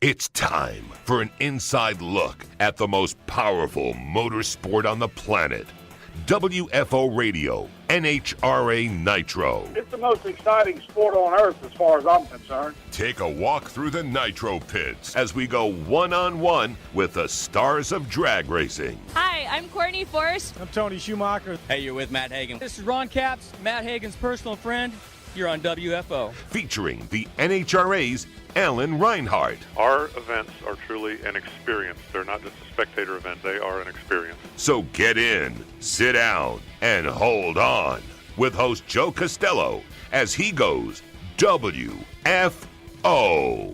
It's time for an inside look at the most powerful motorsport on the planet. WFO Radio, NHRA Nitro. It's the most exciting sport on earth as far as I'm concerned. Take a walk through the Nitro pits as we go one-on-one with the stars of drag racing. Hi, I'm Courtney Forrest. I'm Tony Schumacher. Hey, you're with Matt Hagan. This is Ron Capps, Matt Hagan's personal friend. You're on WFO. Featuring the NHRA's Alan Reinhart. Our events are truly an experience. They're not just a spectator event. They are an experience. So get in, sit down, and hold on with host Joe Castello as he goes WFO.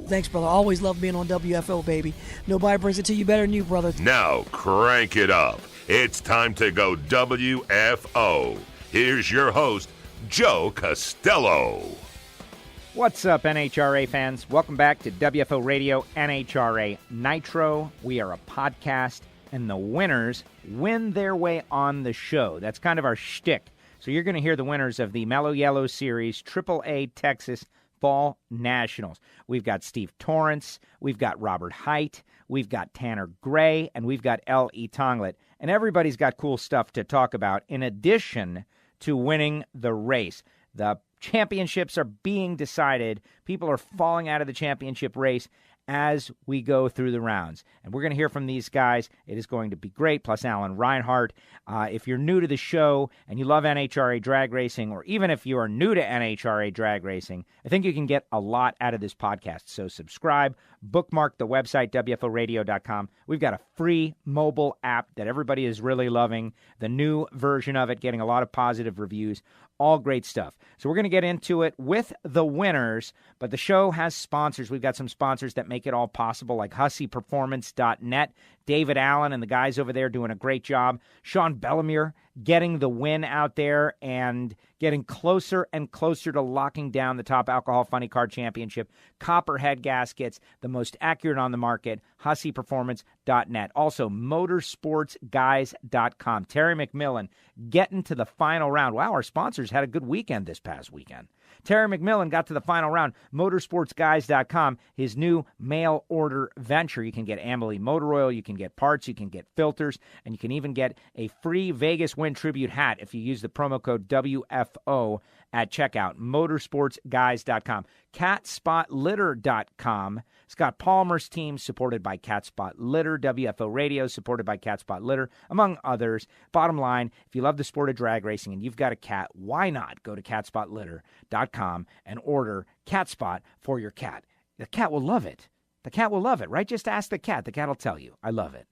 Thanks, brother. Always love being on WFO, baby. Nobody brings it to you better than you, brother. Now crank it up. It's time to go WFO. Here's your host, Joe Castello. What's up, NHRA fans? Welcome back to WFO Radio NHRA Nitro. We are a podcast, and the winners win their way on the show. That's kind of our shtick. So you're going to hear the winners of the Mellow Yellow Series AAA Texas Fall Nationals. We've got Steve Torrence, we've got Robert Hight, we've got Tanner Gray, and we've got L.E. Tonglet. And everybody's got cool stuff to talk about in addition to winning the race. The championships are being decided. People are falling out of the championship race as we go through the rounds. And we're going to hear from these guys. It is going to be great, plus Alan Reinhart. If you're new to the show and you love NHRA drag racing, or even if you are new to NHRA drag racing, I think you can get a lot out of this podcast. So subscribe, bookmark the website, WFOradio.com. We've got a free mobile app that everybody is really loving. The new version of it, getting a lot of positive reviews. All great stuff. So we're going to get into it with the winners, but the show has sponsors. We've got some sponsors that make it all possible, like HusseyPerformance.net. David Allen and the guys over there doing a great job. Sean Bellemere getting the win out there and getting closer and closer to locking down the top alcohol funny car championship. Copperhead gaskets, the most accurate on the market. HusseyPerformance.net. Also, Motorsportsguys.com. Terry McMillan getting to the final round. Wow, our sponsors had a good weekend this past weekend. Terry McMillan got to the final round. Motorsportsguys.com, his new mail order venture. You can get Amelie motor oil, you can get parts, you can get filters, and you can even get a free Vegas Win Tribute hat if you use the promo code WFO at checkout. Motorsportsguys.com. CatSpotLitter.com. Scott Palmer's team, supported by CatSpot Litter. WFO Radio, supported by CatSpot Litter, among others. Bottom line, if you love the sport of drag racing and you've got a cat, why not go to CatSpotLitter.com and order CatSpot for your cat? The cat will love it. The cat will love it, right? Just ask the cat. The cat will tell you. I love it.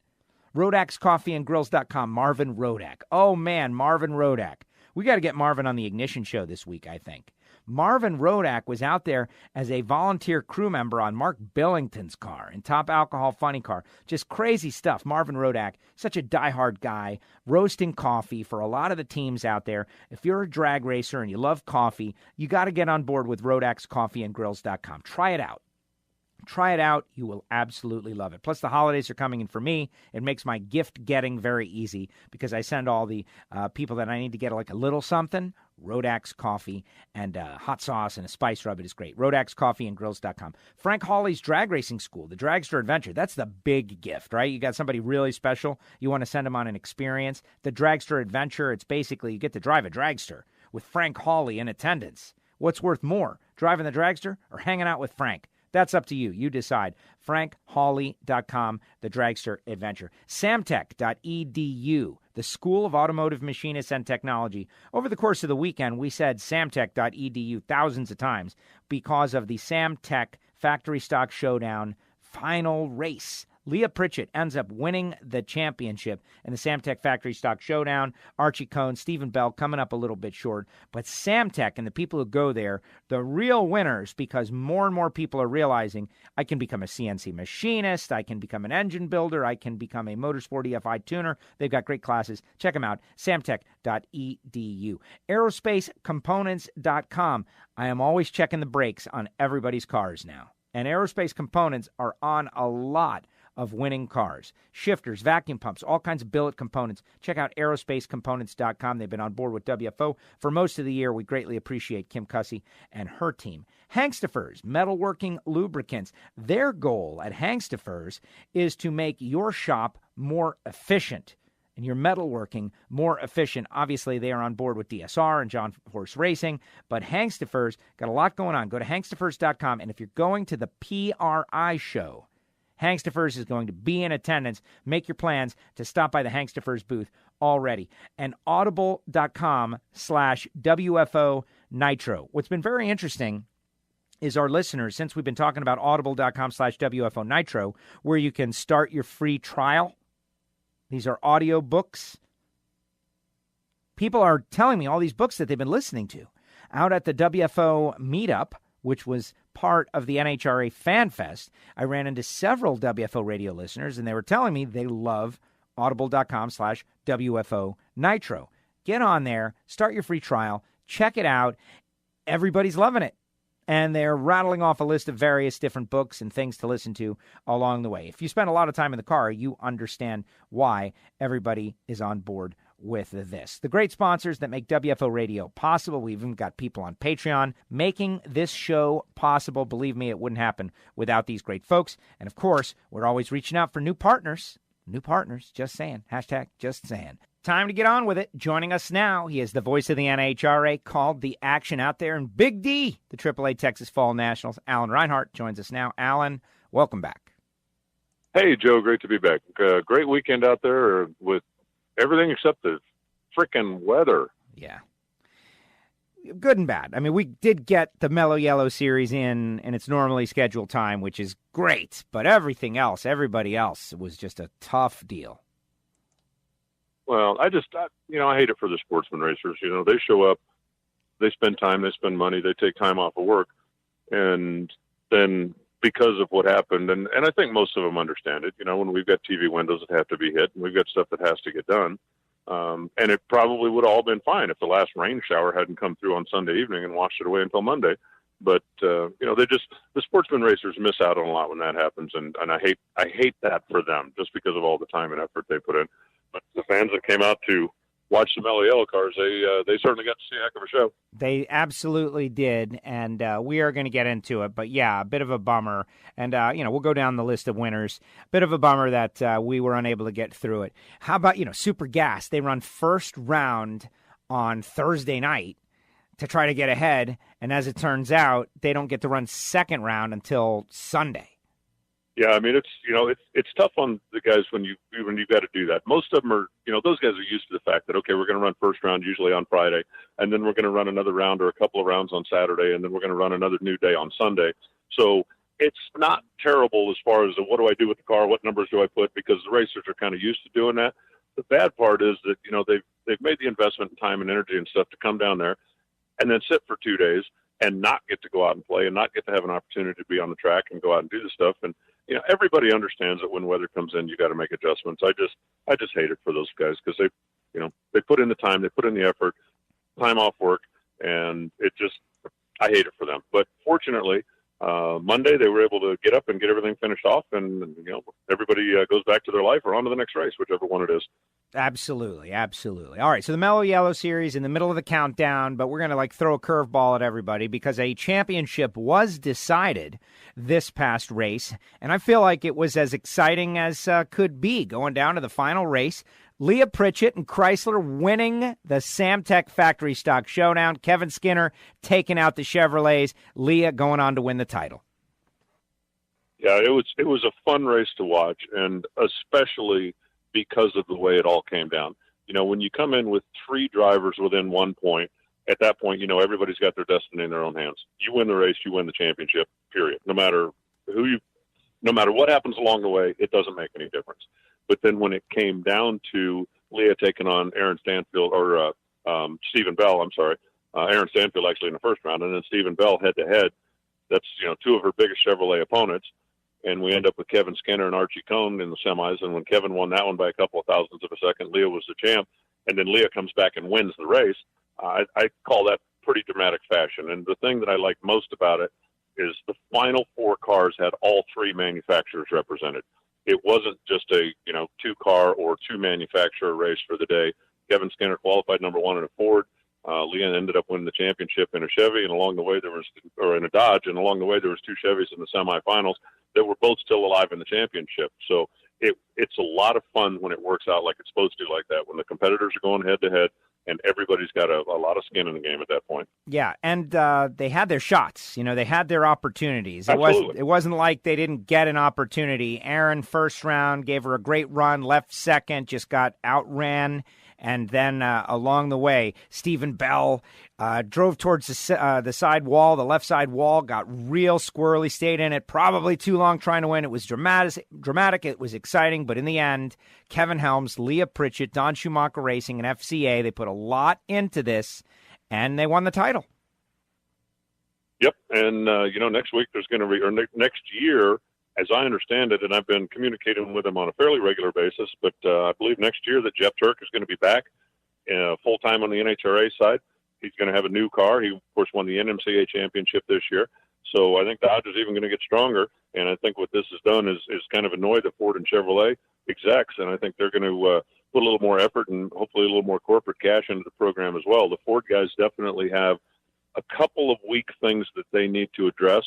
Rodak'sCoffeeandGrills.com. Marvin Rodak. Oh, man, Marvin Rodak. We got to get Marvin on the Ignition Show this week, I think. Marvin Rodak was out there as a volunteer crew member on Mark Billington's car in Top Alcohol Funny Car. Just crazy stuff. Marvin Rodak, such a diehard guy, roasting coffee for a lot of the teams out there. If you're a drag racer and you love coffee, you got to get on board with Rodak'sCoffeeandGrills.com. Try it out. Try it out. You will absolutely love it. Plus, the holidays are coming in for me. It makes my gift getting very easy because I send all the people that I need to get like a little something. Rodak's coffee and hot sauce and a spice rub. It is great. Rodak'sCoffeeandGrills.com. Frank Hawley's Drag Racing School, the Dragster Adventure. That's the big gift, right? You got somebody really special. You want to send them on an experience. The Dragster Adventure, it's basically you get to drive a dragster with Frank Hawley in attendance. What's worth more, driving the dragster or hanging out with Frank? That's up to you. You decide. FrankHawley.com, the Dragster Adventure. Samtech.edu, the School of Automotive Machinists and Technology. Over the course of the weekend, we said Samtech.edu thousands of times because of the Samtech Factory Stock Showdown final race. Leah Pritchett ends up winning the championship in the Samtech Factory Stock Showdown. Archie Cohn, Stephen Bell coming up a little bit short. But Samtech and the people who go there, the real winners, because more and more people are realizing I can become a CNC machinist, I can become an engine builder, I can become a motorsport EFI tuner. They've got great classes. Check them out, samtech.edu. Aerospacecomponents.com. I am always checking the brakes on everybody's cars now. And Aerospace Components are on a lot of winning cars. Shifters, vacuum pumps, all kinds of billet components. Check out aerospacecomponents.com. They've been on board with WFO for most of the year. We greatly appreciate Kim Cussy and her team. Hangstafers, metalworking lubricants. Their goal at Hangstafers is to make your shop more efficient and your metalworking more efficient. Obviously, they are on board with DSR and John Horse Racing, but Hangstafers got a lot going on. Go to hangstafers.com, and if you're going to the PRI show, Hangstafers is going to be in attendance. Make your plans to stop by the Hangstafers booth already. And audible.com/WFO Nitro. What's been very interesting is our listeners, since we've been talking about audible.com/WFO Nitro, where you can start your free trial. These are audio books. People are telling me all these books that they've been listening to. Out at the WFO meetup, which was part of the NHRA Fan Fest, I ran into several WFO radio listeners, and they were telling me they love audible.com/WFO Nitro. Get on there, start your free trial, check it out. Everybody's loving it. And they're rattling off a list of various different books and things to listen to along the way. If you spend a lot of time in the car, you understand why everybody is on board with this. The great sponsors that make WFO Radio possible. We've even got people on Patreon making this show possible. Believe me, it wouldn't happen without these great folks. And, of course, we're always reaching out for new partners. New partners, just saying. Hashtag just saying. Time to get on with it. Joining us now, he is the voice of the NHRA, called the action out there in Big D, the AAA Texas Fall Nationals. Alan Reinhart joins us now. Alan, welcome back. Hey, Joe, great to be back. Great weekend out there with everything except the frickin' weather. Yeah. Good and bad. I mean, we did get the Mellow Yellow Series in its normally scheduled time, which is great. But everything else, everybody else, was just a tough deal. Well, I hate it for the sportsman racers. You know, they show up, they spend time, they spend money, they take time off of work. And then because of what happened, and I think most of them understand it, you know, when we've got TV windows that have to be hit and we've got stuff that has to get done. And it probably would have all been fine if the last rain shower hadn't come through on Sunday evening and washed it away until Monday. But, you know, the sportsman racers miss out on a lot when that happens. And I hate that for them just because of all the time and effort they put in. But the fans that came out to watch the Mellow Yellow cars, they certainly got to see a heck of a show. They absolutely did, and we are going to get into it. But, yeah, a bit of a bummer. And, we'll go down the list of winners. Bit of a bummer that we were unable to get through it. How about, Super Gas? They run first round on Thursday night to try to get ahead, and as it turns out, they don't get to run second round until Sunday. Yeah, I mean, it's tough on the guys when you've got to do that. Most of them are, those guys are used to the fact that, okay, we're going to run first round usually on Friday, and then we're going to run another round or a couple of rounds on Saturday, and then we're going to run another new day on Sunday. So it's not terrible as far as what do I do with the car, what numbers do I put, because the racers are kind of used to doing that. The bad part is that, they've made the investment in time and energy and stuff to come down there and then sit for 2 days and not get to go out and play and not get to have an opportunity to be on the track and go out and do the stuff. And, everybody understands that when weather comes in, you got to make adjustments. I just hate it for those guys because they put in the time, they put in the effort, time off work, and I hate it for them. But fortunately, Monday they were able to get up and get everything finished off, and everybody goes back to their life or on to the next race, whichever one it is. Absolutely, absolutely. All right, so the Mellow Yellow Series in the middle of the countdown, but we're going to throw a curveball at everybody because a championship was decided this past race, and I feel like it was as exciting as could be going down to the final race. Leah Pritchett and Chrysler winning the Samtech Factory Stock Showdown. Kevin Skinner taking out the Chevrolets. Leah going on to win the title. Yeah, it was a fun race to watch, and especially because of the way it all came down. When you come in with three drivers within 1 point, at that point, everybody's got their destiny in their own hands. You win the race, you win the championship, period. No matter what happens along the way, it doesn't make any difference. But then when it came down to Leah taking on Aaron Stanfield, or Stephen Bell, Aaron Stanfield actually in the first round, and then Stephen Bell head-to-head, that's, two of her biggest Chevrolet opponents. And we end up with Kevin Skinner and Archie Cohn in the semis. And when Kevin won that one by a couple of thousandths of a second, Leah was the champ. And then Leah comes back and wins the race. I call that pretty dramatic fashion. And the thing that I like most about it is the final four cars had all three manufacturers represented. it wasn't just a, two-car or two-manufacturer race for the day. Kevin Skinner qualified number one in a Ford. Leon ended up winning the championship in a Chevy, and along the way in a Dodge, and along the way there was two Chevys in the semifinals that were both still alive in the championship. So it's a lot of fun when it works out like it's supposed to, like that, when the competitors are going head-to-head, and everybody's got a lot of skin in the game at that point. Yeah, and they had their shots. They had their opportunities. Absolutely. It wasn't like they didn't get an opportunity. Aaron, first round, gave her a great run, left second, just got outran. And then along the way, Stephen Bell drove towards the side wall, the left side wall, got real squirrely, stayed in it, probably too long trying to win. It was dramatic. It was exciting. But in the end, Kevin Helms, Leah Pritchett, Don Schumacher Racing, and FCA, they put a lot into this, and they won the title. Yep. And, next week there's going to be, or next year, as I understand it, and I've been communicating with him on a fairly regular basis, but I believe next year that Jeff Turk is going to be back full-time on the NHRA side. He's going to have a new car. He, of course, won the NMCA championship this year. So I think Dodge is even going to get stronger, and I think what this has done is kind of annoyed the Ford and Chevrolet execs, and I think they're going to put a little more effort and hopefully a little more corporate cash into the program as well. The Ford guys definitely have a couple of weak things that they need to address,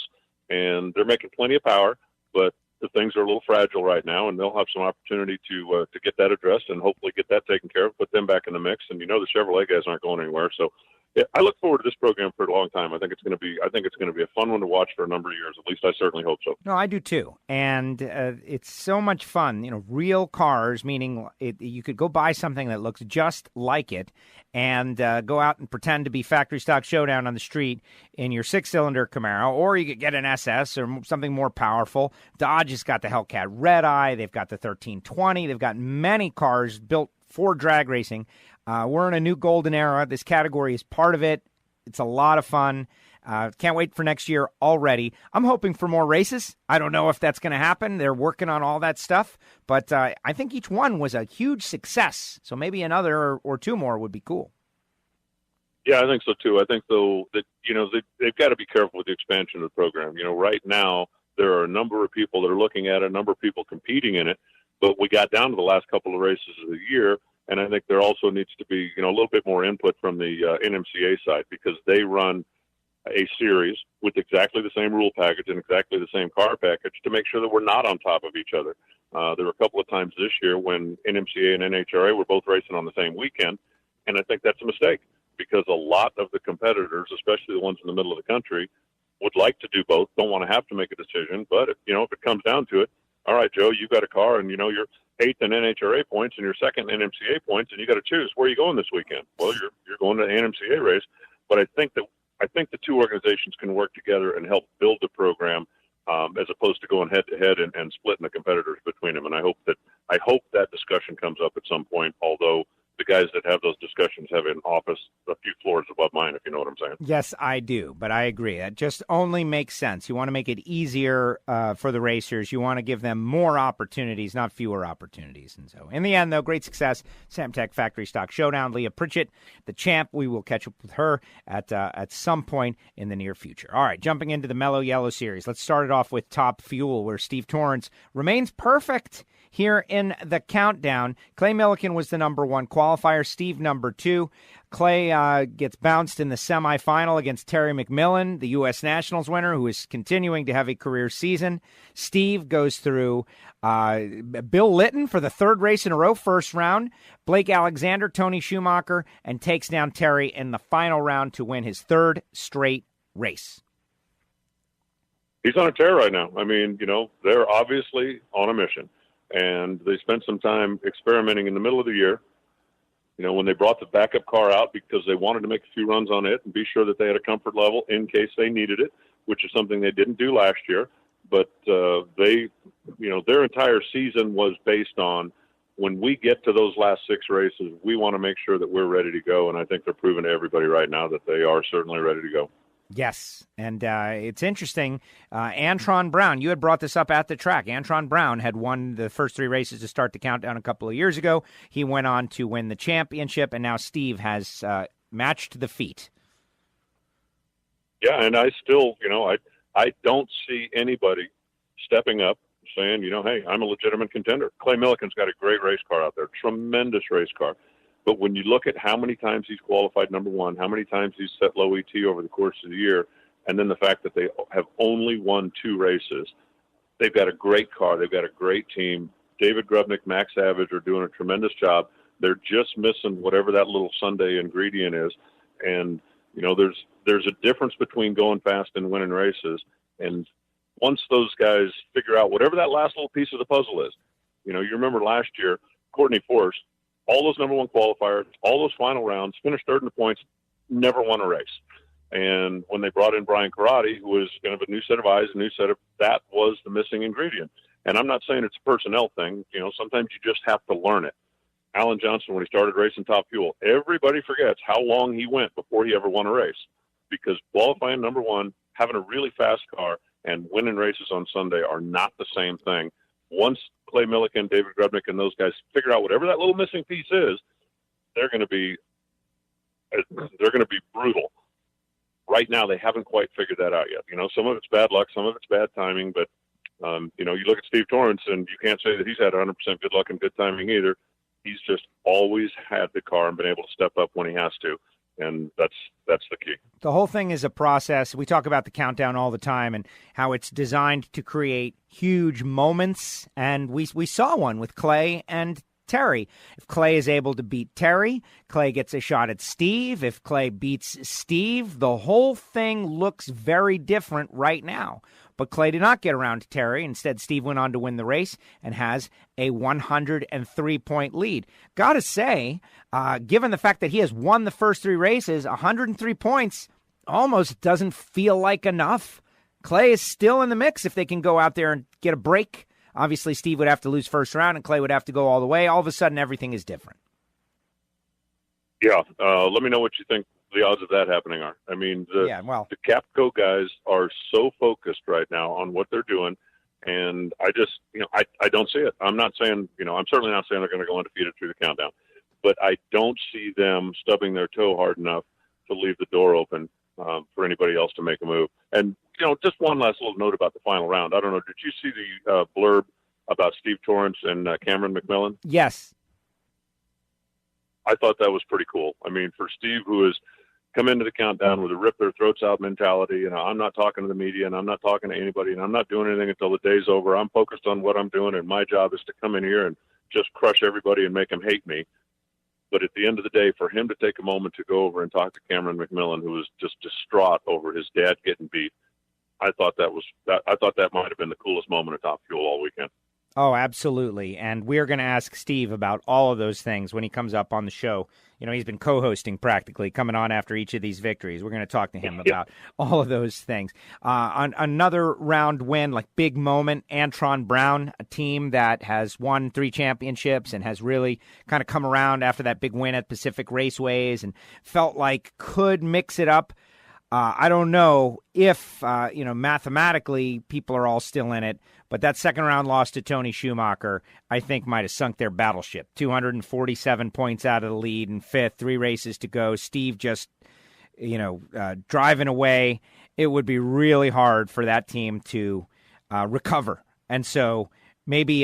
and they're making plenty of power, but the things are a little fragile right now, and they'll have some opportunity to get that addressed and hopefully get that taken care of, put them back in the mix. And the Chevrolet guys aren't going anywhere, so yeah, I look forward to this program for a long time. I think it's going to be a fun one to watch for a number of years. At least I certainly hope so. No, I do too, and it's so much fun. Real cars, meaning you could go buy something that looks just like it, and go out and pretend to be factory stock showdown on the street in your 6-cylinder Camaro, or you could get an SS or something more powerful. Dodge has got the Hellcat Red Eye. They've got the 1320. They've got many cars built for drag racing. We're in a new golden era. This category is part of it. It's a lot of fun. Can't wait for next year already. I'm hoping for more races. I don't know if that's going to happen. They're working on all that stuff. But I think each one was a huge success. So maybe another or two more would be cool. Yeah, I think so, too. I think, though, that, they've got to be careful with the expansion of the program. Right now, there are a number of people that are looking at it, a number of people competing in it. But we got down to the last couple of races of the year, and I think there also needs to be, a little bit more input from the NMCA side, because they run a series with exactly the same rule package and exactly the same car package to make sure that we're not on top of each other. There were a couple of times this year when NMCA and NHRA were both racing on the same weekend, and I think that's a mistake, because a lot of the competitors, especially the ones in the middle of the country, would like to do both, don't want to have to make a decision. But, if it comes down to it, all right, Joe, you've got a car, and, you're 8th in NHRA points and you're 2nd in NMCA points, and you got to choose. Where are you going this weekend? Well, you're going to the NMCA race. But I think the two organizations can work together and help build the program, as opposed to going head-to-head and splitting the competitors between them. And I hope that discussion comes up at some point, although the guys that have those discussions have an office a few floors above mine, if you know what I'm saying. Yes, I do, but I agree. That just only makes sense. You want to make it easier for the racers. You want to give them more opportunities, not fewer opportunities. And so, in the end, though, great success. Samtec Factory Stock Showdown. Leah Pritchett, the champ. We will catch up with her at some point in the near future. All right, jumping into the Mellow Yellow Series. Let's start it off with Top Fuel, where Steve Torrence remains perfect here in the countdown. Clay Milliken was the number one qualifier, Steve number two. Clay gets bounced in the semifinal against Terry McMillan, the U.S. Nationals winner, who is continuing to have a career season. Steve goes through Bill Litton for the third race in a row, first round, Blake Alexander, Tony Schumacher, and takes down Terry in the final round to win his third straight race. He's on a tear right now. I mean, they're obviously on a mission. And they spent some time experimenting in the middle of the year, when they brought the backup car out, because they wanted to make a few runs on it and be sure that they had a comfort level in case they needed it, which is something they didn't do last year. But their entire season was based on, when we get to those last 6 races, we want to make sure that we're ready to go. And I think they're proving to everybody right now that they are certainly ready to go. Yes, and it's interesting. Antron Brown, you had brought this up at the track. Antron Brown had won the first 3 races to start the countdown a couple of years ago. He went on to win the championship, and now Steve has matched the feat. Yeah, and I still, I don't see anybody stepping up, saying, hey, I'm a legitimate contender. Clay Millican's got a great race car out there, tremendous race car. But when you look at how many times he's qualified number one, how many times he's set low ET over the course of the year, and then the fact that they have only won 2 races, they've got a great car. They've got a great team. David Grubnick, Max Savage are doing a tremendous job. They're just missing whatever that little Sunday ingredient is. And, there's a difference between going fast and winning races. And once those guys figure out whatever that last little piece of the puzzle is, you remember last year, Courtney Force, all those number one qualifiers, all those final rounds, finished third in the points, never won a race. And when they brought in Brian Karate, who was kind of a new set of eyes, that was the missing ingredient. And I'm not saying it's a personnel thing. Sometimes you just have to learn it. Alan Johnson, when he started racing Top Fuel, everybody forgets how long he went before he ever won a race, because qualifying number one, having a really fast car, and winning races on Sunday are not the same thing. Once Clay Millican, David Grubnick, and those guys figure out whatever that little missing piece is, they're going to be brutal. Right now, they haven't quite figured that out yet. Some of it's bad luck, some of it's bad timing, but you look at Steve Torrence, and you can't say that he's had 100% good luck and good timing either. He's just always had the car and been able to step up when he has to, and that's the key. The whole thing is a process. We talk about the countdown all the time and how it's designed to create huge moments, and we saw one with Clay and Terry. If Clay is able to beat Terry, Clay gets a shot at Steve. If Clay beats Steve, the whole thing looks very different right now. But Clay did not get around to Terry. Instead, Steve went on to win the race and has a 103-point lead. Gotta say, given the fact that he has won the first 3 races, 103 points almost doesn't feel like enough. Clay is still in the mix if they can go out there and get a break. Obviously, Steve would have to lose first round, and Clay would have to go all the way. All of a sudden, everything is different. Yeah, let me know what you think the odds of that happening are. I mean, the Capco guys are so focused right now on what they're doing, and I just, I don't see it. I'm not saying, I'm certainly not saying they're going to go undefeated through the countdown, but I don't see them stubbing their toe hard enough to leave the door open for anybody else to make a move. And, just one last little note about the final round. I don't know, did you see the blurb about Steve Torrence and Cameron McMillan? Yes. I thought that was pretty cool. I mean, for Steve, who has come into the countdown with a rip their throats out mentality, I'm not talking to the media and I'm not talking to anybody and I'm not doing anything until the day's over. I'm focused on what I'm doing, and my job is to come in here and just crush everybody and make them hate me. But at the end of the day, for him to take a moment to go over and talk to Cameron McMillan, who was just distraught over his dad getting beat, I thought that might have been the coolest moment of Top Fuel all weekend. Oh, absolutely. And we're going to ask Steve about all of those things when he comes up on the show. He's been co-hosting practically, coming on after each of these victories. We're going to talk to him about all of those things. On another round win, like big moment, Antron Brown, a team that has won 3 championships and has really kind of come around after that big win at Pacific Raceways and felt like could mix it up. I don't know if, mathematically people are all still in it, but that second round loss to Tony Schumacher, I think, might have sunk their battleship. 247 points out of the lead in 5th, 3 races to go. Steve just, driving away. It would be really hard for that team to recover. And so maybe,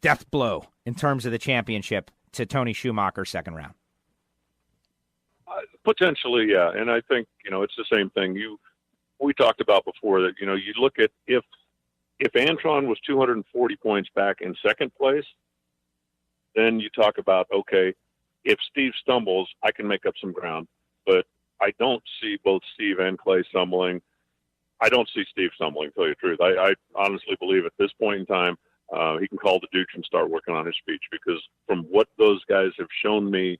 death blow in terms of the championship to Tony Schumacher second round. Potentially, yeah. And I think, it's the same thing we talked about before, that, you look at if Antron was 240 points back in second place, then you talk about, okay, if Steve stumbles, I can make up some ground. But I don't see both Steve and Clay stumbling. I don't see Steve stumbling, to tell you the truth. I honestly believe at this point in time, he can call the Dukes and start working on his speech, because from what those guys have shown me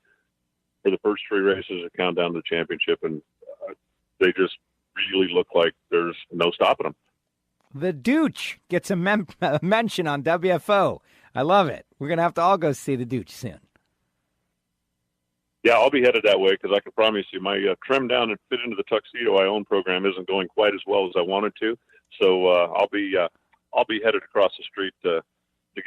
for the first 3 races of countdown to the championship, and they just really look like there's no stopping them. The Dooch gets a mention on WFO. I love it. We're going to have to all go see the Dooch soon. Yeah, I'll be headed that way, because I can promise you my trim down and fit into the tuxedo I own program isn't going quite as well as I wanted to. So I'll be headed across the street to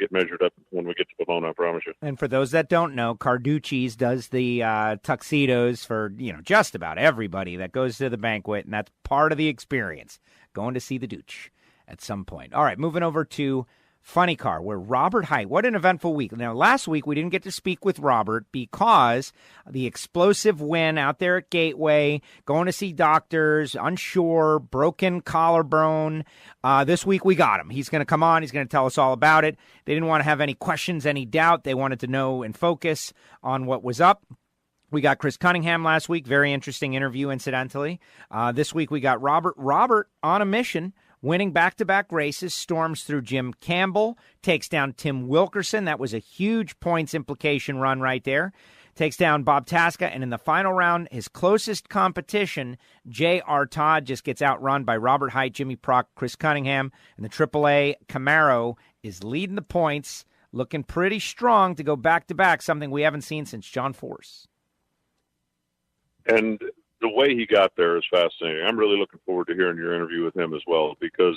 get measured up when we get to Pomona, I promise you. And for those that don't know, Carducci's does the tuxedos for, just about everybody that goes to the banquet, and that's part of the experience, going to see the Dooch at some point. All right, moving over to Funny Car, where Robert Hight, what an eventful week. Now, last week we didn't get to speak with Robert because the explosive win out there at Gateway, going to see doctors, unsure, broken collarbone. This week we got him. He's going to come on. He's going to tell us all about it. They didn't want to have any questions, any doubt. They wanted to know and focus on what was up. We got Chris Cunningham last week. Very interesting interview, incidentally. This week we got Robert. Robert on a mission, winning back-to-back races, storms through Jim Campbell, takes down Tim Wilkerson. That was a huge points implication run right there. Takes down Bob Tasca, and in the final round, his closest competition, J.R. Todd, just gets outrun by Robert Hight, Jimmy Prock, Chris Cunningham, and the AAA Camaro is leading the points, looking pretty strong to go back-to-back, something we haven't seen since John Force. And the way he got there is fascinating. I'm really looking forward to hearing your interview with him as well, because,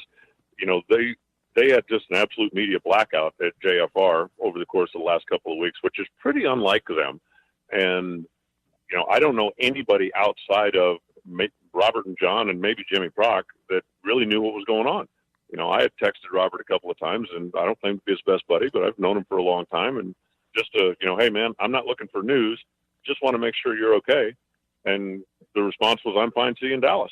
you know, they had just an absolute media blackout at JFR over the course of the last couple of weeks, which is pretty unlike them. And, you know, I don't know anybody outside of Robert and John and maybe Jimmy Prock that really knew what was going on. You know, I had texted Robert a couple of times, and I don't claim to be his best buddy, but I've known him for a long time. And just to, you know, hey, man, I'm not looking for news. Just want to make sure you're okay. And the response was, I'm fine, see you in Dallas.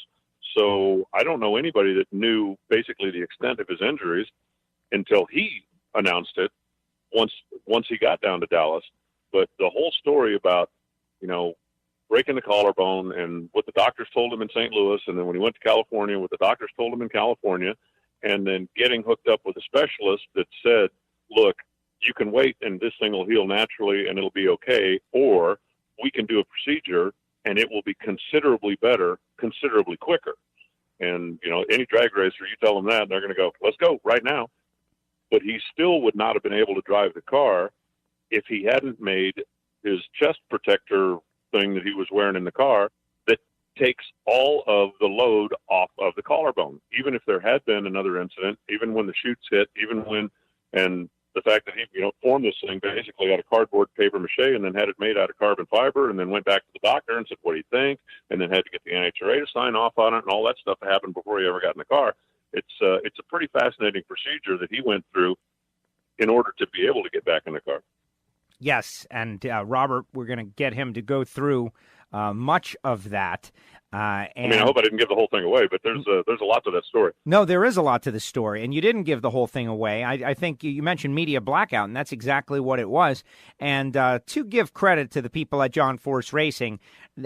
So I don't know anybody that knew basically the extent of his injuries until he announced it once he got down to Dallas. But the whole story about, you know, breaking the collarbone and what the doctors told him in St. Louis, and then when he went to California, what the doctors told him in California, and then getting hooked up with a specialist that said, look, you can wait and this thing will heal naturally and it'll be okay, or we can do a procedure and it will be considerably better, considerably quicker. And, you know, any drag racer, you tell them that, and they're going to go, let's go right now. But he still would not have been able to drive the car if he hadn't made his chest protector thing that he was wearing in the car that takes all of the load off of the collarbone. Even if there had been another incident, even when the chutes hit, even when, and the fact that he, you know, formed this thing basically out of cardboard, paper mache, and then had it made out of carbon fiber, and then went back to the doctor and said, what do you think? And then had to get the NHRA to sign off on it, and all that stuff happened before he ever got in the car. It's a pretty fascinating procedure that he went through in order to be able to get back in the car. Yes, and Robert, we're going to get him to go through much of that. I hope I didn't give the whole thing away, but there's a lot to that story. No, there is a lot to the story, and you didn't give the whole thing away. I think you mentioned media blackout, and that's exactly what it was. And to give credit to the people at John Force Racing,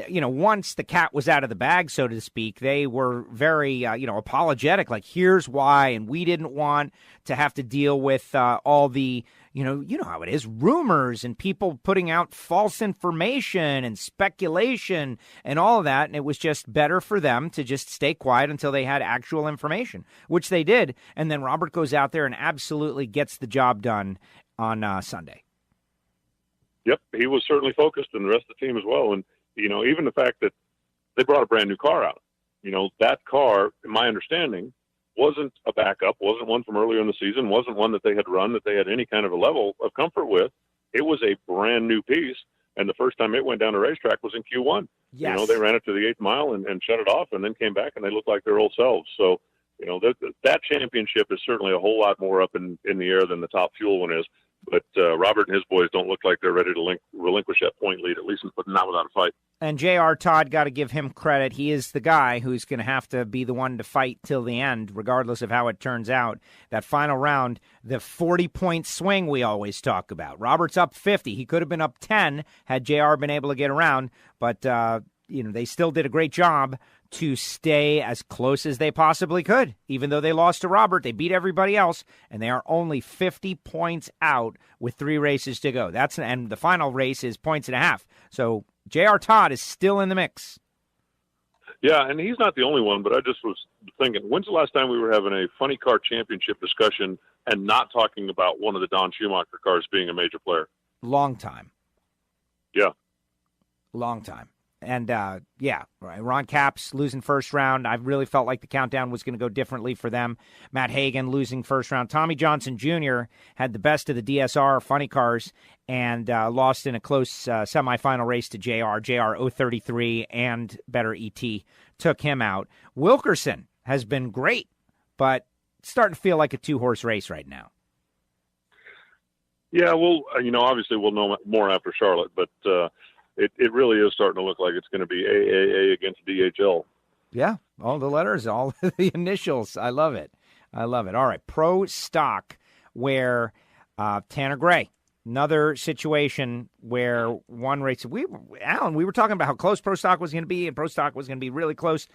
you know, once the cat was out of the bag, so to speak, they were very, apologetic, like, here's why, and we didn't want to have to deal with all the, you know how it is, rumors and people putting out false information and speculation and all of that. And it was just better for them to just stay quiet until they had actual information, which they did. And then Robert goes out there and absolutely gets the job done on Sunday. Yep, he was certainly focused, and the rest of the team as well. And, you know, even the fact that they brought a brand new car out, you know, that car, in my understanding, wasn't a backup, wasn't one from earlier in the season, wasn't one that they had run, that they had any kind of a level of comfort with. It was a brand new piece, and the first time it went down the racetrack was in Q1. Yes. You know, they ran it to the 8th mile and shut it off, and then came back, and they looked like their old selves. So, you know, that championship is certainly a whole lot more up in the air than the Top Fuel one is. But Robert and his boys don't look like they're ready to relinquish that point lead, at least not without a fight. And J.R. Todd, got to give him credit. He is the guy who's going to have to be the one to fight till the end, regardless of how it turns out. That final round, the 40-point swing we always talk about. Robert's up 50. He could have been up 10 had J.R. been able to get around. But, they still did a great job to stay as close as they possibly could. Even though they lost to Robert, they beat everybody else, and they are only 50 points out with 3 races to go. And the final race is 1.5 points. So J.R. Todd is still in the mix. Yeah, and he's not the only one, but I just was thinking, when's the last time we were having a funny car championship discussion and not talking about one of the Don Schumacher cars being a major player? Long time. Yeah. Long time. And, Ron Capps losing first round. I really felt like the countdown was going to go differently for them. Matt Hagan losing first round. Tommy Johnson Jr. had the best of the DSR funny cars and lost in a close semifinal race to JR. JR 033 and better ET took him out. Wilkerson has been great, but it's starting to feel like a 2-horse race right now. Yeah, well, obviously we'll know more after Charlotte, but it really is starting to look like it's going to be AAA against DHL. Yeah, all the letters, all the initials. I love it. All right, pro stock where Tanner Gray, another situation where one race. Alan, we were talking about how close pro stock was going to be, and pro stock was going to be really close.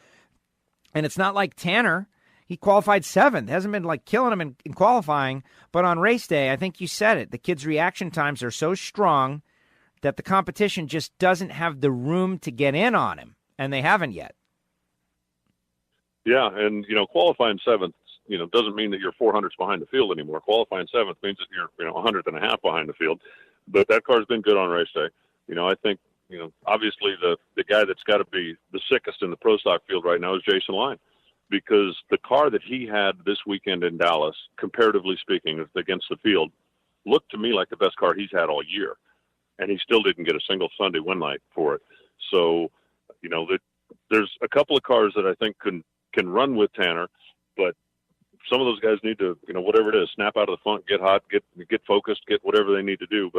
And it's not like Tanner. He qualified 7th. Hasn't been like killing him in qualifying, but on race day, I think you said it. The kids' reaction times are so strong that the competition just doesn't have the room to get in on him, and they haven't yet. Yeah, and qualifying 7th, doesn't mean that you're 400ths behind the field anymore. Qualifying 7th means that you're 100th and a half behind the field. But that car's been good on race day. I think obviously the guy that's got to be the sickest in the pro stock field right now is Jason Line, because the car that he had this weekend in Dallas, comparatively speaking, against the field, looked to me like the best car he's had all year. And he still didn't get a single Sunday win night for it. So, there's a couple of cars that I think can run with Tanner, but some of those guys need to, whatever it is, snap out of the funk, get hot, get focused, get whatever they need to do.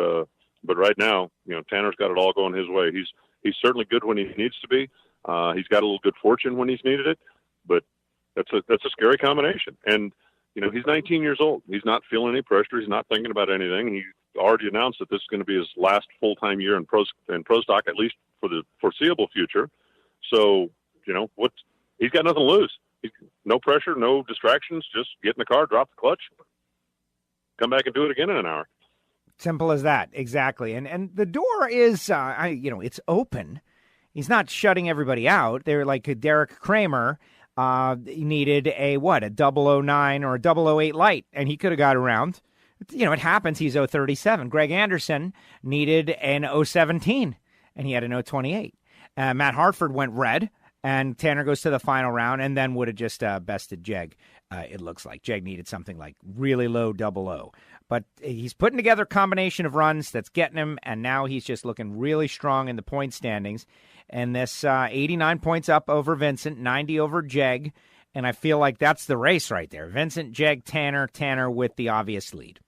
But right now, Tanner's got it all going his way. He's certainly good when he needs to be. He's got a little good fortune when he's needed it, but that's a scary combination. And, he's 19 years old. He's not feeling any pressure. He's not thinking about anything. He already announced that this is going to be his last full-time year in pro stock, at least for the foreseeable future. So, he's got nothing to lose. No pressure, no distractions, just get in the car, drop the clutch, come back and do it again in an hour. Simple as that, exactly. And the door is, it's open. He's not shutting everybody out. They're like Derek Kramer needed a 009 or a 008 light, and he could have got around. It happens. He's 037. Greg Anderson needed an 017, and he had an 028. Matt Hartford went red, and Tanner goes to the final round, and then would have just bested Jeg. It looks like Jeg needed something like really low 00. But he's putting together a combination of runs that's getting him, and now he's just looking really strong in the point standings. And this 89 points up over Vincent, 90 over Jeg, and I feel like that's the race right there. Vincent, Jeg, Tanner with the obvious lead.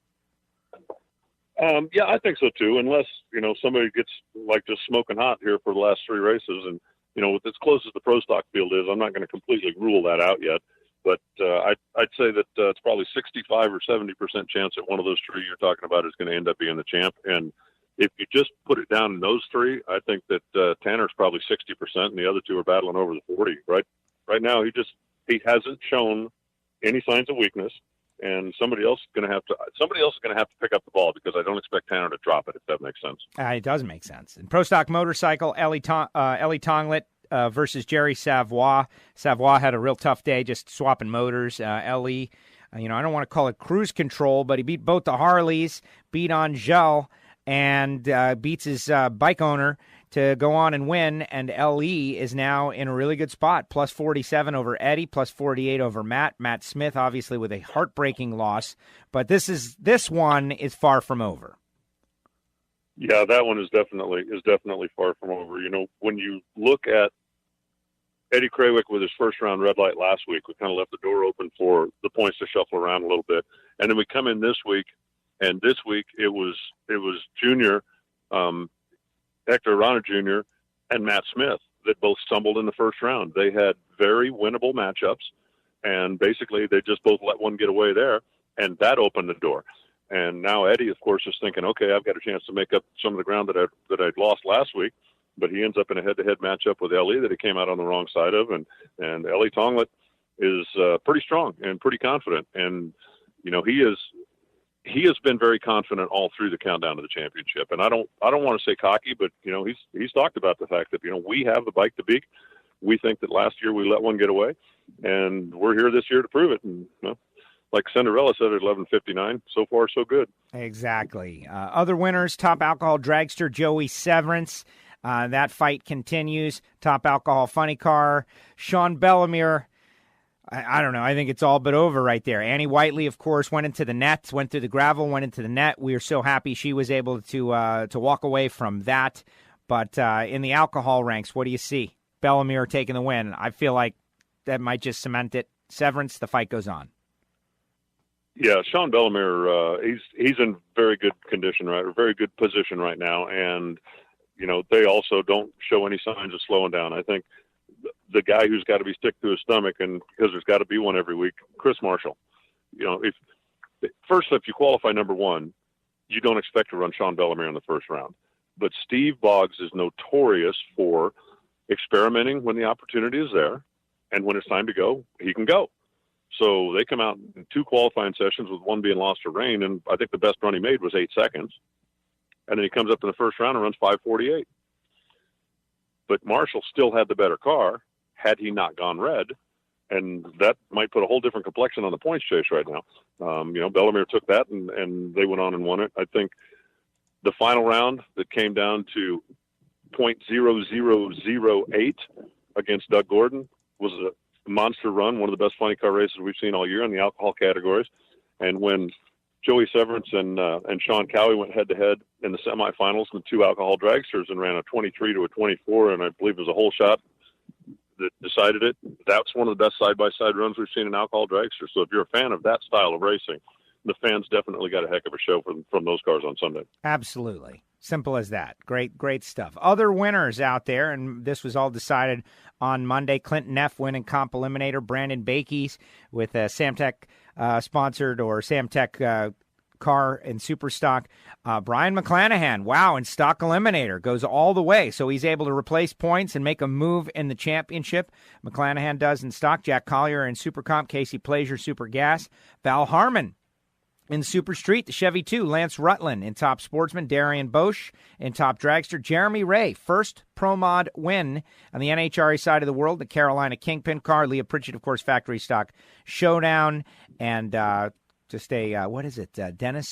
Yeah, I think so too, unless, somebody gets like just smoking hot here for the last 3 races. And, with as close as the pro stock field is, I'm not going to completely rule that out yet. But I'd say that it's probably 65 or 70% chance that one of those 3 you're talking about is going to end up being the champ. And if you just put it down in those 3, I think that Tanner's probably 60% and the other 2 are battling over the 40. Right now, he hasn't shown any signs of weakness. And somebody else is going to have to pick up the ball, because I don't expect Tanner to drop it, if that makes sense. It does make sense. In Pro Stock Motorcycle, Ellie Tonglet versus Jerry Savoy. Savoy had a real tough day just swapping motors. Ellie, I don't want to call it cruise control, but he beat both the Harleys, beat Angel, and beats his bike owner to go on and win, and LE is now in a really good spot, plus 47 over Eddie, plus 48 over Matt. Matt Smith, obviously, with a heartbreaking loss, but this one is far from over. Yeah, that one is definitely far from over. When you look at Eddie Krawick with his first round red light last week, we kind of left the door open for the points to shuffle around a little bit, and then we come in this week, and this week it was Junior. Hector Arana Jr. and Matt Smith that both stumbled in the first round. They had very winnable matchups, and basically they just both let one get away there, and that opened the door. And now Eddie, of course, is thinking, okay, I've got a chance to make up some of the ground that I'd lost last week, but he ends up in a head-to-head matchup with Ellie that he came out on the wrong side of, and Ellie Tonglet is pretty strong and pretty confident, and he has been very confident all through the countdown to the championship. And I don't want to say cocky, but he's talked about the fact that we have the bike to beat. We think that last year we let one get away, and we're here this year to prove it. And like Cinderella said at 11:59, so far so good. Exactly. Other winners: Top Alcohol dragster Joey Severance. That fight continues. Top Alcohol funny car Sean Bellemere. I don't know. I think it's all but over right there. Annie Whiteley, of course, went into the net, went through the gravel, went into the net. We are so happy she was able to walk away from that. But in the alcohol ranks, what do you see? Bellemere taking the win. I feel like that might just cement it. Severance, the fight goes on. Yeah, Sean Bellemere, he's in very good condition, right, or very good position right now, and they also don't show any signs of slowing down. I think the guy who's got to be sick to his stomach, and because there's got to be one every week, Chris Marshall. If you qualify number one, you don't expect to run Sean Bellemere in the first round. But Steve Boggs is notorious for experimenting when the opportunity is there, and when it's time to go, he can go. So they come out in 2 qualifying sessions, with one being lost to rain, and I think the best run he made was 8 seconds. And then he comes up in the first round and runs 5:48. But Marshall still had the better car had he not gone red, and that might put a whole different complexion on the points chase right now. Bellemere took that, and they went on and won it. I think the final round that came down to .0008 against Doug Gordon was a monster run, one of the best funny car races we've seen all year in the alcohol categories. And when Joey Severance and Sean Cowie went head-to-head in the semifinals in the 2 alcohol dragsters and ran a 23 to a 24, and I believe it was a whole shot that decided it. That's one of the best side-by-side runs we've seen in alcohol dragsters. So if you're a fan of that style of racing, the fans definitely got a heck of a show from those cars on Sunday. Absolutely. Simple as that. Great stuff. Other winners out there, and this was all decided on Monday. Clinton F. winning Comp Eliminator. Brandon Bakey's with a Samtec sponsored or Samtec car in Superstock. Brian McClanahan, wow, in Stock Eliminator, goes all the way. So he's able to replace points and make a move in the championship. McClanahan does in Stock. Jack Collier in Super Comp. Casey Plaisir, Super Gas. Val Harmon in Super Street, the Chevy 2, Lance Rutland in Top Sportsman, Darian Bosch in Top Dragster, Jeremy Ray, first Pro Mod win on the NHRA side of the world, the Carolina Kingpin car, Leah Pritchett, of course, Factory Stock Showdown, and Dennis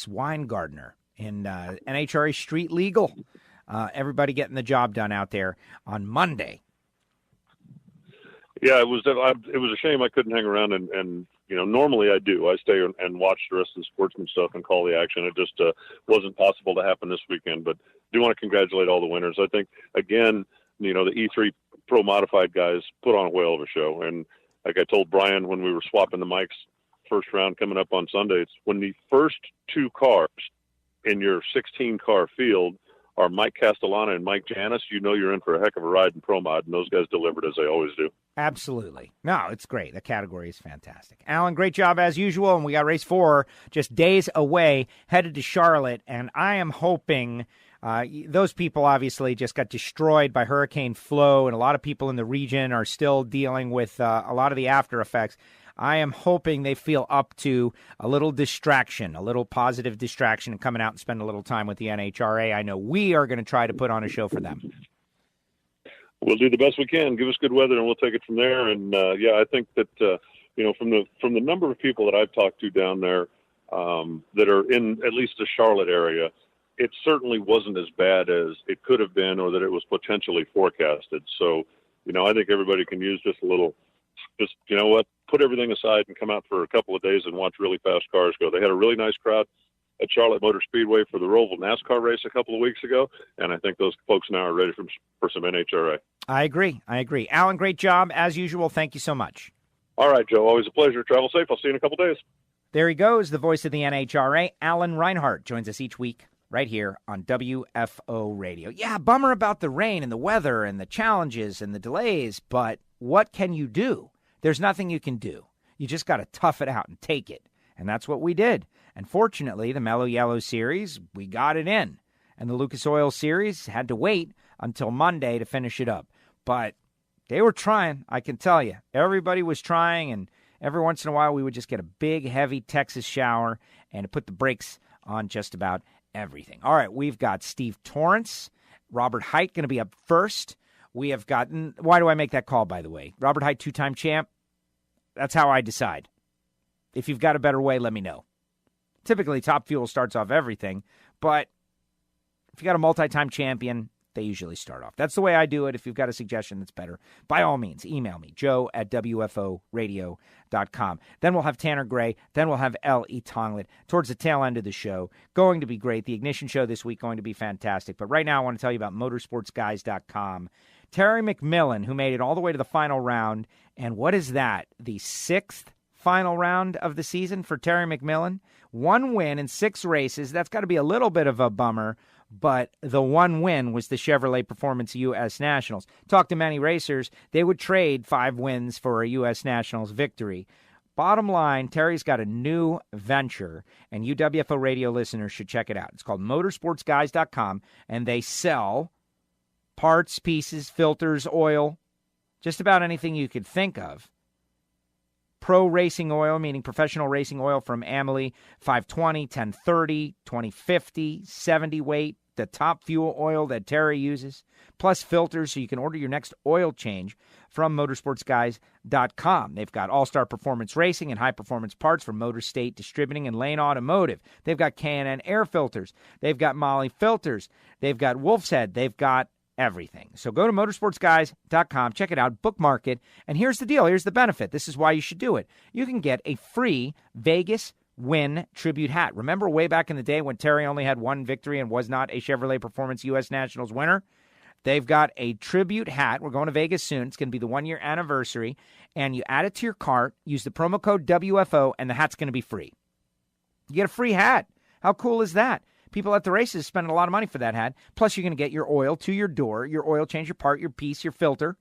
Weingardner in NHRA Street Legal. Everybody getting the job done out there on Monday. Yeah, it was a shame I couldn't hang around and normally I do. I stay and watch the rest of the sportsman stuff and call the action. It just wasn't possible to happen this weekend, but do want to congratulate all the winners. I think, again, the E3 Pro Modified guys put on a whale of a show. And like I told Brian when we were swapping the mics first round coming up on Sunday, it's when the first 2 cars in your 16-car field are Mike Castellano and Mike Janis, you're in for a heck of a ride in Pro Mod, and those guys delivered as they always do. Absolutely. No, it's great. The category is fantastic. Alan, great job as usual, and we got race 4 just days away, headed to Charlotte, and I am hoping those people obviously just got destroyed by Hurricane Flo, and a lot of people in the region are still dealing with a lot of the after effects. I am hoping they feel up to a little distraction, a little positive distraction, and coming out and spend a little time with the NHRA. I know we are going to try to put on a show for them. We'll do the best we can. Give us good weather, and we'll take it from there. And I think that from the number of people that I've talked to down there that are in at least the Charlotte area, it certainly wasn't as bad as it could have been, or that it was potentially forecasted. So, I think everybody can use just a little. Just, put everything aside and come out for a couple of days and watch really fast cars go. They had a really nice crowd at Charlotte Motor Speedway for the Roval NASCAR race a couple of weeks ago, and I think those folks now are ready for some NHRA. I agree. Alan, great job, as usual. Thank you so much. All right, Joe. Always a pleasure. Travel safe. I'll see you in a couple of days. There he goes, the voice of the NHRA. Alan Reinhart joins us each week right here on WFO Radio. Yeah, bummer about the rain and the weather and the challenges and the delays, but what can you do? There's nothing you can do. You just got to tough it out and take it. And that's what we did. And fortunately, the Mellow Yellow Series, we got it in. And the Lucas Oil Series had to wait until Monday to finish it up. But they were trying, I can tell you. Everybody was trying, and every once in a while we would just get a big, heavy Texas shower and it put the brakes on just about everything. All right, we've got Steve Torrence, Robert Hight going to be up first. We have gotten, why do I make that call, by the way? Robert Hight, 2-time champ. That's how I decide. If you've got a better way, let me know. Typically, Top Fuel starts off everything, but if you got a multi-time champion, they usually start off. That's the way I do it. If you've got a suggestion that's better, by all means, email me, joe@wforadio.com. Then we'll have Tanner Gray. Then we'll have L.E. Tonglet towards the tail end of the show. Going to be great. The Ignition Show this week going to be fantastic. But right now I want to tell you about motorsportsguys.com. Terry McMillan, who made it all the way to the final round. And what is that? The 6th final round of the season for Terry McMillan. 1 win in 6 races. That's got to be a little bit of a bummer, but the 1 win was the Chevrolet Performance U.S. Nationals. Talked to many racers. They would trade 5 wins for a U.S. Nationals victory. Bottom line, Terry's got a new venture, and you WFO radio listeners should check it out. It's called motorsportsguys.com, and they sell parts, pieces, filters, oil, just about anything you could think of. Pro racing oil, meaning professional racing oil from Amalie, 520, 1030, 2050, 70 weight, the top fuel oil that Terry uses, plus filters so you can order your next oil change from motorsportsguys.com. They've got all-star performance racing and high-performance parts from Motor State Distributing and Lane Automotive. They've got K&N air filters. They've got Molly filters. They've got Wolf's Head. They've got everything. So go to motorsportsguys.com, check it out, bookmark it, and here's the deal. Here's the benefit. This is why you should do it. You can get a free Vegas Win tribute hat. Remember way back in the day when Terry only had 1 victory and was not a Chevrolet Performance U.S. Nationals winner? They've got a tribute hat. We're going to Vegas soon. It's going to be the 1-year anniversary, and you add it to your cart, use the promo code WFO, and the hat's going to be free. You get a free hat. How cool is that? People at the races spending a lot of money for that hat. Plus, you're going to get your oil to your door, your oil change, your part, your piece, your filter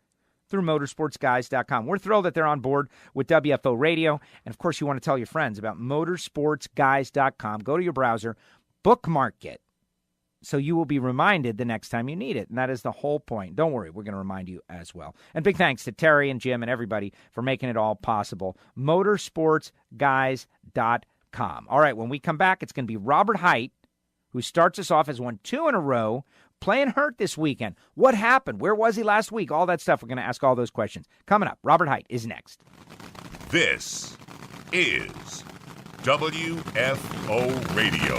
through motorsportsguys.com. We're thrilled that they're on board with WFO Radio. And, of course, you want to tell your friends about motorsportsguys.com. Go to your browser, bookmark it, so you will be reminded the next time you need it. And that is the whole point. Don't worry, we're going to remind you as well. And big thanks to Terry and Jim and everybody for making it all possible. Motorsportsguys.com. All right, when we come back, it's going to be Robert Hight, who starts us off, has won 2 in a row, playing hurt this weekend. What happened? Where was he last week? All that stuff. We're going to ask all those questions. Coming up, Robert Hight is next. This is WFO Radio.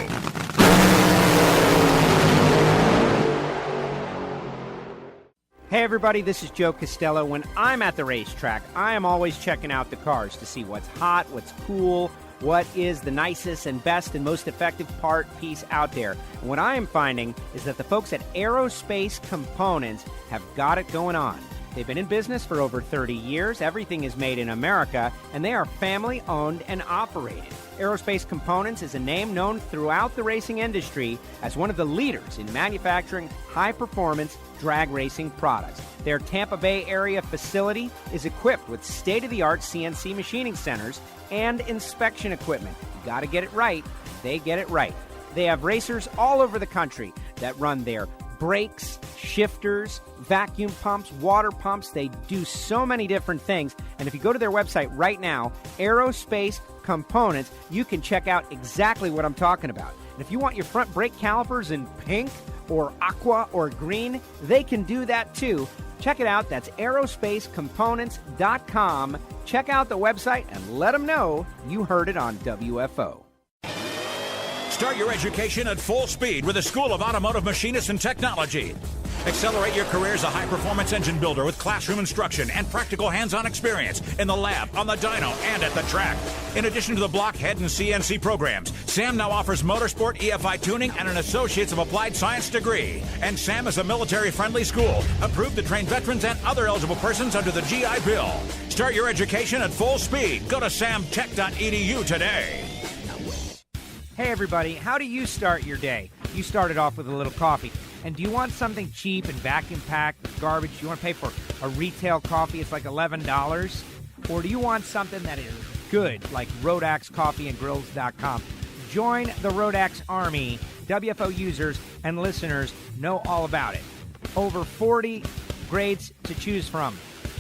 Hey everybody, this is Joe Castello. When I'm at the racetrack, I am always checking out the cars to see what's hot, what's cool, what is the nicest and best and most effective part piece out there. And what I am finding is that the folks at Aerospace Components have got it going on. They've been in business for over 30 years. Everything is made in America, and they are family-owned and operated. Aerospace Components is a name known throughout the racing industry as one of the leaders in manufacturing high-performance drag racing products. Their Tampa Bay area facility is equipped with state-of-the-art CNC machining centers and inspection equipment. You got to get it right. They get it right. They have racers all over the country that run their brakes, shifters, vacuum pumps, water pumps. They do so many different things. And if you go to their website right now, Aerospace Components, you can check out exactly what I'm talking about. And if you want your front brake calipers in pink or aqua or green, they can do that too. Check it out. That's aerospacecomponents.com. Check out the website and let them know you heard it on WFO. Start your education at full speed with the School of Automotive Machinists and Technology. Accelerate your career as a high-performance engine builder with classroom instruction and practical hands-on experience in the lab, on the dyno, and at the track. In addition to the blockhead and CNC programs, SAM now offers motorsport, EFI tuning, and an Associates of Applied Science degree. And SAM is a military-friendly school, approved to train veterans and other eligible persons under the GI Bill. Start your education at full speed. Go to samtech.edu today. Hey everybody, how do you start your day? You started off with a little coffee. And do you want something cheap and vacuum-packed with garbage? Do you want to pay for a retail coffee? It's like $11. Or do you want something that is good, like RoadAxeCoffeeandGrills.com? Join the RoadAxe Army. WFO users and listeners know all about it. Over 40 grades to choose from.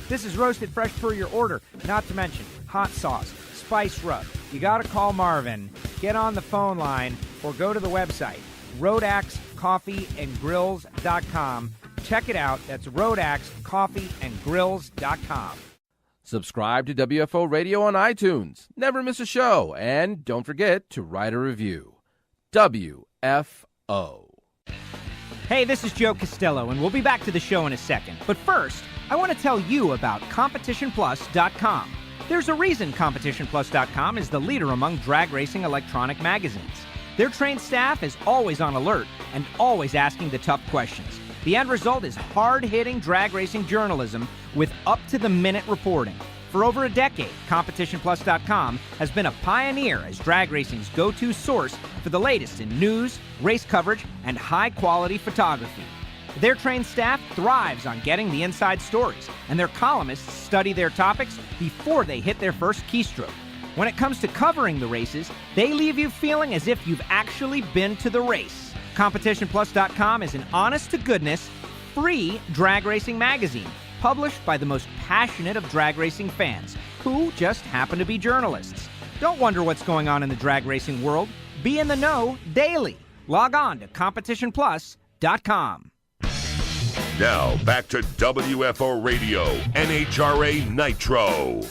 This is roasted fresh per your order, not to mention hot sauce, spice rub. You got to call Marvin, get on the phone line, or go to the website, RoadAxeCoffeeandGrills.com. Check it out. That's RoadAxeCoffeeandGrills.com. Subscribe to WFO Radio on iTunes. Never miss a show. And don't forget to write a review. WFO. Hey, this is Joe Castello, and we'll be back to the show in a second. But first, I want to tell you about CompetitionPlus.com. There's a reason CompetitionPlus.com is the leader among drag racing electronic magazines. Their trained staff is always on alert and always asking the tough questions. The end result is hard-hitting drag racing journalism with up-to-the-minute reporting. For over a decade, CompetitionPlus.com has been a pioneer as drag racing's go-to source for the latest in news, race coverage, and high-quality photography. Their trained staff thrives on getting the inside stories, and their columnists study their topics before they hit their first keystroke. When it comes to covering the races, they leave you feeling as if you've actually been to the race. CompetitionPlus.com is an honest-to-goodness, free drag racing magazine published by the most passionate of drag racing fans, who just happen to be journalists. Don't wonder what's going on in the drag racing world. Be in the know daily. Log on to CompetitionPlus.com. Now, back to WFO Radio, NHRA Nitro.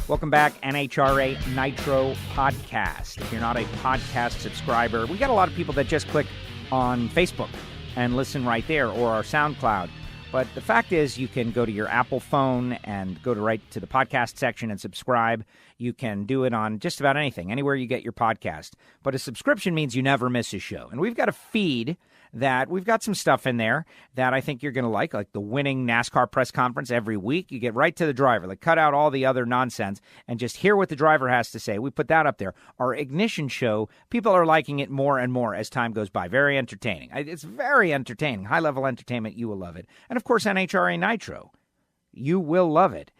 Welcome back, NHRA Nitro Podcast. If you're not a podcast subscriber, we got a lot of people that just click on Facebook and listen right there, or our SoundCloud. But the fact is, you can go to your Apple phone and go right to the podcast section and subscribe. You can do it on just about anything, anywhere you get your podcast. But a subscription means you never miss a show. And we've got a feed that we've got some stuff in there that I think you're going to like the winning NASCAR press conference every week. You get right to the driver, cut out all the other nonsense and just hear what the driver has to say. We put that up there. Our Ignition show, people are liking it more and more as time goes by. Very entertaining. It's very entertaining. High-level entertainment. You will love it. And, of course, NHRA Nitro. You will love it.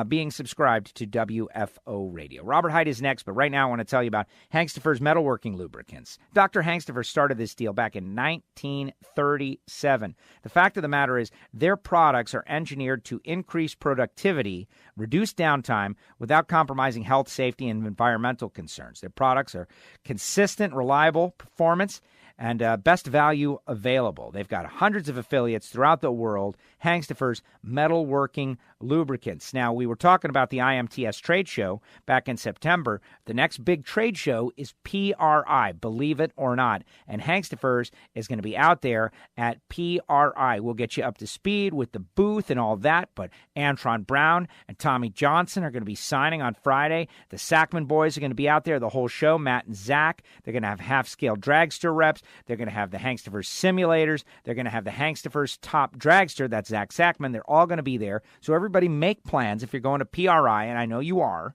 Being subscribed to WFO Radio. Robert Hight is next, but right now I want to tell you about Hangstifer's Metalworking Lubricants. Dr. Hangstifer started this deal back in 1937. The fact of the matter is their products are engineered to increase productivity, reduce downtime, without compromising health, safety, and environmental concerns. Their products are consistent, reliable performance, and best value available. They've got hundreds of affiliates throughout the world. Hangstifer's Metalworking Lubricants. Now, we were talking about the IMTS trade show back in September. The next big trade show is PRI, believe it or not. And Hangstifer's is going to be out there at PRI. We'll get you up to speed with the booth and all that, but Antron Brown and Tommy Johnson are going to be signing on Friday. The Sackman boys are going to be out there the whole show, Matt and Zach. They're going to have half-scale dragster reps. They're going to have the Hangstifer's simulators. They're going to have the Hangstifer's top dragster. That's Zach Sackman. They're all going to be there. So everybody make plans if you're going to PRI, and I know you are,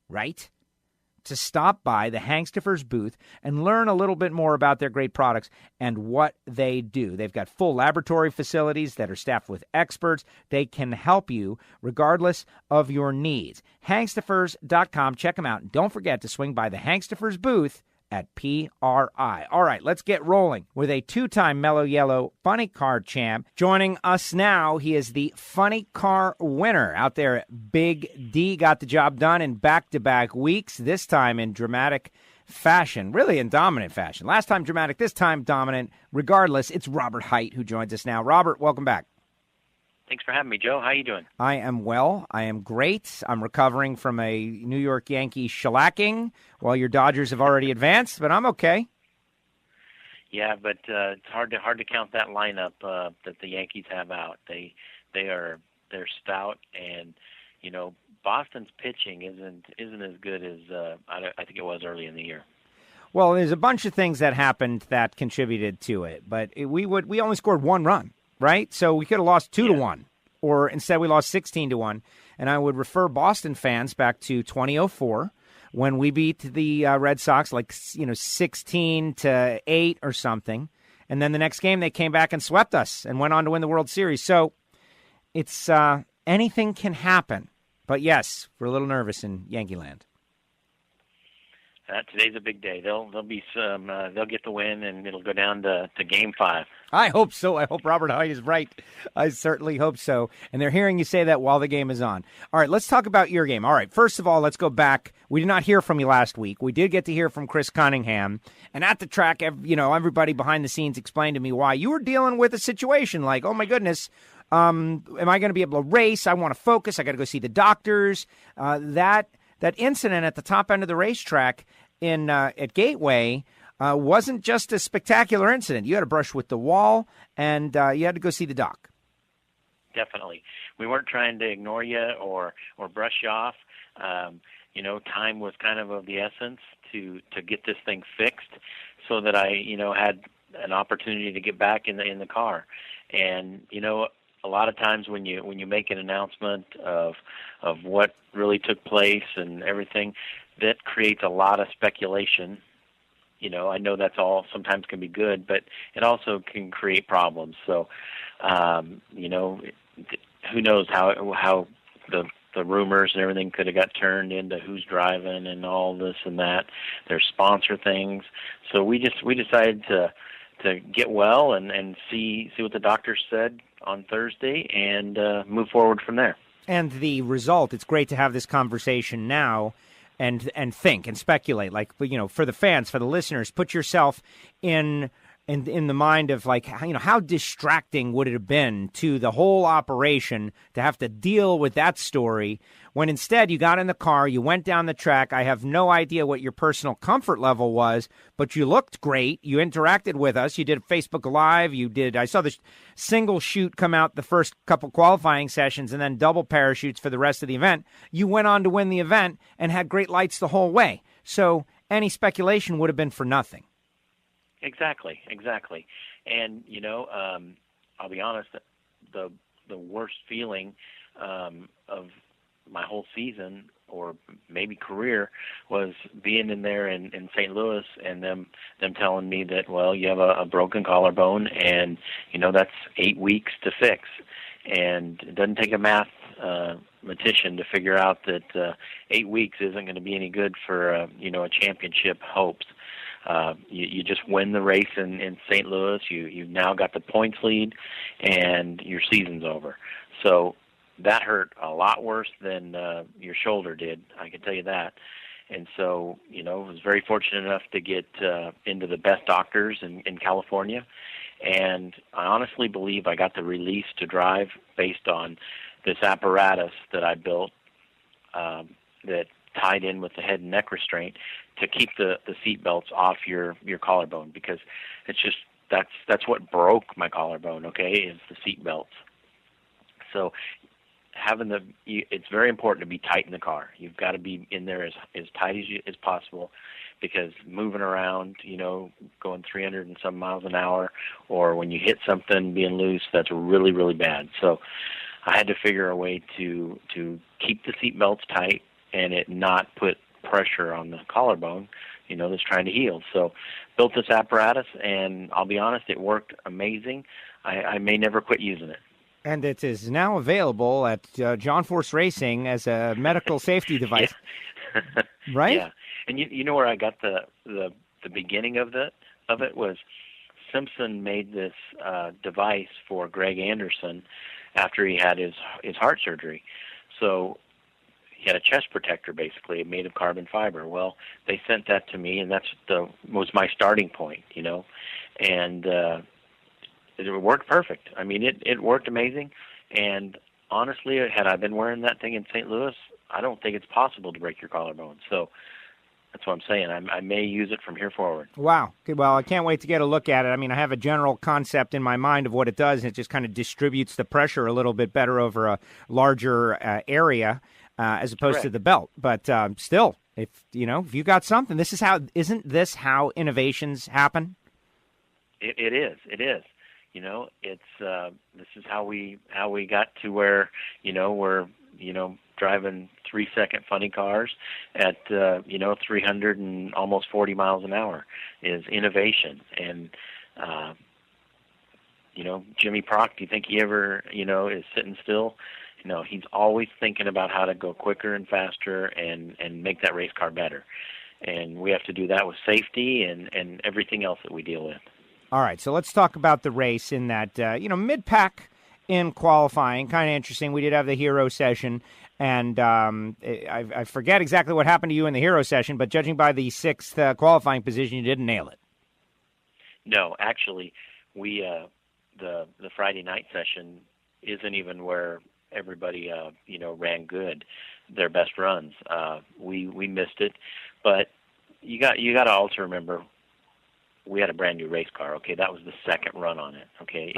right, to stop by the Hangstifer's booth and learn a little bit more about their great products and what they do. They've got full laboratory facilities that are staffed with experts. They can help you regardless of your needs. Hangstifers.com. Check them out. And don't forget to swing by the Hangstifer's booth at PRI. All right, let's get rolling with a two-time Mellow Yellow Funny Car champ. Joining us now, he is the Funny Car winner out there at Big D. Got the job done in back-to-back weeks, this time in dramatic fashion, really in dominant fashion. Last time dramatic, this time dominant. Regardless, it's Robert Hight who joins us now. Robert, welcome back. Thanks for having me, Joe. How you doing? I am well. I am great. I'm recovering from a New York Yankee shellacking while your Dodgers have already advanced, but I'm okay. Yeah, but it's hard to count that lineup that the Yankees have out. They're stout, and Boston's pitching isn't as good as I think it was early in the year. Well, there's a bunch of things that happened that contributed to it, but we only scored one run. Right? So we could have lost 2-1, or instead we lost 16-1. And I would refer Boston fans back to 2004 when we beat the Red Sox 16-8 or something. And then the next game they came back and swept us and went on to win the World Series. So it's anything can happen. But yes, we're a little nervous in Yankee land. Today's a big day. They'll be they'll get the win, and it'll go down to Game 5. I hope so. I hope Robert Hight is right. I certainly hope so. And they're hearing you say that while the game is on. All right, let's talk about your game. All right, first of all, let's go back. We did not hear from you last week. We did get to hear from Chris Cunningham. And at the track, everybody behind the scenes explained to me why you were dealing with a situation like, oh my goodness, am I going to be able to race? I want to focus. I got to go see the doctors. That incident at the top end of the racetrack at Gateway wasn't just a spectacular incident. You had to brush with the wall, and you had to go see the doc. Definitely. We weren't trying to ignore you or brush you off. Time was kind of the essence to get this thing fixed so that I, had an opportunity to get back in the car. And, a lot of times when you make an announcement of what really took place and everything, that creates a lot of speculation. You know, I know that's all sometimes can be good, but it also can create problems. So, you know, who knows how the rumors and everything could have got turned into who's driving and all this and that. There's sponsor things. So we decided to get well and see what the doctor said on Thursday and move forward from there. And the result, it's great to have this conversation now and think and speculate. Like, you know, for the fans, for the listeners, put yourself in the mind of, like, you know, how distracting would it have been to the whole operation to have to deal with that story when instead you got in the car, you went down the track. I have no idea what your personal comfort level was, but you looked great. You interacted with us. You did Facebook Live. I saw the single chute come out the first couple qualifying sessions and then double parachutes for the rest of the event. You went on to win the event and had great lights the whole way. So any speculation would have been for nothing. Exactly. And, you know, I'll be honest, the worst feeling of my whole season or maybe career was being in there in St. Louis and them telling me that, well, you have a broken collarbone and, you know, that's 8 weeks to fix. And it doesn't take a mathematician to figure out that 8 weeks isn't going to be any good for, you know, a championship hopes. You just win the race in St. Louis. You've now got the points lead, and your season's over. So that hurt a lot worse than your shoulder did, I can tell you that. And so, you know, I was very fortunate enough to get into the best doctors in California. And I honestly believe I got the release to drive based on this apparatus that I built that tied in with the head and neck restraint to keep the seat belts off your collarbone, because it's just that's what broke my collarbone, okay, is the seat belts. So it's very important to be tight in the car. You've got to be in there as tight as possible, because moving around, you know, going 300 and some miles an hour, or when you hit something being loose, that's really, really bad. So I had to figure a way to keep the seat belts tight and it not put pressure on the collarbone, you know, that's trying to heal. So built this apparatus, and I'll be honest, it worked amazing. I may never quit using it. And it is now available at John Force Racing as a medical safety device, right? Yeah, and you know where I got the beginning of it was Simpson made this device for Greg Anderson after he had his heart surgery. So he had a chest protector, basically, made of carbon fiber. Well, they sent that to me, and was my starting point, you know, and it worked perfect. I mean, it worked amazing, and honestly, had I been wearing that thing in St. Louis, I don't think it's possible to break your collarbone. So that's what I'm saying. I may use it from here forward. Wow. Well, I can't wait to get a look at it. I mean, I have a general concept in my mind of what it does, and it just kind of distributes the pressure a little bit better over a larger area as opposed to the belt. But still, if you got something, isn't this how innovations happen? It is. You know, it's this is how we got to where, you know, we're, you know, driving 3-second funny cars at 300 and almost 40 miles an hour is innovation. And you know, Jimmy Prock, do you think he ever, you know, is sitting still? You know, he's always thinking about how to go quicker and faster and make that race car better. And we have to do that with safety and everything else that we deal with. All right, so let's talk about the race in that, mid-pack in qualifying. Kind of interesting. We did have the hero session, and I forget exactly what happened to you in the hero session, but judging by the sixth qualifying position, you didn't nail it. No, actually, we the Friday night session isn't even where everybody ran good, their best runs. We missed it, but you got to also remember, we had a brand new race car. Okay, that was the second run on it. Okay,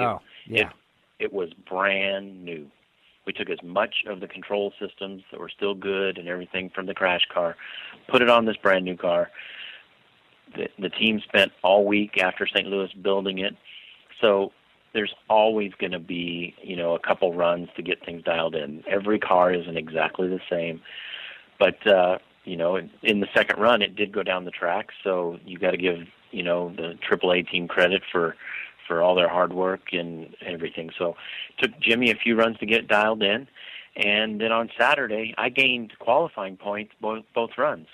it was brand new. We took as much of the control systems that were still good and everything from the crash car, put it on this brand new car. The team spent all week after St. Louis building it. So there's always going to be, a couple runs to get things dialed in. Every car isn't exactly the same. But, in the second run, it did go down the track, so you got to give, the AAA team credit for all their hard work and everything. So it took Jimmy a few runs to get dialed in. And then on Saturday, I gained qualifying points both runs.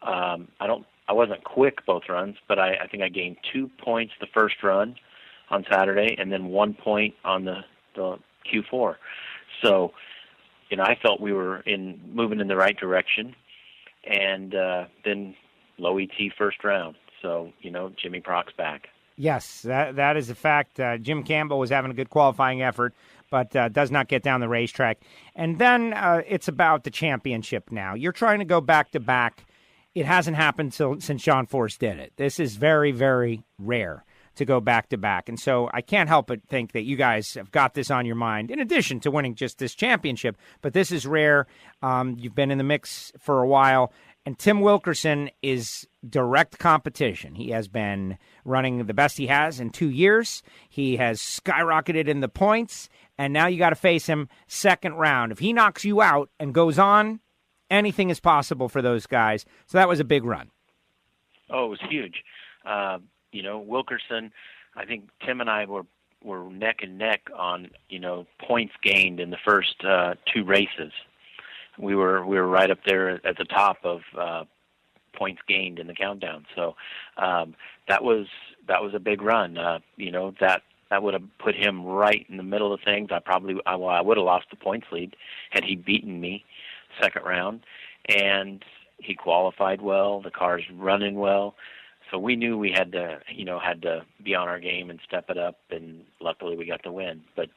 I wasn't quick both runs, but I think I gained 2 points the first run on Saturday, and then 1 point on the Q4. So, I felt we were moving in the right direction, and then low ET first round. So, Jimmy Proc's back. Yes, that is a fact. Jim Campbell was having a good qualifying effort, but does not get down the racetrack. And then it's about the championship now. You're trying to go back-to-back. It hasn't happened since John Force did it. This is very, very rare to go back-to-back. And so I can't help but think that you guys have got this on your mind, in addition to winning just this championship. But this is rare. You've been in the mix for a while. And Tim Wilkerson is direct competition. He has been running the best he has in 2 years. He has skyrocketed in the points. And now you got to face him second round. If he knocks you out and goes on, anything is possible for those guys. So that was a big run. Oh, it was huge. Wilkerson, I think Tim and I were neck and neck on, points gained in the first 2 races. We were right up there at the top of points gained in the countdown. So that was a big run. That would have put him right in the middle of things. I would have lost the points lead had he beaten me second round. And he qualified well. The car's running well. So we knew we had to be on our game and step it up, and luckily we got the win. But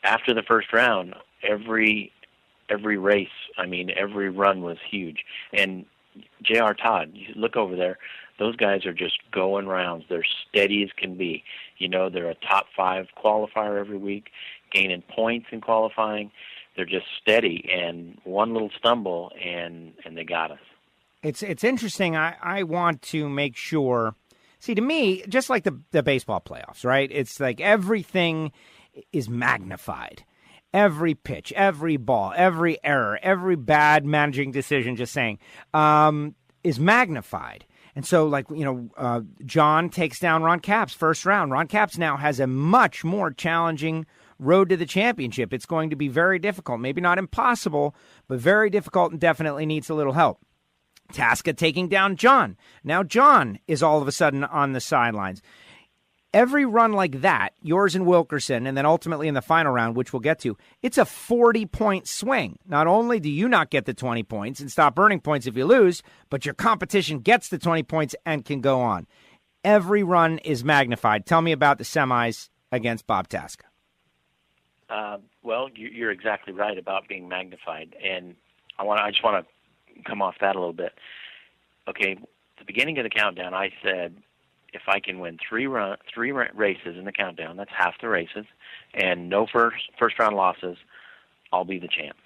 after the first round, every race, every run was huge. And J.R. Todd, you look over there, those guys are just going rounds. They're steady as can be. They're a top 5 qualifier every week, gaining points in qualifying. They're just steady, and one little stumble, and they got us. It's interesting. I want to make sure. See, to me, just like the baseball playoffs, right? It's like everything is magnified. Every pitch, every ball, every error, every bad managing decision, just saying, is magnified. And so, John takes down Ron Capps first round. Ron Capps now has a much more challenging road to the championship. It's going to be very difficult. Maybe not impossible, but very difficult, and definitely needs a little help. Tasca taking down John. Now John is all of a sudden on the sidelines. Every run like that, yours and Wilkerson, and then ultimately in the final round, which we'll get to, it's a 40-point swing. Not only do you not get the 20 points and stop earning points if you lose, but your competition gets the 20 points and can go on. Every run is magnified. Tell me about the semis against Bob Tasca. Well, you're exactly right about being magnified, and I just want to come off that a little bit. Okay, at the beginning of the countdown, I said, if I can win three races in the countdown, that's half the races, and no first round losses, I'll be the champ.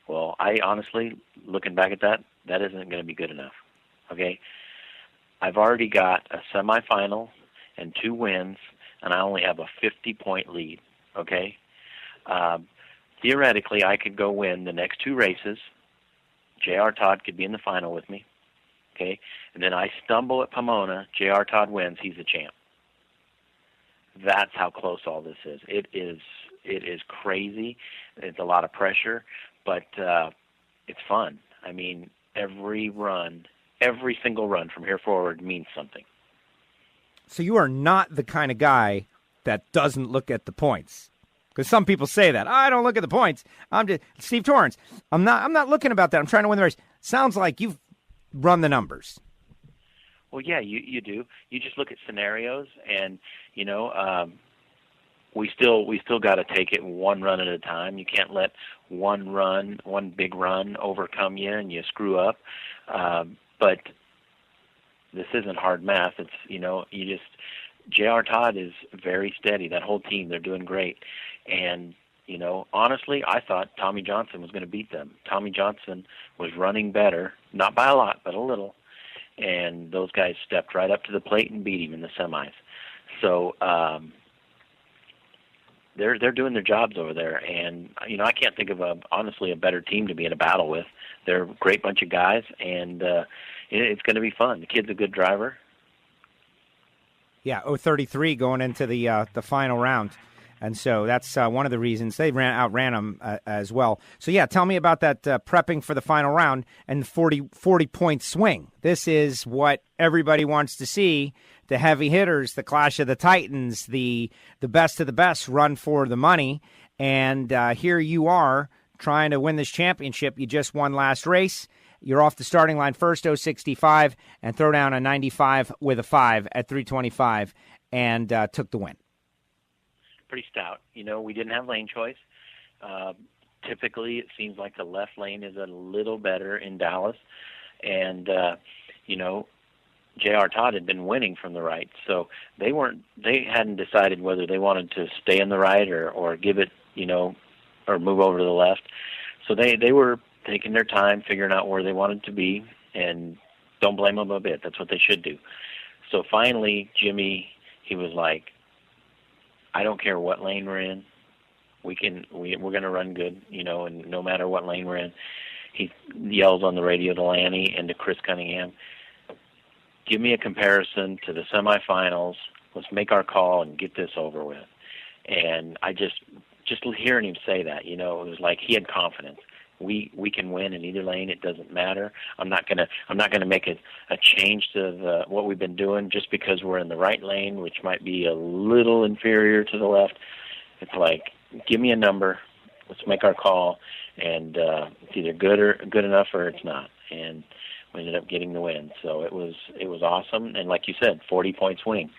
Well, I honestly, looking back at that isn't going to be good enough. Okay, I've already got a semifinal and 2 wins, and I only have a 50-point lead. Okay, theoretically, I could go win the next 2 races. J.R. Todd could be in the final with me. Okay, and then I stumble at Pomona. J.R. Todd wins. He's the champ. That's how close all this is. It is crazy. It's a lot of pressure, but it's fun. Every single run from here forward means something. So you are not the kind of guy that doesn't look at the points. Because some people say that. I don't look at the points. I'm just Steve Torrence. I'm not looking about that. I'm trying to win the race. Sounds like you've run the numbers. Well, yeah, you do. You just look at scenarios, and we still got to take it one run at a time. You can't let one big run overcome you and you screw up. But this isn't hard math. It's J.R. Todd is very steady. That whole team, they're doing great. And, honestly, I thought Tommy Johnson was going to beat them. Tommy Johnson was running better, not by a lot, but a little. And those guys stepped right up to the plate and beat him in the semis. So, they're doing their jobs over there, and I can't think of honestly a better team to be in a battle with. They're a great bunch of guys, and it's going to be fun. The kid's a good driver. Yeah, 033 going into the final round. And so that's one of the reasons they outran them as well. So, yeah, tell me about that prepping for the final round and the 40-point swing. This is what everybody wants to see. The heavy hitters, the clash of the titans, the best of the best run for the money. And here you are trying to win this championship. You just won last race. You're off the starting line first, 065, and throw down a 95 with a 5 at 325 and took the win. Pretty stout. We didn't have lane choice. Typically, it seems like the left lane is a little better in Dallas. And, J.R. Todd had been winning from the right. So they hadn't decided whether they wanted to stay in the right or give it, or move over to the left. So they were taking their time, figuring out where they wanted to be, and don't blame them a bit. That's what they should do. So finally, Jimmy, he was like, I don't care what lane we're in. We're going to run good, and no matter what lane we're in. He yells on the radio to Lanny and to Chris Cunningham, give me a comparison to the semifinals. Let's make our call and get this over with. And I just hearing him say that, it was like he had confidence. We can win in either lane. It doesn't matter. I'm not gonna make a change to what we've been doing just because we're in the right lane, which might be a little inferior to the left. It's like, give me a number. Let's make our call, and it's either good enough or it's not. And we ended up getting the win. So it was awesome. And like you said, 40-point swing.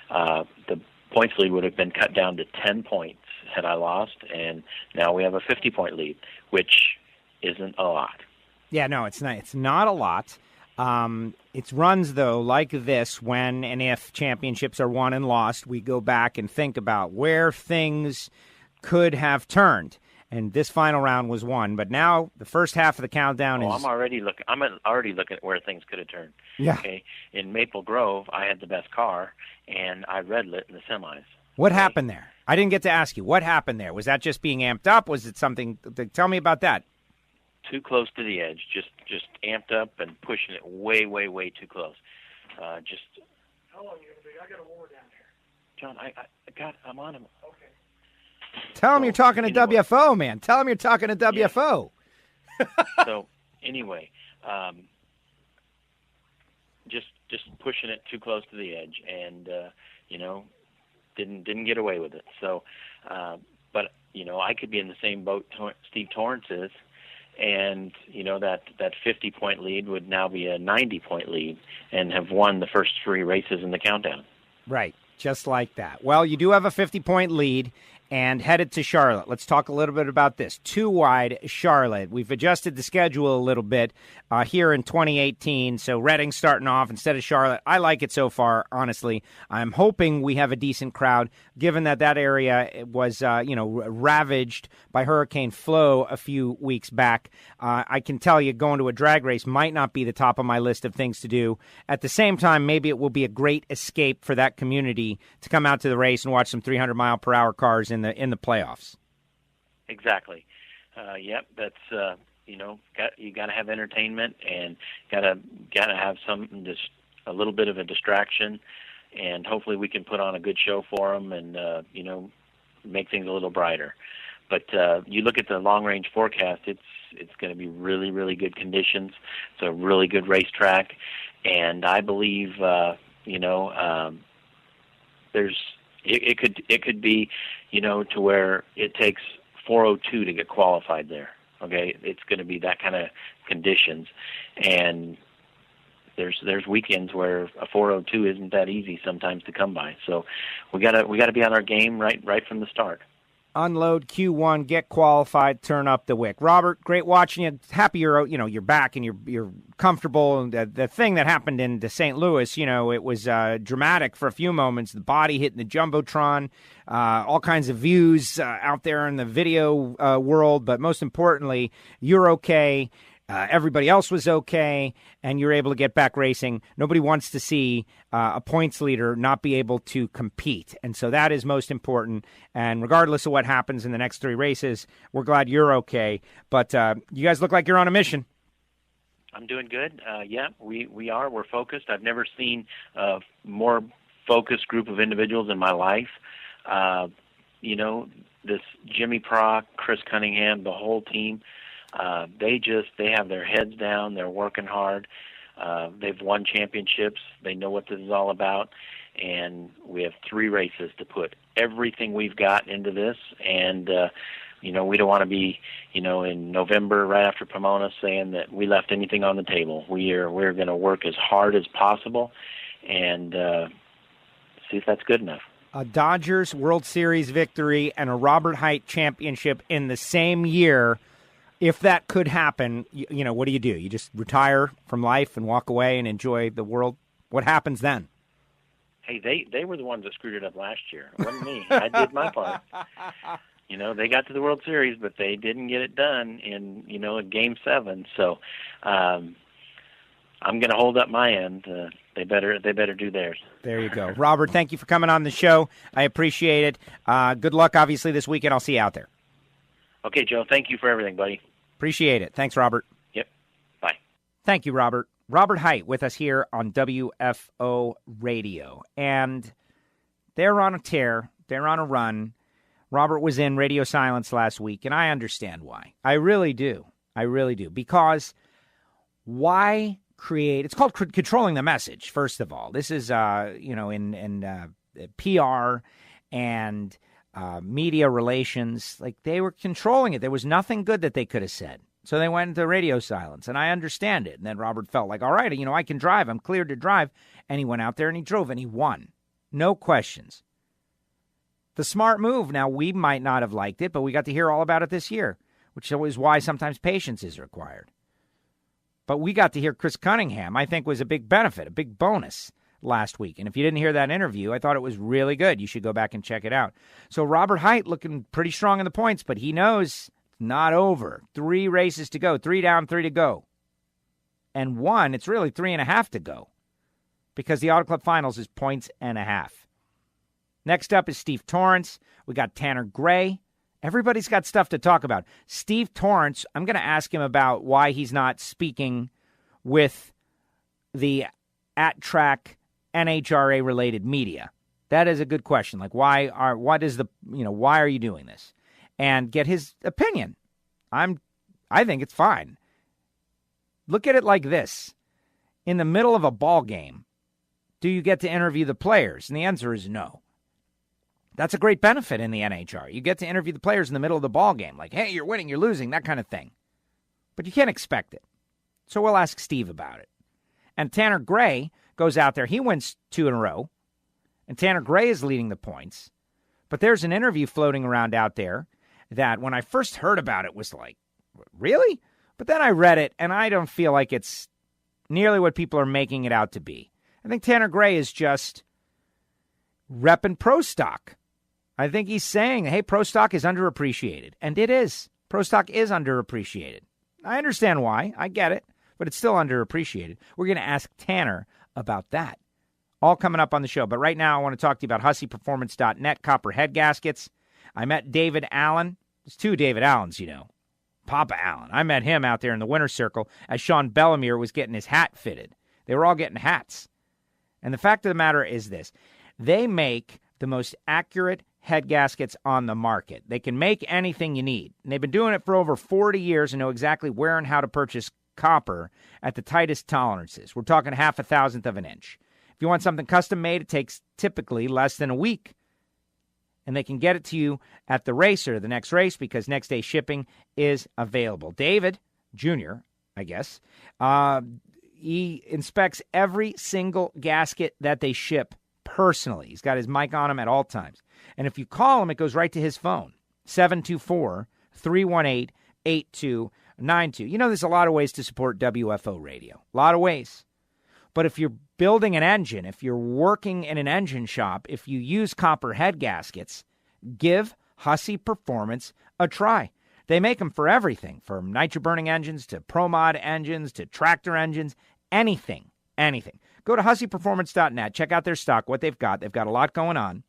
The points lead would have been cut down to 10 points had I lost, and now we have a 50-point lead, which isn't a lot. Yeah, no, it's not. It's not a lot. It's runs, though, like this, when and if championships are won and lost, we go back and think about where things could have turned. And this final round was won. But now the first half of the countdown is... I'm already looking at where things could have turned. Yeah. Okay. In Maple Grove, I had the best car, and I red-lit in the semis. What happened there? I didn't get to ask you. What happened there? Was that just being amped up? Was it something... Tell me about that. Too close to the edge, just amped up and pushing it way, way, way too close. How long are you going to be? I got a war down here. John, I'm on him. Okay. Tell him you're talking to WFO, man. Tell him you're talking to WFO. So anyway, just pushing it too close to the edge, and didn't get away with it. So, but I could be in the same boat Steve Torrence is. And, that 50-point lead would now be a 90-point lead and have won the first 3 races in the countdown. Right, just like that. Well, you do have a 50-point lead and headed to Charlotte. Let's talk a little bit about this. 2 wide Charlotte. We've adjusted the schedule a little bit here in 2018, so Reading starting off instead of Charlotte. I like it so far, honestly. I'm hoping we have a decent crowd, given that area was, ravaged by Hurricane Flo a few weeks back. I can tell you going to a drag race might not be the top of my list of things to do. At the same time, maybe it will be a great escape for that community to come out to the race and watch some 300-mile-per-hour cars in the playoffs. Exactly. Yep. That's you got to have entertainment and got to have something, just a little bit of a distraction, and hopefully we can put on a good show for them and make things a little brighter. But you look at the long range forecast; it's going to be really, really good conditions. It's a really good racetrack, and I believe It could be, to where it takes 4:02 to get qualified there. Okay, it's going to be that kind of conditions, and there's weekends where a 4:02 isn't that easy sometimes to come by. So we gotta be on our game right from the start. Unload Q1, get qualified, turn up the wick. Robert, great watching you. Happy you're back and you're comfortable. And the thing that happened in St. Louis, it was dramatic for a few moments. The body hitting the jumbotron, all kinds of views out there in the video world. But most importantly, you're okay. everybody else was okay, and you're able to get back racing. Nobody wants to see a points leader not be able to compete, and so that is most important. And regardless of what happens in the next 3 races, we're glad you're okay. But you guys look like you're on a mission. I'm doing good. Yeah, we are. We're focused. I've never seen a more focused group of individuals in my life. This Jimmy Prock, Chris Cunningham, the whole team, they have their heads down. They're working hard. They've won championships. They know what this is all about. And we have 3 races to put everything we've got into this. And, we don't want to be, in November right after Pomona saying that we left anything on the table. We're going to work as hard as possible and see if that's good enough. A Dodgers World Series victory and a Robert Hight championship in the same year. If that could happen, what do? You just retire from life and walk away and enjoy the world? What happens then? Hey, they were the ones that screwed it up last year. It wasn't me. I did my part. They got to the World Series, but they didn't get it done in, Game 7. So I'm going to hold up my end. They better do theirs. There you go. Robert, thank you for coming on the show. I appreciate it. Good luck, obviously, this weekend. I'll see you out there. Okay, Joe. Thank you for everything, buddy. Appreciate it. Thanks, Robert. Yep. Bye. Thank you, Robert. Robert Hight with us here on WFO Radio. And they're on a tear. They're on a run. Robert was in radio silence last week, and I understand why. I really do. I really do. Because why create – it's called controlling the message, first of all. This is, in PR and media relations. Like, they were controlling it. There was nothing good that they could have said. So they went into radio silence, and I understand it. And then Robert felt like, all right, I can drive. I'm cleared to drive. And he went out there, and he drove, and he won. No questions. The smart move. Now, we might not have liked it, but we got to hear all about it this year, which is why sometimes patience is required. But we got to hear Chris Cunningham, I think, was a big benefit, a big bonus last week. And if you didn't hear that interview, I thought it was really good. You should go back and check it out. So Robert Hight looking pretty strong in the points, but he knows it's not over. 3 races to go, 3 down, 3 to go. And 1, it's really 3.5 to go because the Auto Club Finals is 1.5 points. Next up is Steve Torrence. We got Tanner Gray. Everybody's got stuff to talk about. Steve Torrence, I'm going to ask him about why he's not speaking with the at-track NHRA-related media. That is a good question. Like, why are you doing this? And get his opinion. I think it's fine. Look at it like this. In the middle of a ball game, do you get to interview the players? And the answer is no. That's a great benefit in the NHRA. You get to interview the players in the middle of the ball game. Like, hey, you're winning, you're losing, that kind of thing. But you can't expect it. So we'll ask Steve about it. And Tanner Gray goes out there. He wins 2 in a row. And Tanner Gray is leading the points. But there's an interview floating around out there that when I first heard about it was like, really? But then I read it, and I don't feel like it's nearly what people are making it out to be. I think Tanner Gray is just repping Pro Stock. I think he's saying, hey, Pro Stock is underappreciated. And it is. Pro Stock is underappreciated. I understand why. I get it. But it's still underappreciated. We're going to ask Tanner about that. All coming up on the show. But right now, I want to talk to you about HusseyPerformance.net, copper head gaskets. I met David Allen. There's 2 David Allens, Papa Allen. I met him out there in the winner's circle as Sean Bellemere was getting his hat fitted. They were all getting hats. And the fact of the matter is this. They make the most accurate head gaskets on the market. They can make anything you need. And they've been doing it for over 40 years and know exactly where and how to purchase copper at the tightest tolerances. We're talking 0.5 of an inch. If you want something custom made, it takes typically less than a week. And they can get it to you at the race or the next race because next day shipping is available. David Jr., I guess, he inspects every single gasket that they ship personally. He's got his mic on him at all times. And if you call him, it goes right to his phone, 724-318-8292. There's a lot of ways to support WFO Radio. A lot of ways. But if you're building an engine, if you're working in an engine shop, if you use copper head gaskets, give Hussey Performance a try. They make them for everything, from nitro-burning engines to pro-mod engines to tractor engines, anything. Go to HusseyPerformance.net. Check out their stock, what they've got. They've got a lot going on.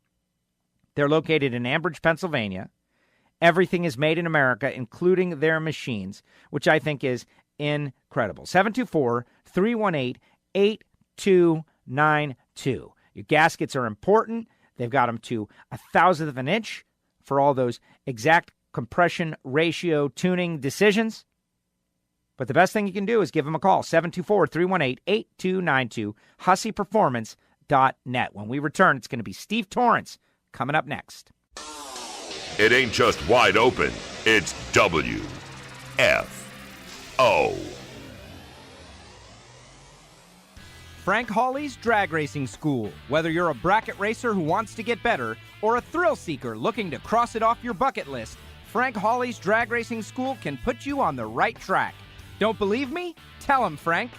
They're located in Ambridge, Pennsylvania. Everything is made in America, including their machines, which I think is incredible. 724-318-8292. Your gaskets are important. They've got them to 1/1000th of an inch for all those exact compression ratio tuning decisions. But the best thing you can do is give them a call, 724-318-8292, HusseyPerformance.net. When we return, it's going to be Steve Torrence coming up next. It ain't just wide open, it's WFO. Frank Hawley's Drag Racing School. Whether you're a bracket racer who wants to get better or a thrill seeker looking to cross it off your bucket list, Frank Hawley's Drag Racing School can put you on the right track. Don't believe me? Tell him, Frank.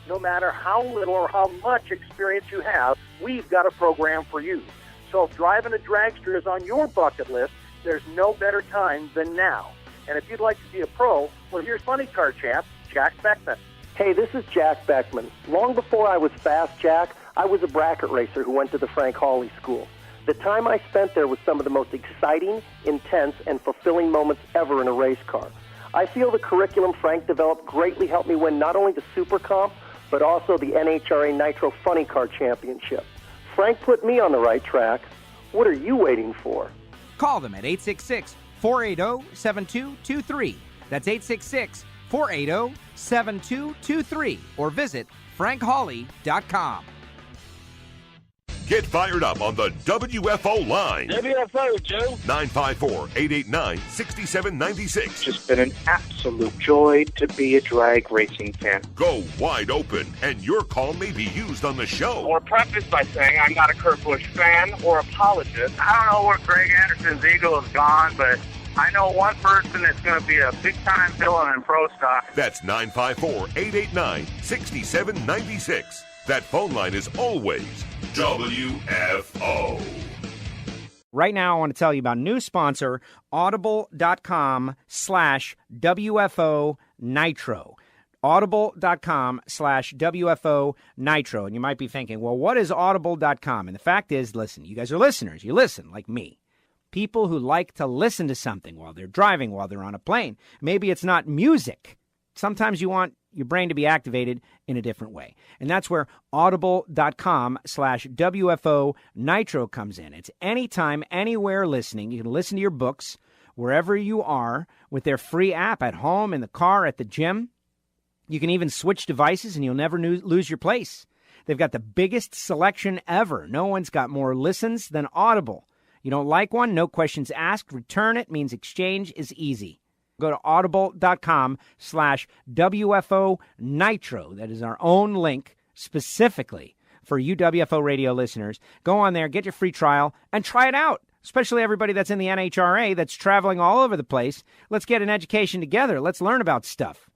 No matter how little or how much experience you have, we've got a program for you. So if driving a dragster is on your bucket list, there's no better time than now. And if you'd like to be a pro, well, here's funny car champ, Jack Beckman. Hey, this is Jack Beckman. Long before I was Fast Jack, I was a bracket racer who went to the Frank Hawley School. The time I spent there was some of the most exciting, intense, and fulfilling moments ever in a race car. I feel the curriculum Frank developed greatly helped me win not only the Super Comp, but also the NHRA Nitro Funny Car Championship. Frank put me on the right track. What are you waiting for? Call them at 866-480-7223. That's 866-480-7223. Or visit frankhawley.com. Get fired up on the WFO line. WFO, Joe. 954-889-6796. It's been an absolute joy to be a drag racing fan. Go wide open, and your call may be used on the show. Or preface by saying I'm not a Kurt Busch fan or apologist. I don't know where Greg Anderson's ego has gone, but I know one person that's going to be a big-time villain in pro stock. That's 954-889-6796. That phone line is always WFO. Right now, I want to tell you about new sponsor, Audible.com/WFO Nitro. Audible.com/WFO Nitro. And you might be thinking, well, what is Audible.com? And the fact is, listen, you guys are listeners. You listen like me. People who like to listen to something while they're driving, while they're on a plane. Maybe it's not music. Sometimes you want your brain to be activated in a different way. And that's where audible.com/WFO Nitro comes in. It's anytime, anywhere listening. You can listen to your books wherever you are with their free app at home, in the car, at the gym. You can even switch devices and you'll never lose your place. They've got the biggest selection ever. No one's got more listens than Audible. You don't like one? No questions asked. Return it means exchange is easy. Go to audible.com/WFO Nitro. That is our own link specifically for you WFO radio listeners. Go on there, get your free trial, and try it out, especially everybody that's in the NHRA that's traveling all over the place. Let's get an education together. Let's learn about stuff.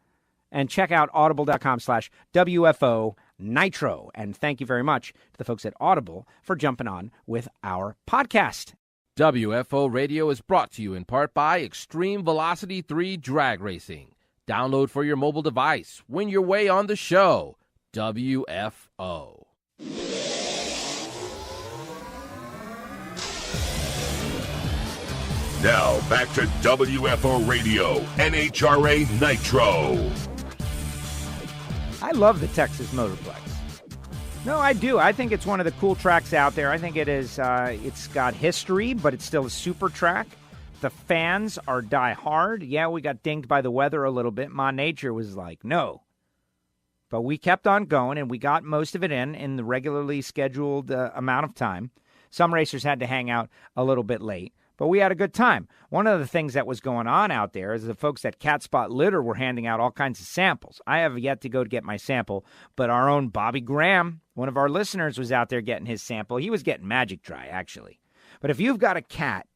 And check out audible.com/WFO Nitro. And thank you very much to the folks at Audible for jumping on with our podcast. WFO Radio is brought to you in part by Extreme Velocity 3 Drag Racing. Download for your mobile device. Win your way on the show. WFO. Now back to WFO Radio, NHRA Nitro. I love the Texas Motorplex. No, I do. I think it's one of the cool tracks out there. I think it is. It's got history, but it's still a super track. The fans are die-hard. Yeah, we got dinged by the weather a little bit. Ma Nature was like, no. But we kept on going, and we got most of it in the regularly scheduled amount of time. Some racers had to hang out a little bit late, but we had a good time. One of the things that was going on out there is the folks at Cat Spot Litter were handing out all kinds of samples. I have yet to go to get my sample, but our own Bobby Graham, one of our listeners, was out there getting his sample. He was getting Magic Dry, actually. But if you've got a cat,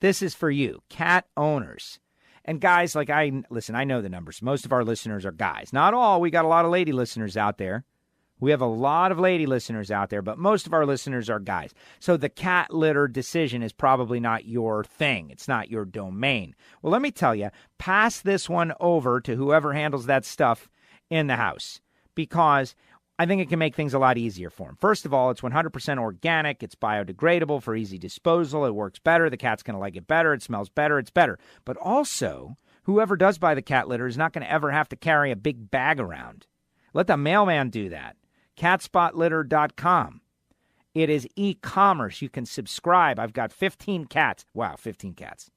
this is for you, cat owners. And guys, like I know the numbers. Most of our listeners are guys. Not all. We got a lot of lady listeners out there. We have a lot of lady listeners out there, but most of our listeners are guys. So the cat litter decision is probably not your thing. It's not your domain. Well, let me tell you, pass this one over to whoever handles that stuff in the house, because I think it can make things a lot easier for them. First of all, it's 100% organic. It's biodegradable for easy disposal. It works better. The cat's going to like it better. It smells better. It's better. But also, whoever does buy the cat litter is not going to ever have to carry a big bag around. Let the mailman do that. CatSpotLitter.com. It is e-commerce. You can subscribe. I've got 15 cats. Wow, 15 cats.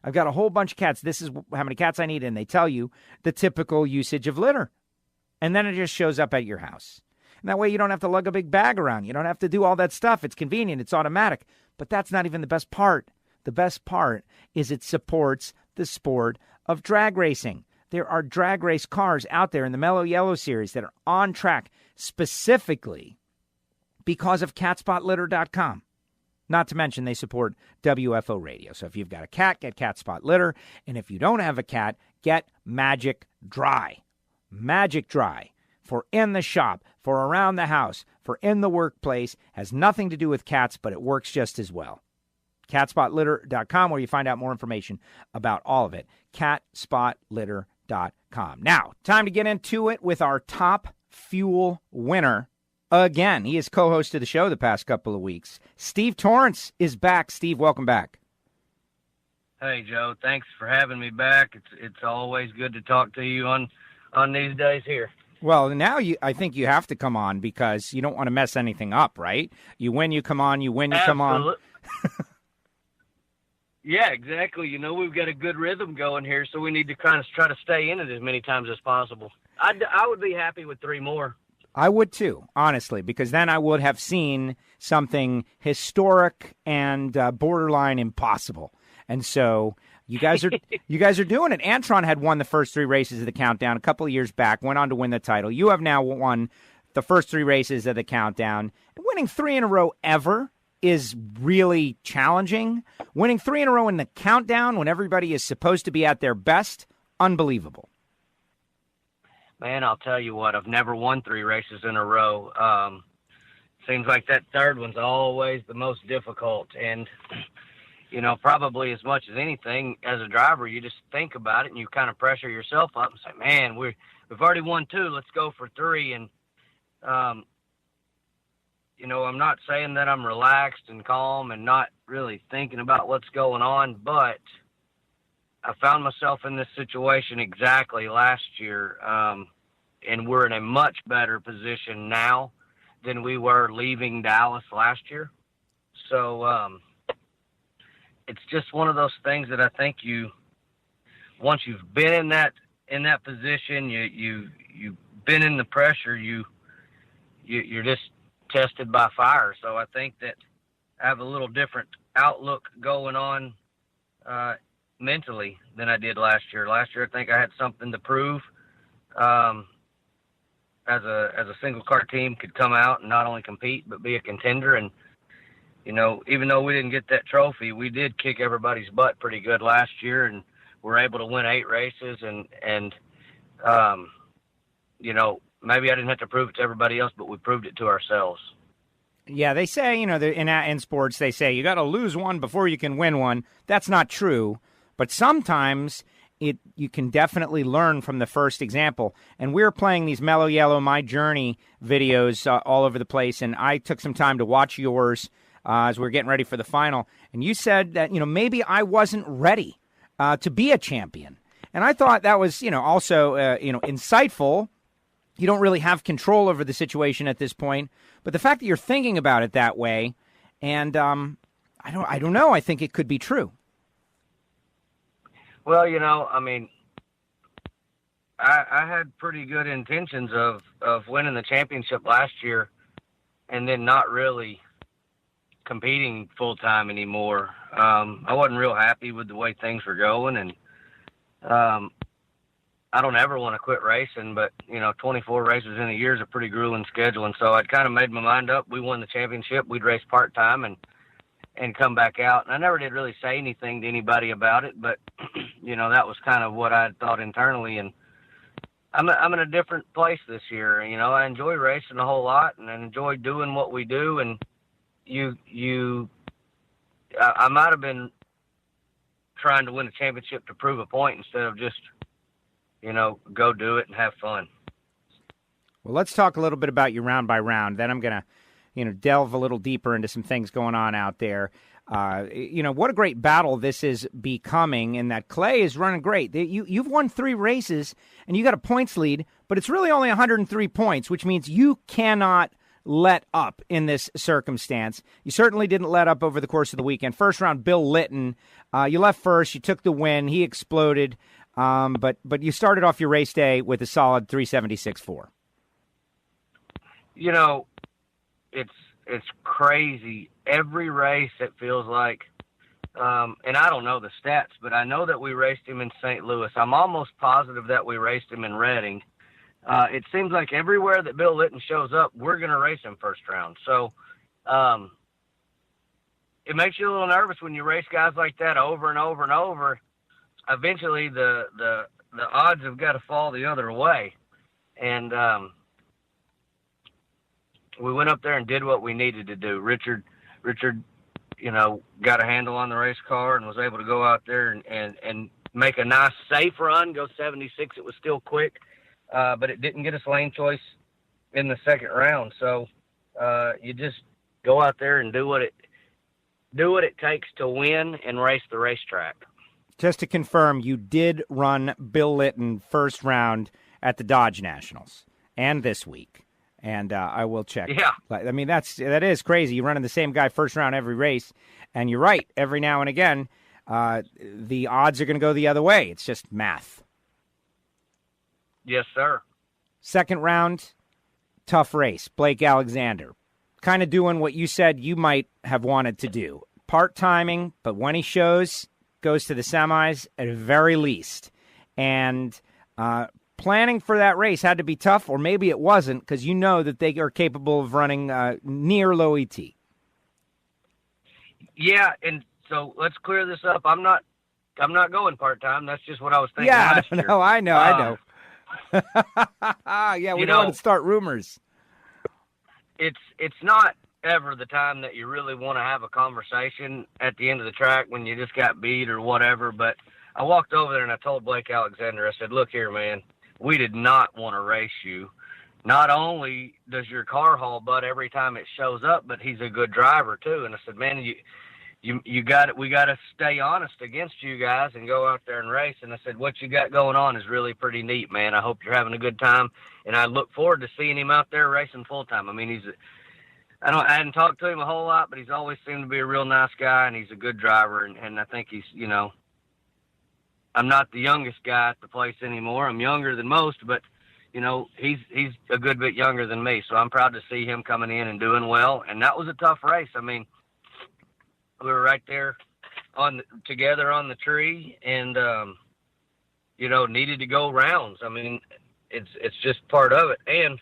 I've got a whole bunch of cats. This is how many cats I need, and they tell you the typical usage of litter. And then it just shows up at your house. And that way you don't have to lug a big bag around. You don't have to do all that stuff. It's convenient. It's automatic. But that's not even the best part. The best part is it supports the sport of drag racing. There are drag race cars out there in the Mellow Yellow series that are on track specifically because of CatSpotLitter.com. Not to mention they support WFO Radio. So if you've got a cat, get Cat Spot Litter. And if you don't have a cat, get Magic Dry. Magic Dry for in the shop, for around the house, for in the workplace. Has nothing to do with cats, but it works just as well. CatSpotLitter.com, where you find out more information about all of it. CatSpotLitter.com. Now, time to get into it with our top fuel winner again. He is co-host of the show the past couple of weeks. Steve Torrence is back. Steve, welcome back. Hey, Joe. Thanks for having me back. It's always good to talk to you on these days here. Well, now I think you have to come on because you don't want to mess anything up, right? You win, you come on. You win, you come on. Yeah, exactly. You know, we've got a good rhythm going here, so we need to kind of try to stay in it as many times as possible. I would be happy with 3 more. I would too, honestly, because then I would have seen something historic and borderline impossible. And so you guys are doing it. Antron had won the first 3 races of the countdown a couple of years back, went on to win the title. You have now won the first 3 races of the countdown. And winning 3 in a row ever is really challenging. Winning 3 in a row in the countdown when everybody is supposed to be at their best, unbelievable. Man, I'll tell you what, I've never won 3 races in a row. Seems like that third one's always the most difficult. And, you know, probably as much as anything, as a driver, you just think about it and you kind of pressure yourself up and say, man, we've already won 2, let's go for 3. And, you know, I'm not saying that I'm relaxed and calm and not really thinking about what's going on, but I found myself in this situation exactly last year, and we're in a much better position now than we were leaving Dallas last year. So it's just one of those things that I think once you've been in that position, you've been in the pressure, you're just tested by fire. So I think that I have a little different outlook going on mentally than I did last year. Last year, I think I had something to prove. As a single car team could come out and not only compete but be a contender. And you know, even though we didn't get that trophy, we did kick everybody's butt pretty good last year, and we're able to win 8 races. And you know, maybe I didn't have to prove it to everybody else, but we proved it to ourselves. Yeah, they say, you know, in sports, they say you got to lose one before you can win one. That's not true, but sometimes you can definitely learn from the first example. And we're playing these Mellow Yellow My Journey videos all over the place, and I took some time to watch yours as we were getting ready for the final. And you said that, you know, maybe I wasn't ready to be a champion. And I thought that was, you know, also, you know, insightful. You don't really have control over the situation at this point. But the fact that you're thinking about it that way, and I don't know, I think it could be true. Well, you know, I mean, I had pretty good intentions of winning the championship last year and then not really competing full-time anymore. I wasn't real happy with the way things were going, and I don't ever want to quit racing, but, you know, 24 races in a year is a pretty grueling schedule, and so I'd kind of made my mind up. We won the championship. We'd race part-time and come back out. And I never did really say anything to anybody about it, but, you know, that was kind of what I thought internally. And I'm in a different place this year. You know, I enjoy racing a whole lot, and I enjoy doing what we do. And I might have been trying to win a championship to prove a point instead of just, you know, go do it and have fun. Well, let's talk a little bit about you round by round. Then I'm going to, you know, delve a little deeper into some things going on out there. You know, what a great battle this is becoming, and that Clay is running great. You've won 3 races, and you got a points lead, but it's really only 103 points, which means you cannot let up in this circumstance. You certainly didn't let up over the course of the weekend. First round, Bill Litton. You left first. You took the win. He exploded. But you started off your race day with a solid 376.4. You know, it's crazy. Every race, it feels like, and I don't know the stats, but I know that we raced him in St. Louis. I'm almost positive that we raced him in Reading. It seems like everywhere that Bill Litton shows up, we're going to race him first round. So it makes you a little nervous when you race guys like that over and over and over. Eventually, the odds have got to fall the other way. And we went up there and did what we needed to do. Richard, you know, got a handle on the race car and was able to go out there and make a nice, safe run, go 76. It was still quick, but it didn't get us lane choice in the second round. So you just go out there and do what it takes to win and race the racetrack. Just to confirm, you did run Bill Litton first round at the Dodge Nationals and this week. And I will check. Yeah. I mean, that is crazy. You're running the same guy first round every race. And you're right. Every now and again, the odds are going to go the other way. It's just math. Yes, sir. Second round, tough race. Blake Alexander. Kind of doing what you said you might have wanted to do. Part-timing, but when he shows, goes to the semis at the very least. And planning for that race had to be tough, or maybe it wasn't, because you know that they are capable of running near low ET. Yeah, and so let's clear this up. I'm not going part-time. That's just what I was thinking. Yeah, last year. no, I know. Yeah, we don't want to start rumors. It's not ever the time that you really want to have a conversation at the end of the track when you just got beat or whatever. But I walked over there and I told Blake Alexander, I said, look here, man, we did not want to race you. Not only does your car haul butt every time it shows up, but he's a good driver too. And I said, man, we got to stay honest against you guys and go out there and race. And I said, what you got going on is really pretty neat, man. I hope you're having a good time. And I look forward to seeing him out there racing full time. I mean, I hadn't talked to him a whole lot, but he's always seemed to be a real nice guy, and he's a good driver. And I think he's, you know, I'm not the youngest guy at the place anymore. I'm younger than most, but, you know, he's a good bit younger than me. So I'm proud to see him coming in and doing well. And that was a tough race. I mean, we were right there together on the tree and, you know, needed to go rounds. I mean, it's just part of it. And,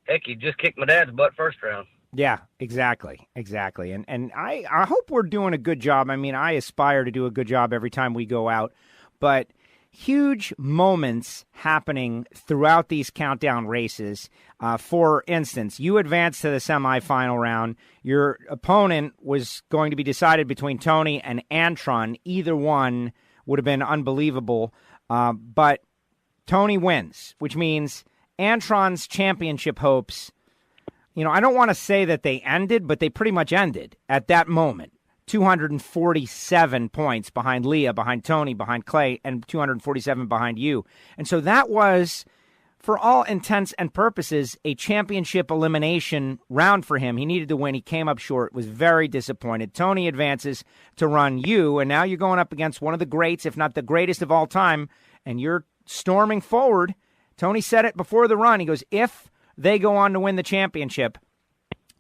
heck, he just kicked my dad's butt first round. Yeah, exactly. And I hope we're doing a good job. I mean, I aspire to do a good job every time we go out. But huge moments happening throughout these countdown races. For instance, you advanced to the semifinal round. Your opponent was going to be decided between Tony and Antron. Either one would have been unbelievable. But Tony wins, which means Antron's championship hopes, you know, I don't want to say that they ended, but they pretty much ended at that moment. 247 points behind Leah, behind Tony, behind Clay, and 247 behind you. And so that was, for all intents and purposes, a championship elimination round for him. He needed to win. He came up short, was very disappointed. Tony advances to run you, and now you're going up against one of the greats, if not the greatest of all time, and you're storming forward. Tony said it before the run. He goes, if they go on to win the championship,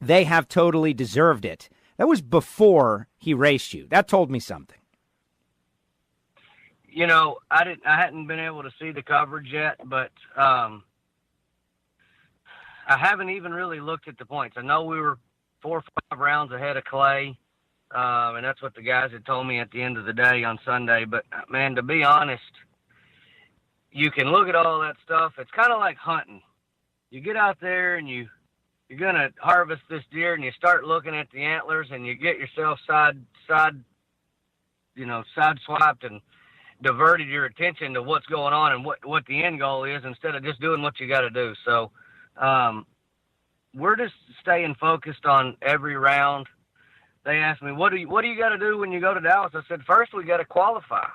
they have totally deserved it. That was before he raced you. That told me something. You know, I hadn't been able to see the coverage yet, but I haven't even really looked at the points. I know we were 4 or 5 rounds ahead of Clay, and that's what the guys had told me at the end of the day on Sunday. But, man, to be honest, you can look at all that stuff. It's kind of like hunting. You get out there and you're going to harvest this deer, and you start looking at the antlers, and you get yourself sideswiped and diverted your attention to what's going on and what the end goal is, instead of just doing what you got to do. So we're just staying focused on every round. They asked me, what do you got to do when you go to Dallas? I said, first we got to qualify.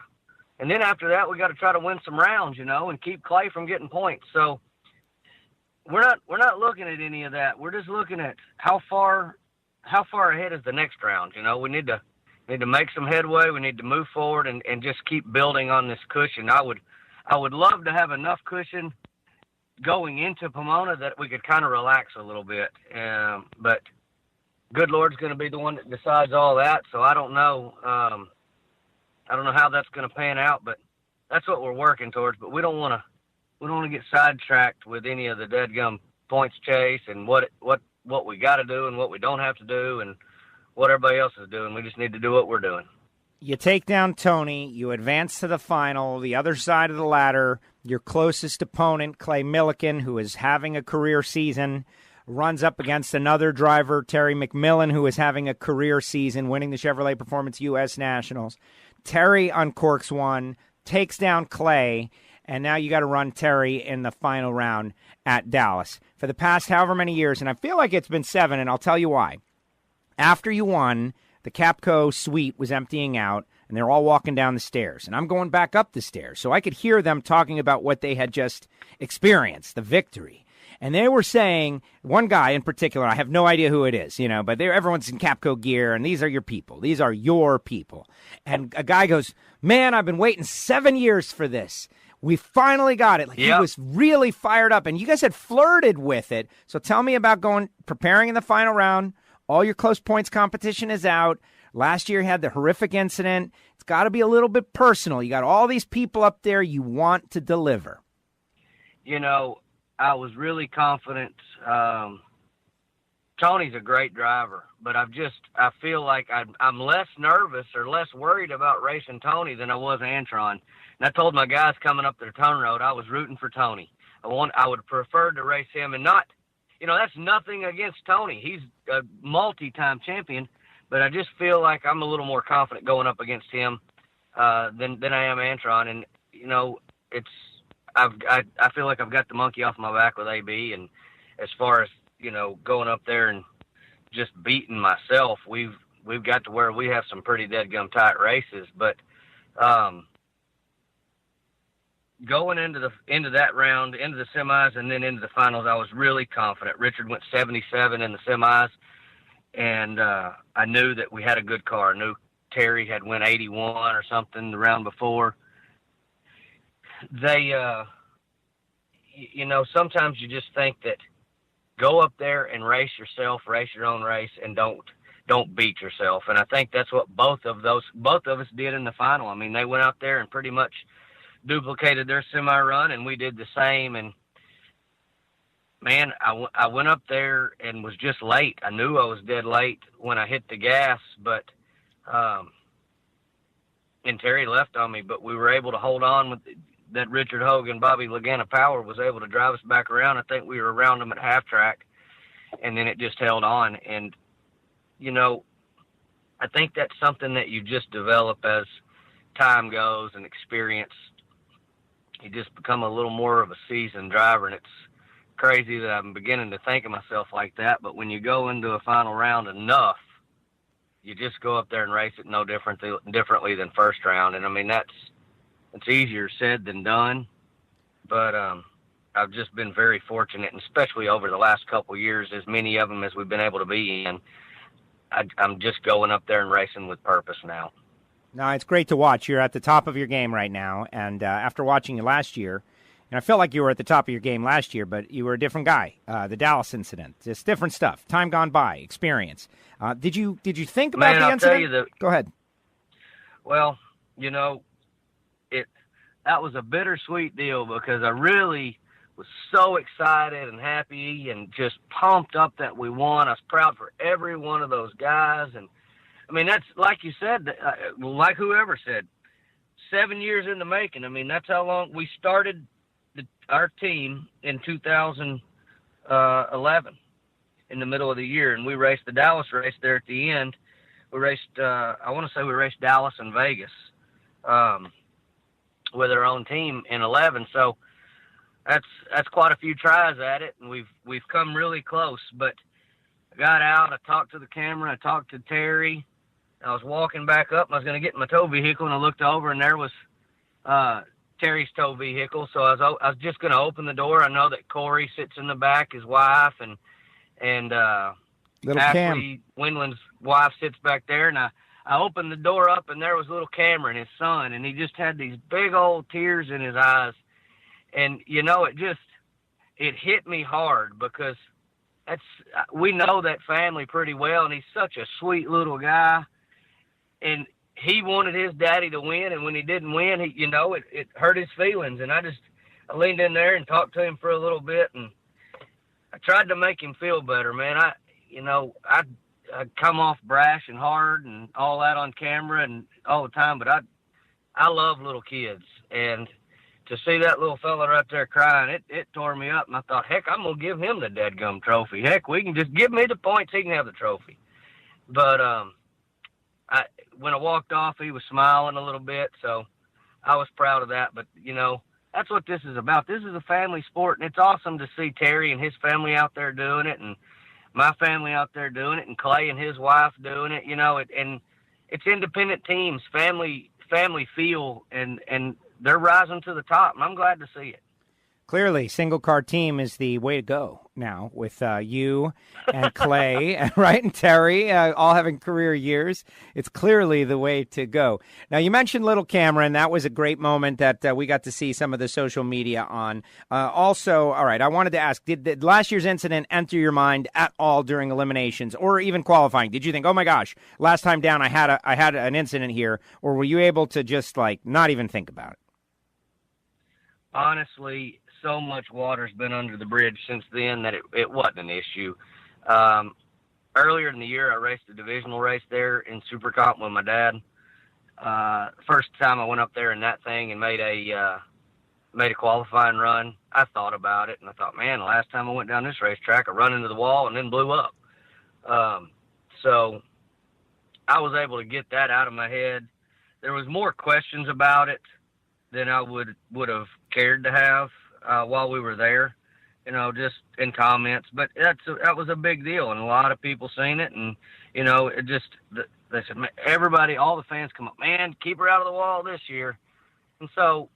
And then after that, we got to try to win some rounds, and keep Clay from getting points. So we're not looking at any of that. We're just looking at how far ahead is the next round. We need to make some headway. We need to move forward and just keep building on this cushion. I would love to have enough cushion going into Pomona that we could kind of relax a little bit. But good Lord's going to be the one that decides all that. So I don't know. I don't know how that's going to pan out, but that's what we're working towards. But we don't want to get sidetracked with any of the deadgum points chase and what we got to do and what we don't have to do and what everybody else is doing. We just need to do what we're doing. You take down Tony, you advance to the final, the other side of the ladder, your closest opponent, Clay Milliken, who is having a career season, runs up against another driver, Terry McMillan, who is having a career season, winning the Chevrolet Performance U.S. Nationals. Terry uncorks one, takes down Clay, and now you got to run Terry in the final round at Dallas. For the past however many years, and I feel like it's been 7, and I'll tell you why. After you won, the Capco suite was emptying out, and they're all walking down the stairs. And I'm going back up the stairs, so I could hear them talking about what they had just experienced, the victory. And they were saying, one guy in particular, I have no idea who it is, but everyone's in Capco gear, and these are your people. These are your people. And a guy goes, man, I've been waiting 7 years for this. We finally got it. He was really fired up, and you guys had flirted with it. So tell me about preparing in the final round. All your close points competition is out. Last year you had the horrific incident. It's got to be a little bit personal. You got all these people up there you want to deliver. I was really confident. Tony's a great driver, but I feel like I'm less nervous or less worried about racing Tony than I was Antron. And I told my guys coming up the turn road, I was rooting for Tony. I would prefer to race him, and not, that's nothing against Tony. He's a multi-time champion, but I just feel like I'm a little more confident going up against him than I am Antron. And I feel like I've got the monkey off my back with AB, and as far as going up there and just beating myself, we've got to where we have some pretty deadgum tight races. But going into that round, into the semis, and then into the finals, I was really confident. Richard went 77 in the semis, and I knew that we had a good car. I knew Terry had went 81 or something the round before. They, sometimes you just think that go up there and race yourself, race your own race, and don't beat yourself. And I think that's what both of us did in the final. I mean, they went out there and pretty much duplicated their semi run, and we did the same. And man, I went up there and was just late. I knew I was dead late when I hit the gas, but and Terry left on me, but we were able to hold on with that. Richard Hogan, Bobby Lagana Power was able to drive us back around. I think we were around them at half track, and then it just held on. And I think that's something that you just develop as time goes and experience. You just become a little more of a seasoned driver, and it's crazy that I'm beginning to think of myself like that. But when you go into a final round enough, you just go up there and race it no differently than first round. And I mean, it's easier said than done, but I've just been very fortunate, and especially over the last couple of years, as many of them as we've been able to be in, I'm just going up there and racing with purpose now. No, it's great to watch. You're at the top of your game right now, and after watching you last year, and I felt like you were at the top of your game last year, but you were a different guy. The Dallas incident, just different stuff. Time gone by, experience. Did you think about the incident? Tell you Go ahead. Well, that was a bittersweet deal because I really was so excited and happy and just pumped up that we won. I was proud for every one of those guys. And I mean, that's like you said, like whoever said, 7 years in the making. I mean, that's how long we started our team in 2011 in the middle of the year, and we raced the Dallas race there at the end. We raced, I want to say we raced Dallas and Vegas with our own team in 11. So that's quite a few tries at it, and we've come really close. But I got out, I talked to the camera, I talked to Terry. I was walking back up, and I was going to get in my tow vehicle, and I looked over, and there was Terry's tow vehicle. So I was just going to open the door. I know that Corey sits in the back, his wife, and little Ashley Windland's wife sits back there. And I opened the door up, and there was little Cameron, his son, and he just had these big old tears in his eyes. And, you know, it hit me hard because we know that family pretty well, and he's such a sweet little guy. And he wanted his daddy to win, and when he didn't win, it hurt his feelings. And I leaned in there and talked to him for a little bit, and I tried to make him feel better, man. I come off brash and hard and all that on camera and all the time, but I love little kids. And to see that little fella right there crying, it tore me up. And I thought, heck, I'm going to give him the dadgum trophy. Heck, we can just give me the points. He can have the trophy. But when I walked off, he was smiling a little bit, so I was proud of that. But, you know, that's what this is about. This is a family sport, and it's awesome to see Terry and his family out there doing it, and my family out there doing it, and Clay and his wife doing it, you know, and it's independent teams, family feel, and they're rising to the top, and I'm glad to see it. Clearly, single-car team is the way to go now with you and Clay, right, and Terry, all having career years. It's clearly the way to go. Now, you mentioned little Cameron. That was a great moment that we got to see some of the social media on. Also, all right, I wanted to ask, did last year's incident enter your mind at all during eliminations or even qualifying? Did you think, oh, my gosh, last time down I had an incident here, or were you able to just, like, not even think about it? Honestly, so much water's been under the bridge since then that it wasn't an issue. Earlier in the year, I raced a divisional race there in Super Comp with my dad. First time I went up there in that thing and made a qualifying run, I thought about it, and I thought, man, the last time I went down this racetrack, I run into the wall and then blew up. So I was able to get that out of my head. There was more questions about it than I would have cared to have while we were there, you know, just in comments. But that was a big deal, and a lot of people seen it, and, you know, they said, everybody, all the fans come up, man, keep her out of the wall this year. And so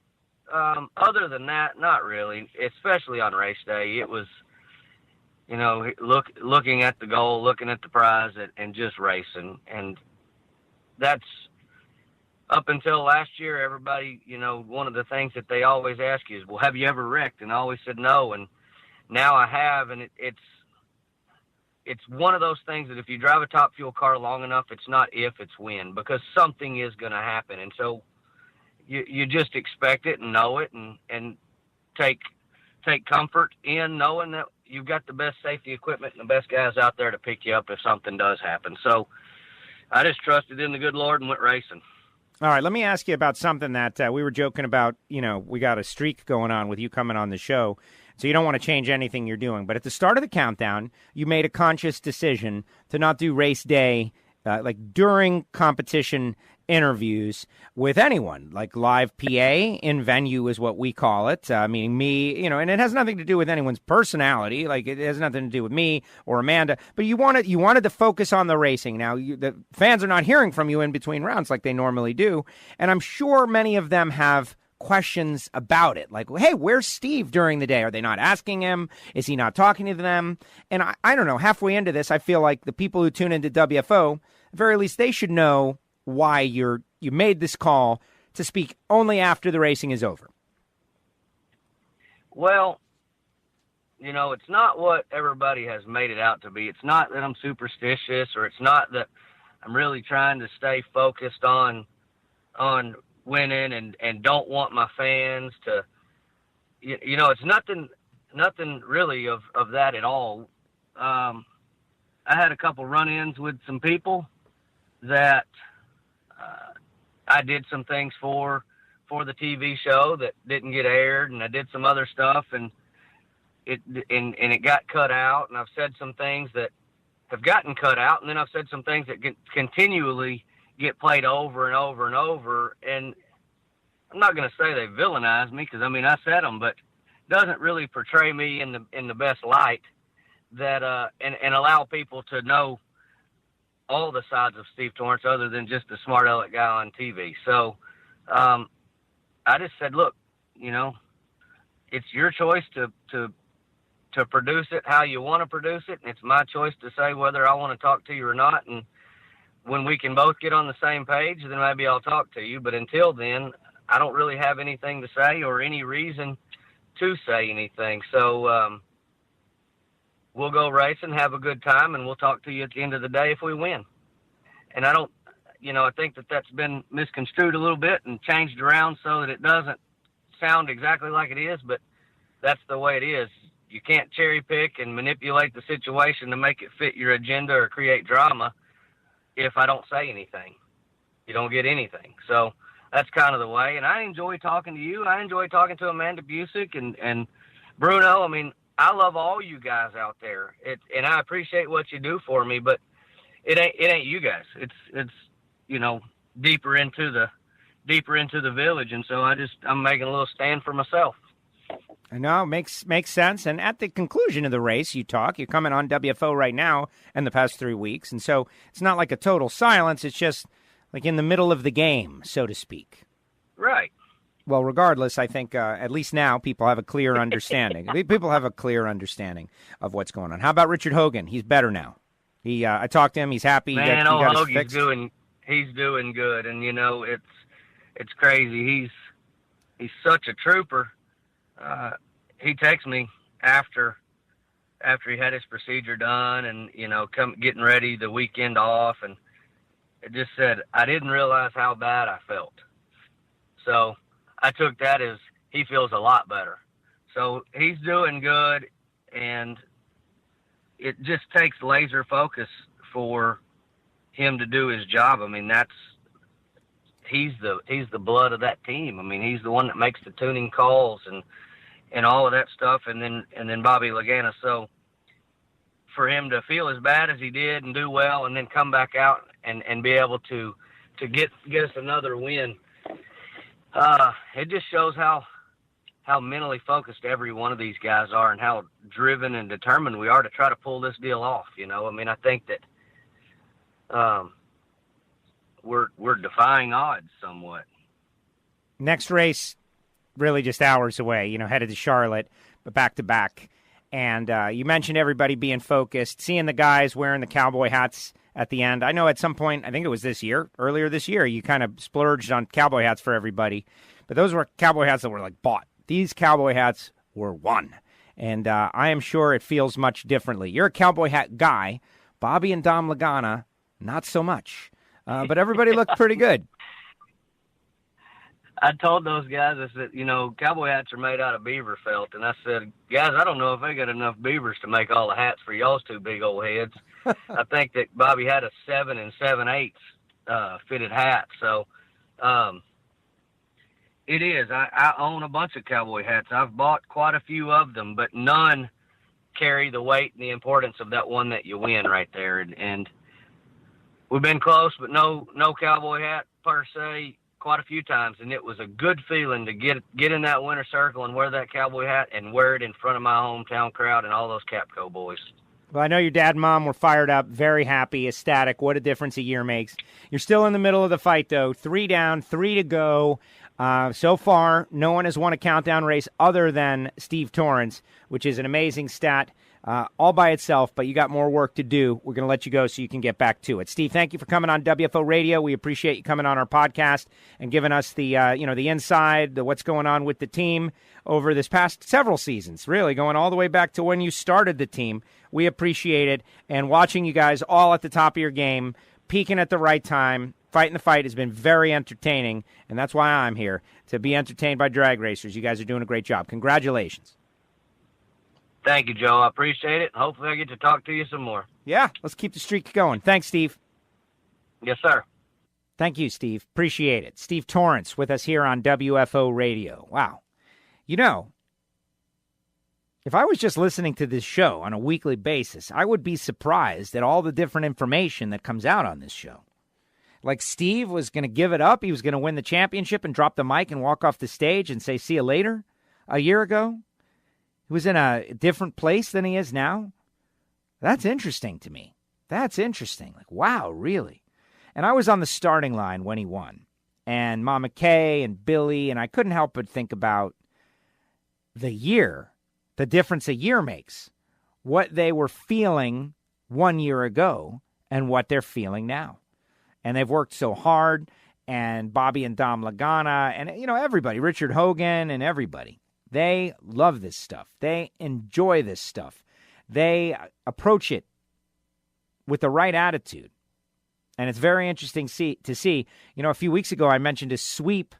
other than that, not really, especially on race day. It was, you know, looking at the goal, looking at the prize, and just racing. And that's, up until last year, everybody, you know, one of the things that they always ask you is, well, have you ever wrecked? And I always said no, and now I have, and it's one of those things that if you drive a Top Fuel car long enough, it's not if, it's when, because something is going to happen. And so you just expect it and know it, and take comfort in knowing that you've got the best safety equipment and the best guys out there to pick you up if something does happen. So I just trusted in the good Lord and went racing. All right, let me ask you about something that we were joking about. You know, we got a streak going on with you coming on the show, so you don't want to change anything you're doing. But at the start of the countdown, you made a conscious decision to not do race day, like during competition interviews with anyone, like live PA in venue is what we call it, meaning me, you know, and it has nothing to do with anyone's personality. Like, it has nothing to do with me or Amanda, but you wanted to focus on the racing. Now, the fans are not hearing from you in between rounds like they normally do, and I'm sure many of them have questions about it. Like, hey, where's Steve during the day? Are they not asking him? Is he not talking to them? And I don't know, halfway into this, I feel like the people who tune into WFO, at the very least, they should know why you made this call to speak only after the racing is over. Well, you know, it's not what everybody has made it out to be. It's not that I'm superstitious, or it's not that I'm really trying to stay focused on winning and don't want my fans to, you know, it's nothing really of that at all. I had a couple run-ins with some people that I did some things for for the TV show that didn't get aired, and I did some other stuff, and it got cut out, and I've said some things that have gotten cut out, and then I've said some things that continually get played over and over and over, and I'm not going to say they villainize me, because, I mean, I said them, but it doesn't really portray me in the best light that and allow people to know all the sides of Steve Torrence other than just the smart aleck guy on TV. So I just said, look, you know, it's your choice to produce it how you want to produce it, and it's my choice to say whether I want to talk to you or not. And when we can both get on the same page, then maybe I'll talk to you. But until then, I don't really have anything to say or any reason to say anything. So we'll go racing, have a good time, and we'll talk to you at the end of the day if we win. And I don't, you know, I think that that's been misconstrued a little bit and changed around so that it doesn't sound exactly like it is, but that's the way it is. You can't cherry pick and manipulate the situation to make it fit your agenda or create drama. If I don't say anything, you don't get anything. So that's kind of the way. And I enjoy talking to you. I enjoy talking to Amanda Busick and Bruno. I mean, I love all you guys out there. And I appreciate what you do for me, but it ain't you guys. It's you know, deeper into the village. And so I'm making a little stand for myself. I know, makes sense. And at the conclusion of the race, you're coming on WFO right now and the past 3 weeks. And so it's not like a total silence. It's just like in the middle of the game, so to speak. Right. Well, regardless, I think at least now people have a clear understanding. People have a clear understanding of what's going on. How about Richard Hogan? He's better now. I talked to him. He's happy. Man, he got Hogan's he's doing good. And, you know, it's crazy. He's such a trooper. He texted me after he had his procedure done and, you know, getting ready the weekend off, and it just said, I didn't realize how bad I felt. So I took that as he feels a lot better. So he's doing good, and it just takes laser focus for him to do his job. I mean, he's the blood of that team. I mean, he's the one that makes the tuning calls and all of that stuff, and then Bobby Lagana. So for him to feel as bad as he did and do well and then come back out and be able to get us another win, it just shows how mentally focused every one of these guys are and how driven and determined we are to try to pull this deal off. You know, I mean, I think that we're defying odds somewhat. Next race, really just hours away, you know, headed to Charlotte, but back-to-back. And you mentioned everybody being focused, seeing the guys wearing the cowboy hats at the end. I know at some point, I think it was earlier this year, you kind of splurged on cowboy hats for everybody. But those were cowboy hats that were, like, bought. These cowboy hats were won. And I am sure it feels much differently. You're a cowboy hat guy. Bobby and Dom Lagana, not so much. But everybody looked pretty good. I told those guys, I said, you know, cowboy hats are made out of beaver felt. And I said, guys, I don't know if they got enough beavers to make all the hats for y'all's two big old heads. I think that Bobby had a 7 7/8 fitted hat. So it is. I own a bunch of cowboy hats. I've bought quite a few of them, but none carry the weight and the importance of that one that you win right there. And we've been close, but no cowboy hat per se quite a few times, and it was a good feeling to get in that winner circle and wear that cowboy hat and wear it in front of my hometown crowd and all those Capco boys. Well, I know your dad and mom were fired up, very happy, ecstatic. What a difference a year makes. You're still in the middle of the fight, though. 3 down, 3 to go. So far, no one has won a countdown race other than Steve Torrence, which is an amazing stat all by itself, but you got more work to do. We're going to let you go so you can get back to it. Steve, thank you for coming on WFO Radio. We appreciate you coming on our podcast and giving us the the inside, what's going on with the team over this past several seasons, really going all the way back to when you started the team. We appreciate it, and watching you guys all at the top of your game, peaking at the right time, fighting the fight has been very entertaining, and that's why I'm here, to be entertained by drag racers. You guys are doing a great job. Congratulations. Thank you, Joe. I appreciate it. Hopefully I get to talk to you some more. Yeah, let's keep the streak going. Thanks, Steve. Yes, sir. Thank you, Steve. Appreciate it. Steve Torrence with us here on WFO Radio. Wow. You know, if I was just listening to this show on a weekly basis, I would be surprised at all the different information that comes out on this show. Like Steve was going to give it up. He was going to win the championship and drop the mic and walk off the stage and say, see you later. A year ago, he was in a different place than he is now. That's interesting to me. That's interesting. Like, wow, really? And I was on the starting line when he won. And Mama Kay and Billy, and I couldn't help but think about the year, the difference a year makes, what they were feeling 1 year ago and what they're feeling now. And they've worked so hard, and Bobby and Dom Lagana, and, you know, everybody, Richard Hogan and everybody, they love this stuff. They enjoy this stuff. They approach it with the right attitude. And it's very interesting to see. You know, a few weeks ago, I mentioned a sweep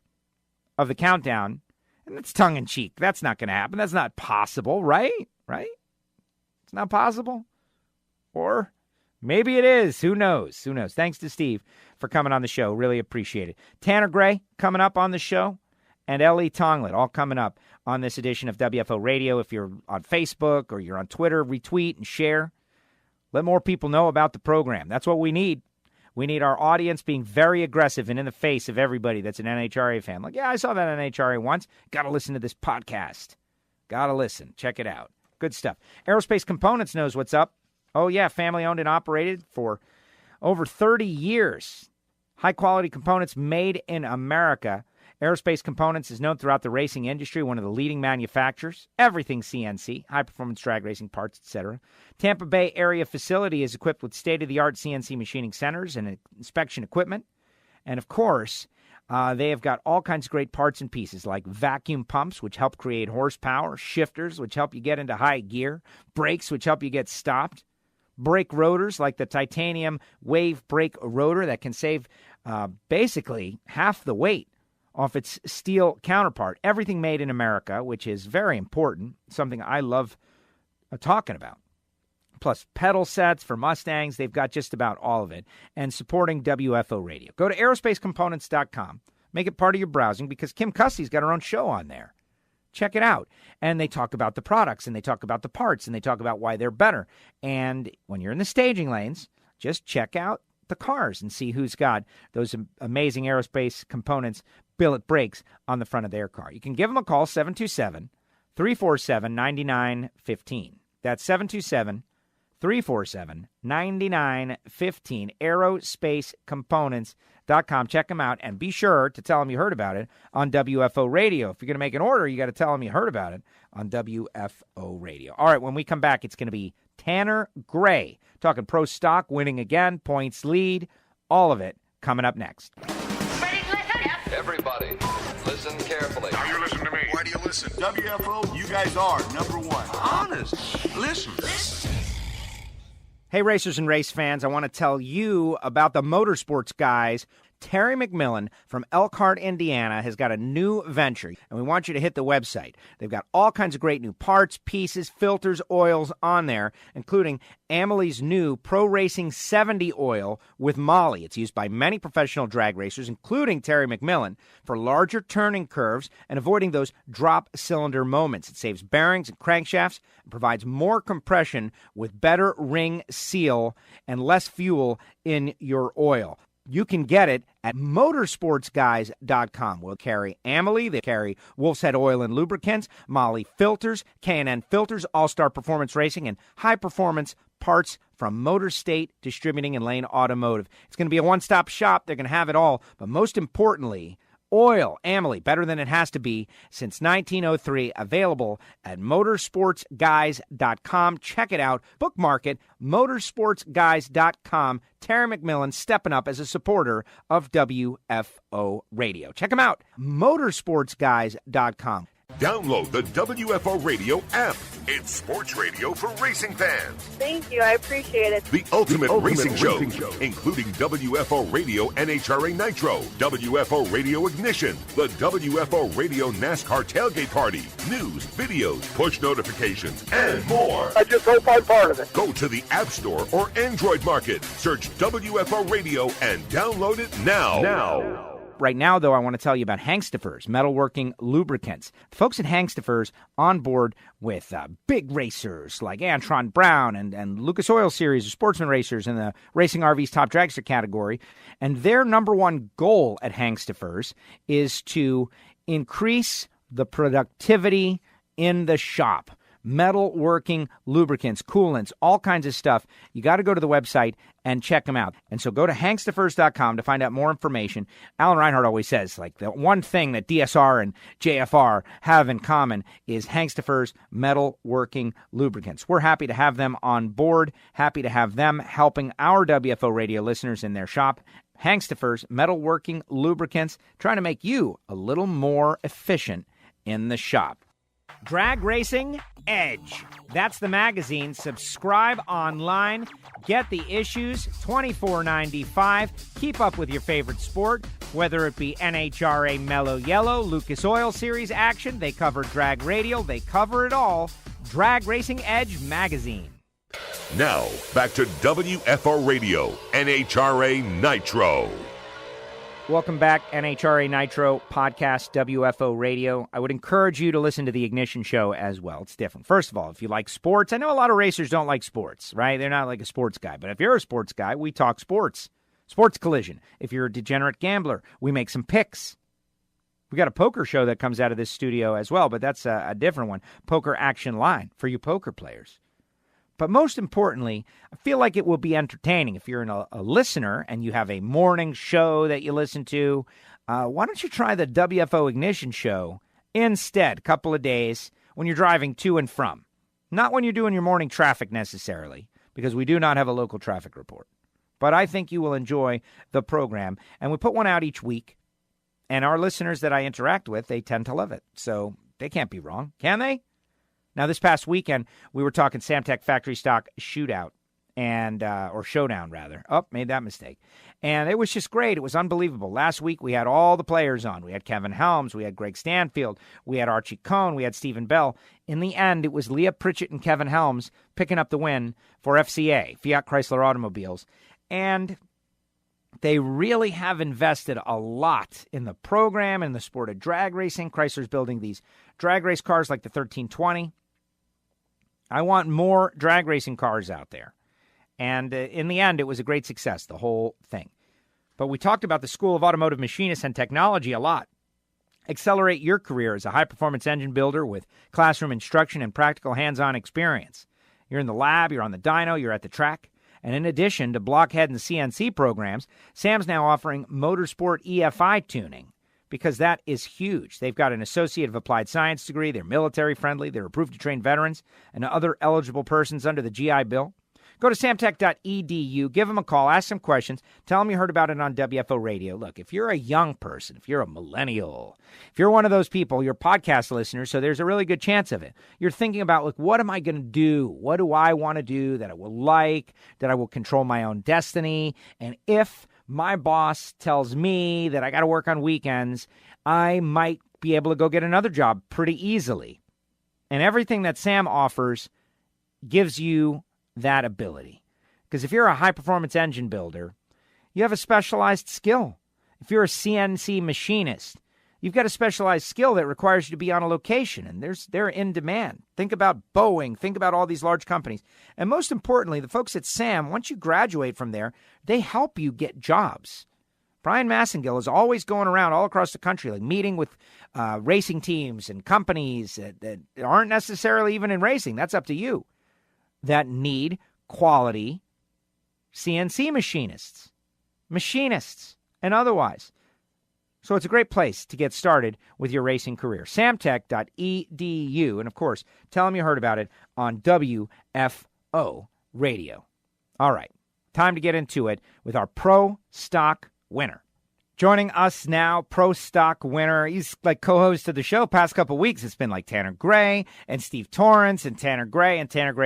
of the countdown, and it's tongue-in-cheek. That's not going to happen. That's not possible, right? Right? It's not possible. Or maybe it is. Who knows? Who knows? Thanks to Steve for coming on the show. Really appreciate it. Tanner Gray coming up on the show, and Ellie Tonglet all coming up on this edition of WFO Radio. If you're on Facebook or you're on Twitter, retweet and share. Let more people know about the program. That's what we need. We need our audience being very aggressive and in the face of everybody that's an NHRA fan. Like, yeah, I saw that NHRA once. Got to listen to this podcast. Got to listen. Check it out. Good stuff. Aerospace Components knows what's up. Oh, yeah, family-owned and operated for over 30 years. High-quality components made in America. Aerospace Components is known throughout the racing industry, one of the leading manufacturers. Everything CNC, high-performance drag racing parts, etc. Tampa Bay area facility is equipped with state-of-the-art CNC machining centers and inspection equipment. And, of course, they have got all kinds of great parts and pieces like vacuum pumps, which help create horsepower, shifters, which help you get into high gear, brakes, which help you get stopped, brake rotors like the titanium wave brake rotor that can save basically half the weight off its steel counterpart. Everything made in America, which is very important, something I love talking about. Plus pedal sets for Mustangs. They've got just about all of it. And supporting WFO Radio. Go to aerospacecomponents.com. Make it part of your browsing because Kim Cussey's got her own show on there. Check it out. And they talk about the products, and they talk about the parts, and they talk about why they're better. And when you're in the staging lanes, just check out the cars and see who's got those amazing aerospace components, billet brakes on the front of their car. You can give them a call, 727-347-9915. That's 727-347-9915, aerospacecomponents.com. Check them out, and be sure to tell them you heard about it on WFO Radio. If you're going to make an order, you got to tell them you heard about it on WFO Radio. All right, when we come back, it's going to be Tanner Gray talking pro stock, winning again, points lead, all of it coming up next. Everybody, listen carefully. Now you listen to me. Why do you listen? WFO, you guys are number one. Honest. Listen. Hey, racers and race fans, I want to tell you about the motorsports guys. Terry McMillan from Elkhart, Indiana, has got a new venture, and we want you to hit the website. They've got all kinds of great new parts, pieces, filters, oils on there, including Amelie's new Pro Racing 70 oil with Molly. It's used by many professional drag racers, including Terry McMillan, for larger turning curves and avoiding those drop cylinder moments. It saves bearings and crankshafts and provides more compression with better ring seal and less fuel in your oil. You can get it at motorsportsguys.com. We'll carry Amelie, they carry Wolf's Head Oil and Lubricants, Molly Filters, K&N Filters, All-Star Performance Racing, and high-performance parts from Motor State Distributing and Lane Automotive. It's going to be a one-stop shop. They're going to have it all. But most importantly, oil, Amelie, better than it has to be since 1903, available at motorsportsguys.com. Check it out. Bookmark it, motorsportsguys.com. Terry McMillan stepping up as a supporter of WFO Radio. Check him out, motorsportsguys.com. Download the WFO Radio app. It's sports radio for racing fans. Thank you. I appreciate it. The ultimate racing show, including WFO Radio NHRA Nitro, WFO Radio Ignition, the WFO Radio NASCAR Tailgate Party, news, videos, push notifications, and more. I just hope I'm part of it. Go to the App Store or Android Market. Search WFO Radio and download it now. Right now, though, I want to tell you about Hangstafers, metalworking lubricants. The folks at Hangstafers on board with big racers like Antron Brown and Lucas Oil Series or sportsman racers in the Racing RV's Top Dragster category. And their number one goal at Hangstafers is to increase the productivity in the shop. Metalworking lubricants, coolants, all kinds of stuff. You got to go to the website and check them out. And so go to hangstafers.com to find out more information. Alan Reinhart always says, like, the one thing that DSR and JFR have in common is Hangstafers metalworking lubricants. We're happy to have them on board, happy to have them helping our WFO radio listeners in their shop. Hangstafers metalworking lubricants, trying to make you a little more efficient in the shop. Drag Racing Edge. That's the magazine. Subscribe online. Get the issues, $24.95. Keep up with your favorite sport, whether it be NHRA Mellow Yellow, Lucas Oil Series action. They cover drag radial. They cover it all. Drag Racing Edge magazine. Now, back to WFO Radio, NHRA Nitro. Welcome back, NHRA Nitro podcast, WFO Radio. I would encourage you to listen to the Ignition Show as well. It's different. First of all, if you like sports, I know a lot of racers don't like sports, right? They're not like a sports guy. But if you're a sports guy, we talk sports. Sports Collision. If you're a degenerate gambler, we make some picks. We got a poker show that comes out of this studio as well, but that's a different one. Poker Action Line for you poker players. But most importantly, I feel like it will be entertaining. If you're a listener and you have a morning show that you listen to, why don't you try the WFO Ignition Show instead, a couple of days when you're driving to and from. Not when you're doing your morning traffic necessarily, because we do not have a local traffic report. But I think you will enjoy the program. And we put one out each week. And our listeners that I interact with, they tend to love it. So they can't be wrong, can they? Now, this past weekend, we were talking Samtech Factory Stock Shootout, and or Showdown, rather. Oh, made that mistake. And it was just great. It was unbelievable. Last week, we had all the players on. We had Kevin Helms. We had Greg Stanfield. We had Archie Cohn. We had Stephen Bell. In the end, it was Leah Pritchett and Kevin Helms picking up the win for FCA, Fiat Chrysler Automobiles. And they really have invested a lot in the program and the sport of drag racing. Chrysler's building these drag race cars like the 1320. I want more drag racing cars out there. And in the end, it was a great success, the whole thing. But we talked about the School of Automotive Machinists and Technology a lot. Accelerate your career as a high-performance engine builder with classroom instruction and practical hands-on experience. You're in the lab, you're on the dyno, you're at the track. And in addition to blockhead and CNC programs, Sam's now offering motorsport EFI tuning, because that is huge. They've got an Associate of Applied Science degree. They're military-friendly. They're approved to train veterans and other eligible persons under the GI Bill. Go to samtech.edu. Give them a call. Ask some questions. Tell them you heard about it on WFO Radio. Look, if you're a young person, if you're a millennial, if you're one of those people, you're podcast listeners, so there's a really good chance of it. You're thinking about, look, what am I going to do? What do I want to do that I will like, that I will control my own destiny? And if my boss tells me that I got to work on weekends, I might be able to go get another job pretty easily. And everything that Sam offers gives you that ability. Because if you're a high-performance engine builder, you have a specialized skill. If you're a CNC machinist, you've got a specialized skill that requires you to be on a location, and they're in demand. Think about Boeing. Think about all these large companies. And most importantly, the folks at SAM, once you graduate from there, they help you get jobs. Brian Massengill is always going around all across the country, like meeting with racing teams and companies that aren't necessarily even in racing. That's up to you. That need quality CNC machinists, and otherwise. So it's a great place to get started with your racing career. Samtech.edu. And, of course, tell them you heard about it on WFO Radio. All right, time to get into it with our Pro Stock winner. Joining us now, Pro Stock winner. He's like co-host of the show past couple weeks. It's been like Tanner Gray and Steve Torrence and Tanner Gray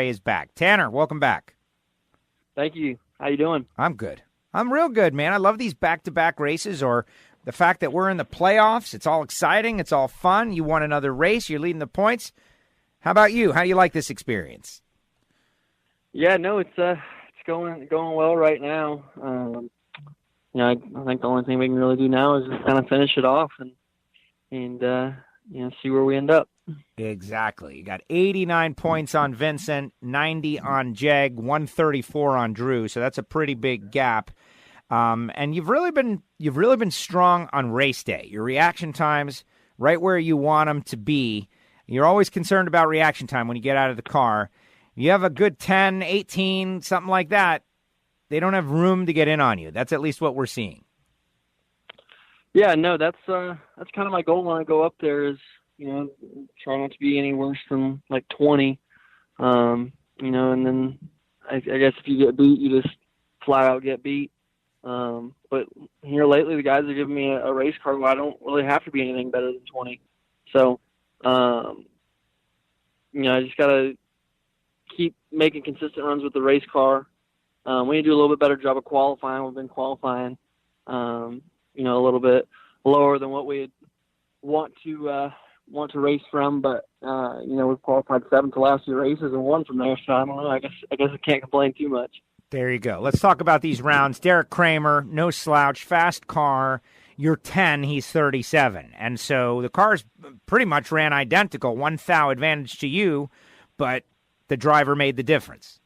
is back. Tanner, welcome back. Thank you. How you doing? I'm good. I'm real good, man. I love these back-to-back races, or the fact that we're in the playoffs. It's all exciting. It's all fun. You won another race. You're leading the points. How about you? How do you like this experience? Yeah, no, it's going well right now. I think the only thing we can really do now is just kind of finish it off and see where we end up. Exactly. You got 89 points on Vincent, 90 on Jeg, 134 on Drew. So that's a pretty big gap. And you've really been strong on race day. Your reaction times right where you want them to be. You're always concerned about reaction time when you get out of the car. You have a good 10, 18, something like that. They don't have room to get in on you. That's at least what we're seeing. Yeah, no, that's kind of my goal when I go up there is, try not to be any worse than like 20. And then I guess if you get beat, you just flat out get beat. But here lately, the guys are giving me a race car where I don't really have to be anything better than 20. So, I just got to keep making consistent runs with the race car. We need to do a little bit better job of qualifying. We've been qualifying, a little bit lower than what we want to race from. But we've qualified 7th to last few races and won from there. So I don't know. I guess I can't complain too much. There you go. Let's talk about these rounds. Derek Kramer, no slouch, fast car. You're 10, he's 37. And so the cars pretty much ran identical. 1 thou advantage to you, but the driver made the difference.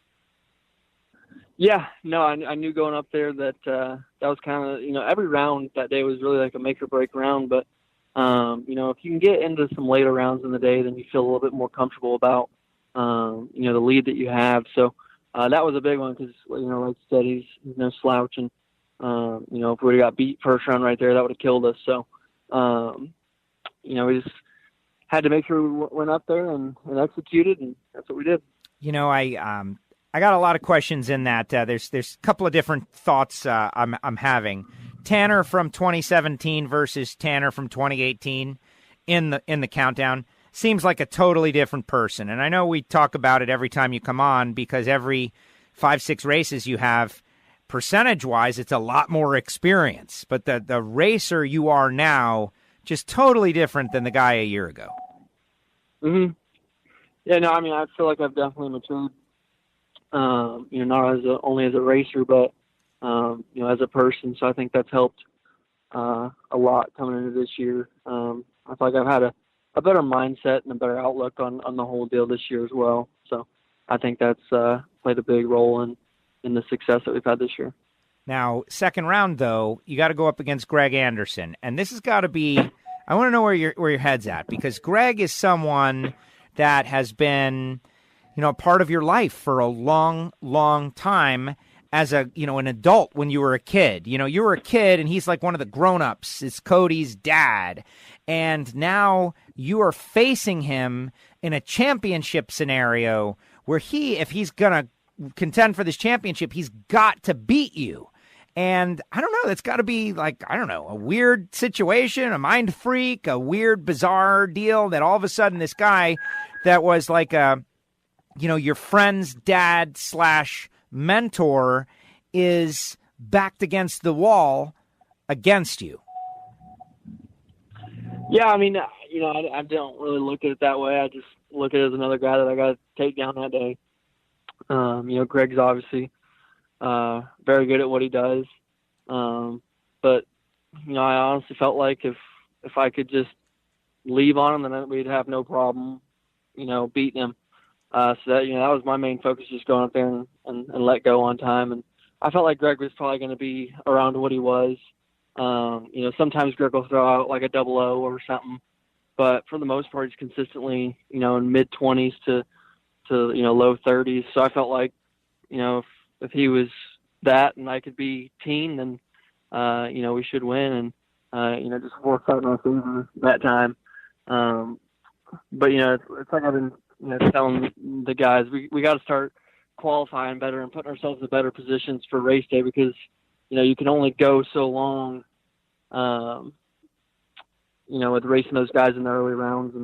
Yeah, no, I knew going up there that that was kind of, every round that day was really like a make or break round. But, if you can get into some later rounds in the day, then you feel a little bit more comfortable about, the lead that you have. So that was a big one because, like you said, he's no slouch. And, if we would have got beat first round right there, that would have killed us. So, we just had to make sure we went up there and executed, and that's what we did. I got a lot of questions in that. There's a couple of different thoughts I'm having. Tanner from 2017 versus Tanner from 2018 in the countdown seems like a totally different person. And I know we talk about it every time you come on because every 5-6 races you have, percentage-wise, it's a lot more experience. But the racer you are now, just totally different than the guy a year ago. Mm-hmm. Yeah, no, I feel like I've definitely matured. Not only as a racer, but as a person. So I think that's helped a lot coming into this year. I feel like I've had a better mindset and a better outlook on the whole deal this year as well. So I think that's played a big role in the success that we've had this year. Now, second round though, you got to go up against Greg Anderson, and this has got to be. I want to know where your head's at because Greg is someone that has been, part of your life for a long, long time as an adult when you were a kid. You were a kid and he's like one of the grown-ups. It's Cody's dad. And now you are facing him in a championship scenario where if he's going to contend for this championship, he's got to beat you. And I don't know, that's got to be a weird situation, a mind freak, a weird, bizarre deal that all of a sudden this guy that was like your friend's dad / mentor is backed against the wall against you. Yeah, I don't really look at it that way. I just look at it as another guy that I got to take down that day. Greg's obviously very good at what he does. But, I honestly felt like if I could just leave on him, then we'd have no problem, beating him. So that was my main focus, just going up there and let go on time. And I felt like Greg was probably going to be around what he was. Sometimes Greg will throw out like a 00 or something, but for the most part, he's consistently, in mid 20s to low 30s. So I felt like, if he was that and I could be teen, then, we should win and, just work out in our favor that time. But, it's like I've been, telling the guys, we got to start qualifying better and putting ourselves in better positions for race day because, you can only go so long, with racing those guys in the early rounds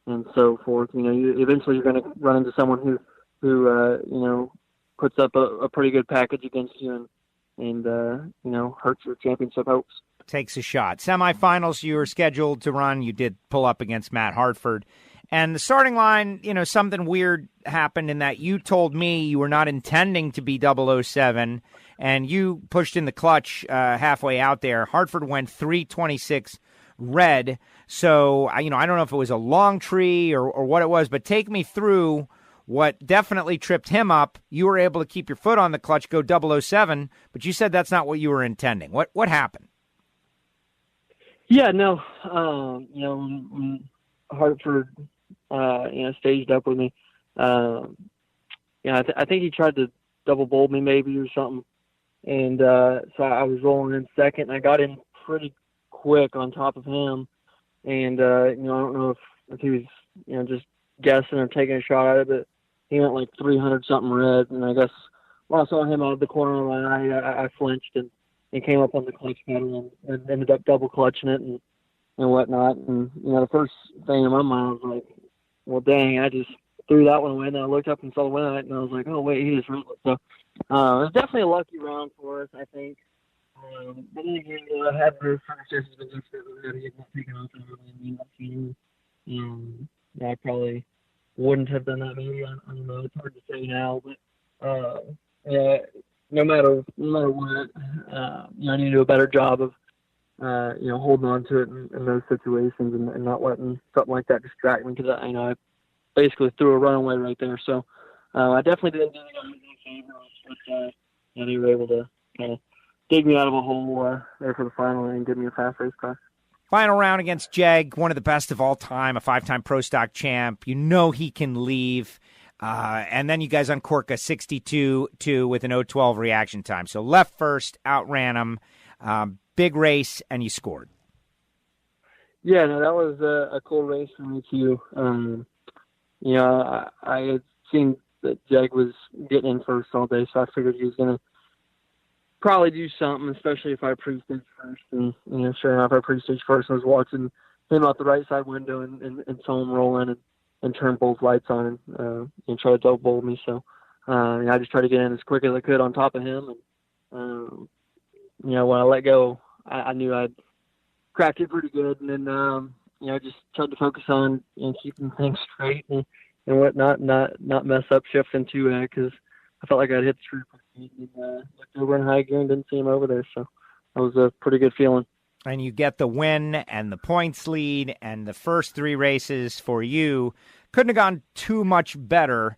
and so forth. Eventually you're going to run into someone who puts up a pretty good package against you and hurts your championship hopes. Takes a shot. Semifinals you were scheduled to run. You did pull up against Matt Hartford. And the starting line, something weird happened in that you told me you were not intending to be 007, and you pushed in the clutch halfway out there. Hartford went 326 red. So, I don't know if it was a long tree or what it was, but take me through what definitely tripped him up. You were able to keep your foot on the clutch, go 007, but you said that's not what you were intending. What happened? Yeah, no. When Hartford, staged up with me, I think he tried to double bowl me maybe or something. And so I was rolling in second, and I got in pretty quick on top of him. And, I don't know if he was, just guessing or taking a shot at it, but he went like 300-something red. And I guess when I saw him out of the corner of my eye, I flinched and came up on the clutch pedal and ended up double clutching it and whatnot. And, the first thing in my mind was like, well, dang, I just threw that one away. And then I looked up and saw the win and I was like, oh, wait, he just ran it. So it was definitely a lucky round for us, I think. But then again, I had the first chances been just to get taken off and I probably wouldn't have done that maybe. I don't know. It's hard to say now. But, no matter what, I need to do a better job of, holding on to it in those situations and not letting something like that distract me because, I basically threw a runaway right there. So I definitely didn't do any favors, but they were able to kind of dig me out of a hole there for the final and give me a fast race car. Final round against Jeg, one of the best of all time, a 5-time Pro Stock champ. He can leave. And then you guys uncork a 62-2 with an 012 reaction time. So left first, outran him, big race, and you scored. Yeah, no, that was a cool race for me too. I had seen that Jeg was getting in first all day, so I figured he was going to probably do something, especially if I pre-stage first. And, sure enough, I pre-stage first. I was watching him out the right side window and saw him roll in and turn both lights on and try to double bowl me. So I just tried to get in as quick as I could on top of him. And, when I let go, I knew I'd cracked it pretty good. And then, I just tried to focus on keeping things straight and whatnot, not mess up shifting too because I felt like I'd hit the tree and looked over in high gear and didn't see him over there. So that was a pretty good feeling. And you get the win and the points lead, and the first three races for you couldn't have gone too much better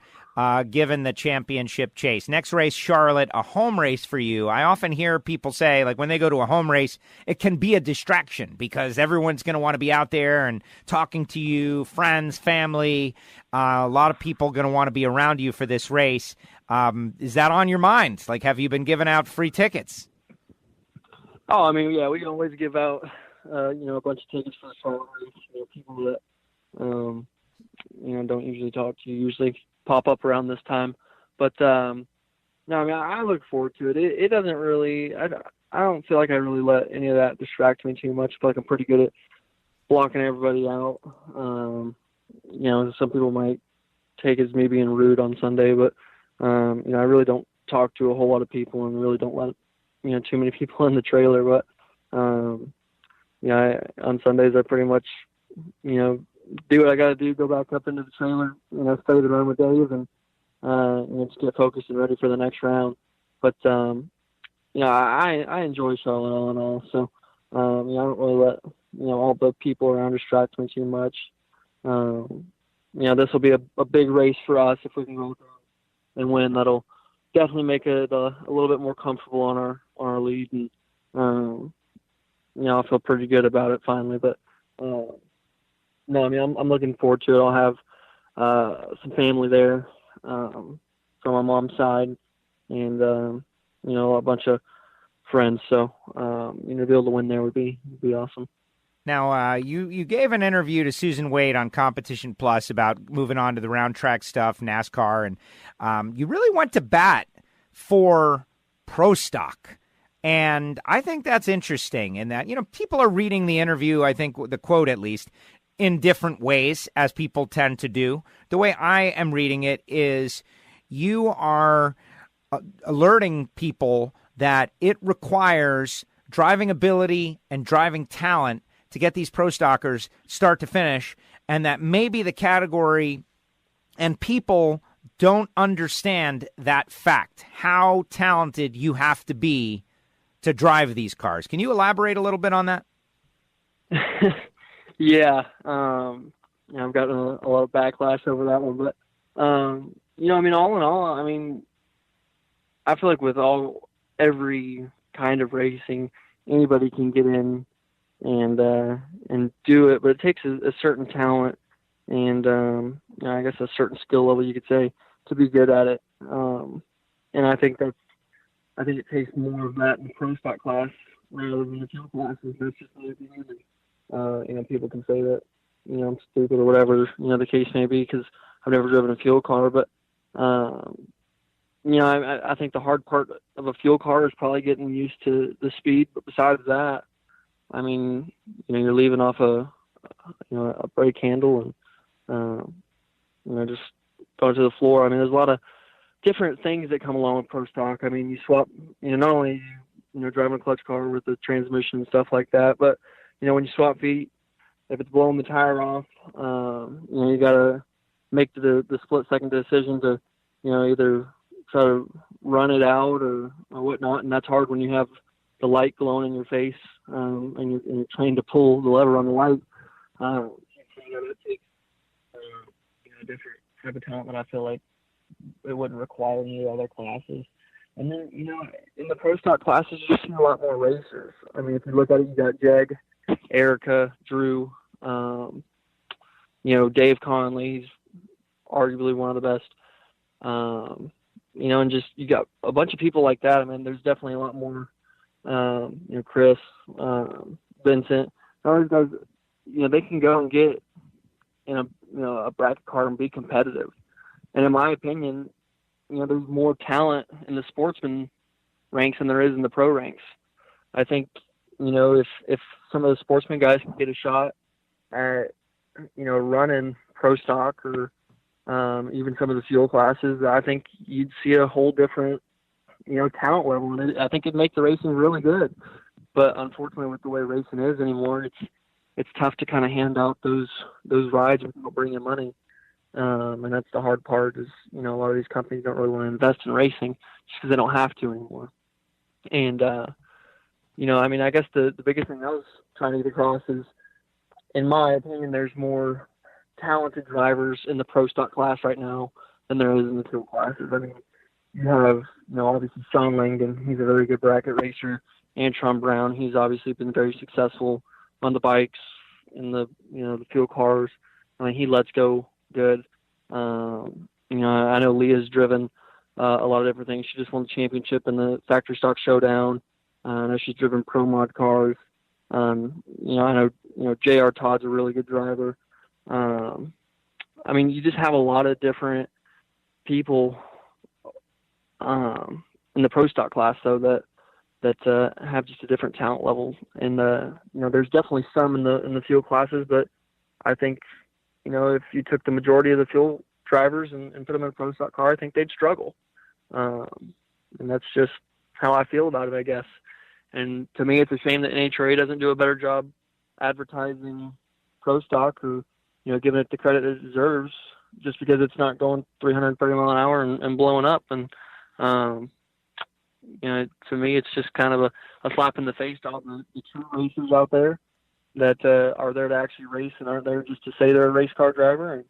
given the championship chase. Next race, Charlotte, a home race for you. I often hear people say, like, when they go to a home race, it can be a distraction because everyone's going to want to be out there and talking to you, friends, family. A lot of people going to want to be around you for this race. Is that on your mind? Like, have you been giving out free tickets? Oh, I mean, yeah, we always give out, a bunch of tickets for the Charlotte race. People that, don't usually talk to you usually pop up around this time. But, no, I mean, I look forward to it. It doesn't really, I don't feel like I really let any of that distract me too much. I feel like I'm pretty good at blocking everybody out. Some people might take it as me being rude on Sunday, but, I really don't talk to a whole lot of people and really don't let, too many people in the trailer. But, on Sundays I pretty much, do what I got to do, go back up into the trailer, stay the run with Dave and just get focused and ready for the next round. But, I enjoy Charlotte all in all. So, I don't really let, all the people around distract me too much. This will be a big race for us if we can go and win. That'll definitely make it a little bit more comfortable on our lead. And, I feel pretty good about it finally. But, no, I mean, I'm looking forward to it. I'll have some family there from my mom's side and, a bunch of friends. So, be able to win there would be awesome. Now, you gave an interview to Susan Wade on Competition Plus about moving on to the round track stuff, NASCAR, and you really went to bat for Pro Stock. And I think that's interesting in that, people are reading the interview, I think the quote at least, in different ways, as people tend to do. The way I am reading it is you are alerting people that it requires driving ability and driving talent to get these pro stockers start to finish, and that maybe the category and people don't understand that fact, how talented you have to be to drive these cars. Can you elaborate a little bit on that? Yeah. I've gotten a lot of backlash over that one, but, all in all, I feel like with every kind of racing, anybody can get in and do it, but it takes a certain talent and, I guess a certain skill level, you could say, to be good at it. And I think it takes more of that in the pro stock class rather than the fuel classes. That's just the opinion. People can say that, I'm stupid or whatever, the case may be, because I've never driven a fuel car. But, I think the hard part of a fuel car is probably getting used to the speed. But besides that, you're leaving off a brake handle and, just going to the floor. There's a lot of different things that come along with pro stock. You swap, not only, driving a clutch car with the transmission and stuff like that, but, when you swap feet, if it's blowing the tire off, you got to make the split-second decision to, either try to run it out or whatnot, and that's hard when you have the light glowing in your face and you're trying to pull the lever on the light. It takes a different type of talent that I feel like it wouldn't require in the other classes. And then, in the pro stock classes, you see a lot more racers. If you look at it, you got Jeg, Erica, Drew, Dave Conley, he's arguably one of the best. And just, you got a bunch of people like that. There's definitely a lot more, Chris, Vincent, all these guys, they can go and get in a bracket car and be competitive. And in my opinion, there's more talent in the sportsman ranks than there is in the pro ranks. I think, if some of the sportsman guys can get a shot at, running pro stock or even some of the fuel classes, I think you'd see a whole different, talent level. And I think it'd make the racing really good. But unfortunately, with the way racing is anymore, it's tough to kind of hand out those rides without bringing money. And that's the hard part is, a lot of these companies don't really want to invest in racing just because they don't have to anymore. And, I guess the biggest thing I was trying to get across is, in my opinion, there's more talented drivers in the pro stock class right now than there is in the fuel classes. You have, obviously Sean Langdon, he's a very good bracket racer. Antron Brown, he's obviously been very successful on the bikes, in the, the fuel cars. He lets go good. I know Leah's driven a lot of different things. She just won the championship in the factory stock showdown. I know she's driven pro mod cars. I know, JR Todd's a really good driver. You just have a lot of different people in the pro stock class, though, that have just a different talent level. And there's definitely some in the fuel classes, but I think if you took the majority of the fuel drivers and put them in a pro stock car, I think they'd struggle. And that's just how I feel about it, I guess. And to me, it's a shame that NHRA doesn't do a better job advertising pro stock or giving it the credit it deserves, just because it's not going 330 mile an hour and blowing up. And to me, it's just kind of a slap in the face to all the true racers out there that are there to actually race and aren't there just to say they're a race car driver.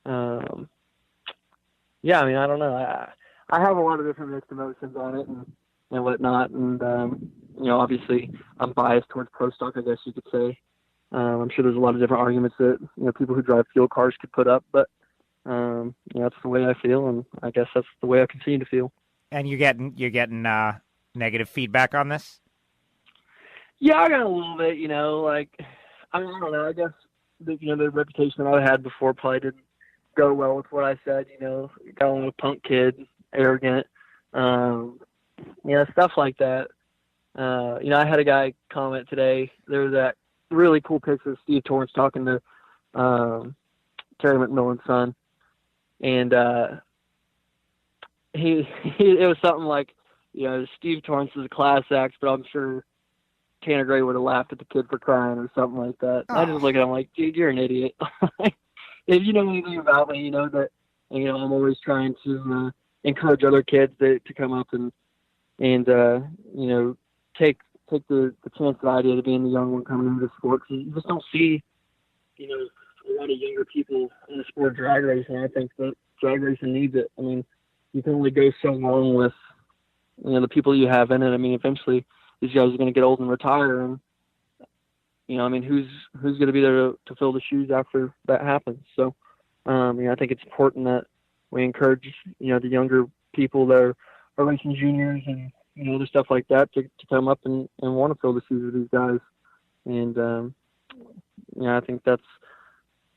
And I don't know. I have a lot of different mixed emotions on it and whatnot. And obviously I'm biased towards pro stock, I guess you could say. I'm sure there's a lot of different arguments that people who drive fuel cars could put up, but that's the way I feel, and I guess that's the way I continue to feel. And you're getting negative feedback on this? Yeah, I got a little bit. I don't know. I guess the reputation that I had before probably didn't go well with what I said. Got a little punk kid, arrogant, stuff like that. I had a guy comment today. There was that really cool picture of Steve Torrence talking to Terry McMillan's son, and it was something like, Steve Torrence is a class act, but I'm sure Tanner Gray would have laughed at the kid for crying or something like that. Oh. I just look at him like, dude, you're an idiot. If you know anything about me, you know that I'm always trying to encourage other kids to come up and take the chance that I did of being the young one coming into the sport. 'Cause you just don't see, a lot of younger people in the sport of drag racing. I think that drag racing needs it. I mean, you can only go so long with, the people you have in it. I mean, eventually these guys are going to get old and retire, and who's going to be there to fill the shoes after that happens? So, I think it's important that we encourage, the younger people that are racing juniors and other stuff like that to come up and want to fill the shoes of these guys. And I think that's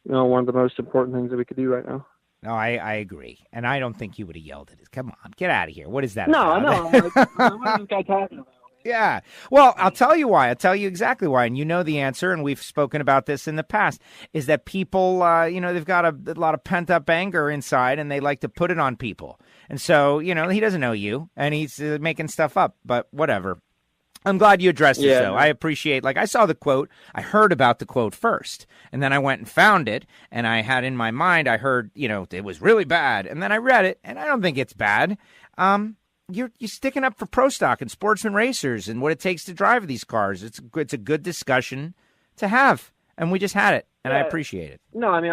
one of the most important things that we could do right now. No, I agree, and I don't think you would have yelled at it. Come on, get out of here. What is that? No, about? I know. What is this guy talking about? Yeah. Well, I'll tell you why. I'll tell you exactly why. And you know the answer, and we've spoken about this in the past, is that people, they've got a lot of pent-up anger inside, and they like to put it on people. And so, he doesn't know you, and he's making stuff up, but whatever. I'm glad you addressed it, though. I appreciate, I saw the quote. I heard about the quote first, and then I went and found it, and I had in my mind, I heard, it was really bad. And then I read it, and I don't think it's bad. You're sticking up for pro stock and sportsman racers and what it takes to drive these cars. It's a good discussion to have, and we just had it, and I appreciate it. No, I mean,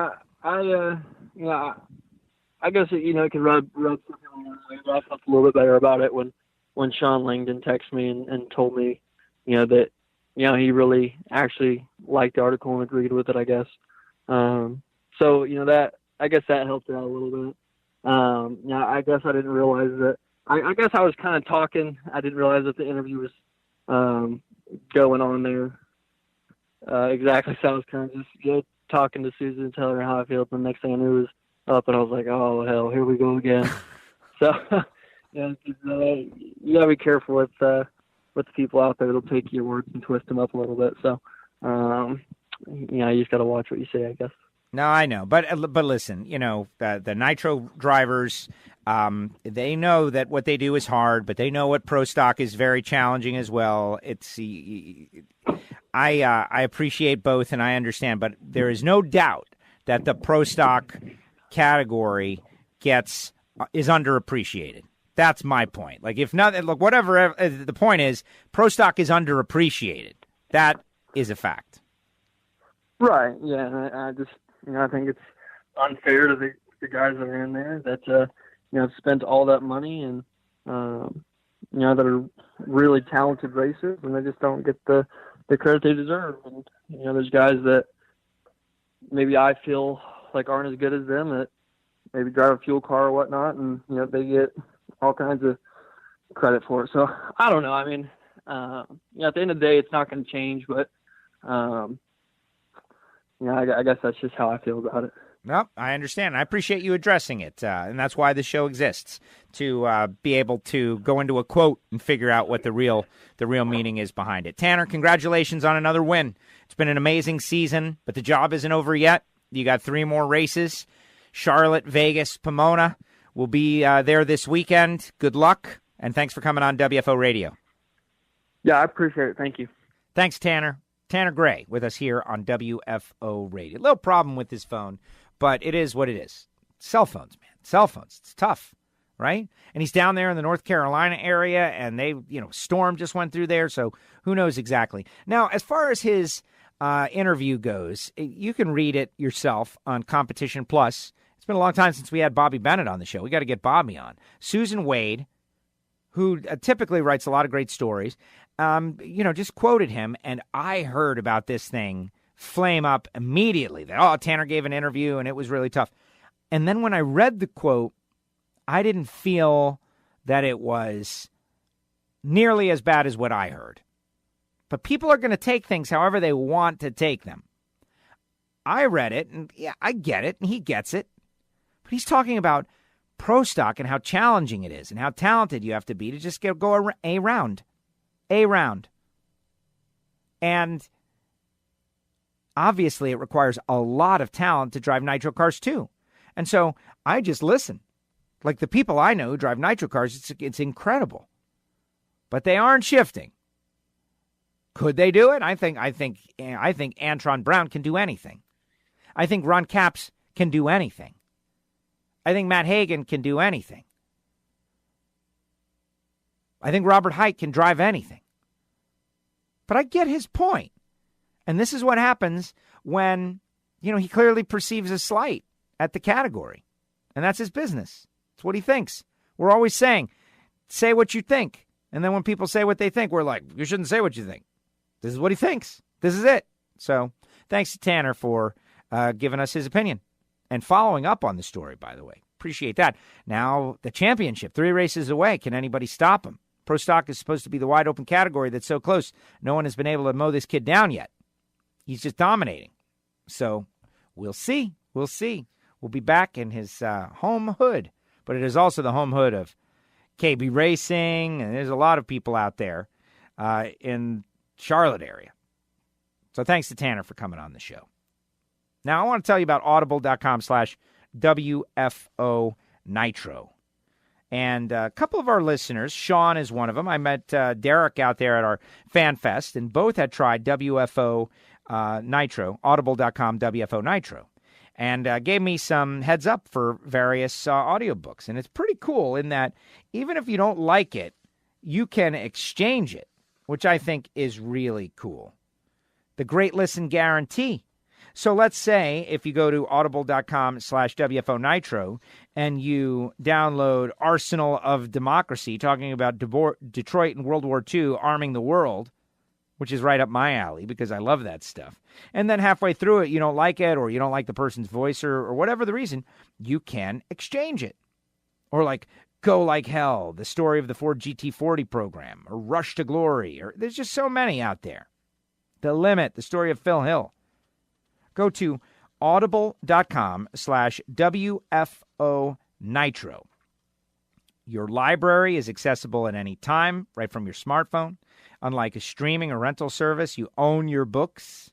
I guess it can rub something on. I felt a little bit better about it when Sean Langdon texted me and told me, that he really actually liked the article and agreed with it. I guess. So that I guess that helped out a little bit. I guess I didn't realize that. I guess I was kind of talking. I didn't realize that the interview was going on there exactly. So I was kind of just talking to Susan and telling her how I feel. And the next thing I knew was up, and I was like, "Oh hell, here we go again." So you gotta be careful with the people out there that'll take your words and twist them up a little bit. So you just gotta watch what you say, I guess. No, I know, but listen, the Nitro drivers, they know that what they do is hard, but they know what pro stock is very challenging as well. I appreciate both, and I understand, but there is no doubt that the pro stock category is underappreciated. That's my point. If nothing, look, whatever the point is, pro stock is underappreciated. That is a fact. Right. Yeah. I just. I think it's unfair to the guys that are in there that, spent all that money and, that are really talented racers, and they just don't get the credit they deserve. And, there's guys that maybe I feel like aren't as good as them that maybe drive a fuel car or whatnot, and, they get all kinds of credit for it. So I don't know. I mean, at the end of the day, it's not going to change, but, I guess that's just how I feel about it. No, I understand. I appreciate you addressing it, and that's why the show exists, to be able to go into a quote and figure out what the real meaning is behind it. Tanner, congratulations on another win. It's been an amazing season, but the job isn't over yet. You got 3 more races. Charlotte, Vegas, Pomona will be there this weekend. Good luck, and thanks for coming on WFO Radio. Yeah, I appreciate it. Thank you. Thanks, Tanner. Tanner Gray with us here on WFO Radio. A little problem with his phone, but it is what it is. Cell phones, man. Cell phones. It's tough, right? And he's down there in the North Carolina area, and they, storm just went through there, so who knows exactly. Now, as far as his interview goes, you can read it yourself on Competition Plus. It's been a long time since we had Bobby Bennett on the show. We got to get Bobby on. Susan Wade, who typically writes a lot of great stories, just quoted him, and I heard about this thing flame up immediately. That, Tanner gave an interview, and it was really tough. And then when I read the quote, I didn't feel that it was nearly as bad as what I heard. But people are going to take things however they want to take them. I read it, and yeah, I get it, and he gets it. But he's talking about pro stock and how challenging it is and how talented you have to be to just go a round. A round. And obviously it requires a lot of talent to drive nitro cars too. And so I just listen. Like the people I know who drive nitro cars, it's incredible. But they aren't shifting. Could they do it? I think Antron Brown can do anything. I think Ron Capps can do anything. I think Matt Hagan can do anything. I think Robert Hight can drive anything. But I get his point. And this is what happens when, he clearly perceives a slight at the category. And that's his business. It's what he thinks. We're always saying, say what you think. And then when people say what they think, we're like, you shouldn't say what you think. This is what he thinks. This is it. So thanks to Tanner for giving us his opinion and following up on the story, by the way. Appreciate that. Now, the championship, 3 races away. Can anybody stop him? Pro Stock is supposed to be the wide open category that's so close. No one has been able to mow this kid down yet. He's just dominating. So we'll see. We'll see. We'll be back in his home hood. But it is also the home hood of KB Racing. And there's a lot of people out there in Charlotte area. So thanks to Tanner for coming on the show. Now, I want to tell you about audible.com/WFO Nitro. And a couple of our listeners, Sean is one of them. I met Derek out there at our Fan Fest, and both had tried WFO Nitro, audible.com WFO Nitro, and gave me some heads up for various audiobooks. And it's pretty cool in that even if you don't like it, you can exchange it, which I think is really cool. The Great Listen Guarantee. So let's say if you go to audible.com/WFO Nitro and you download Arsenal of Democracy, talking about Detroit in World War II arming the world, which is right up my alley because I love that stuff. And then halfway through it, you don't like it or you don't like the person's voice or whatever the reason, you can exchange it. Or like Go Like Hell, the story of the Ford GT40 program, or Rush to Glory, or there's just so many out there. The Limit, the story of Phil Hill. Go to audible.com/WFO Nitro. Your library is accessible at any time, right from your smartphone. Unlike a streaming or rental service, you own your books.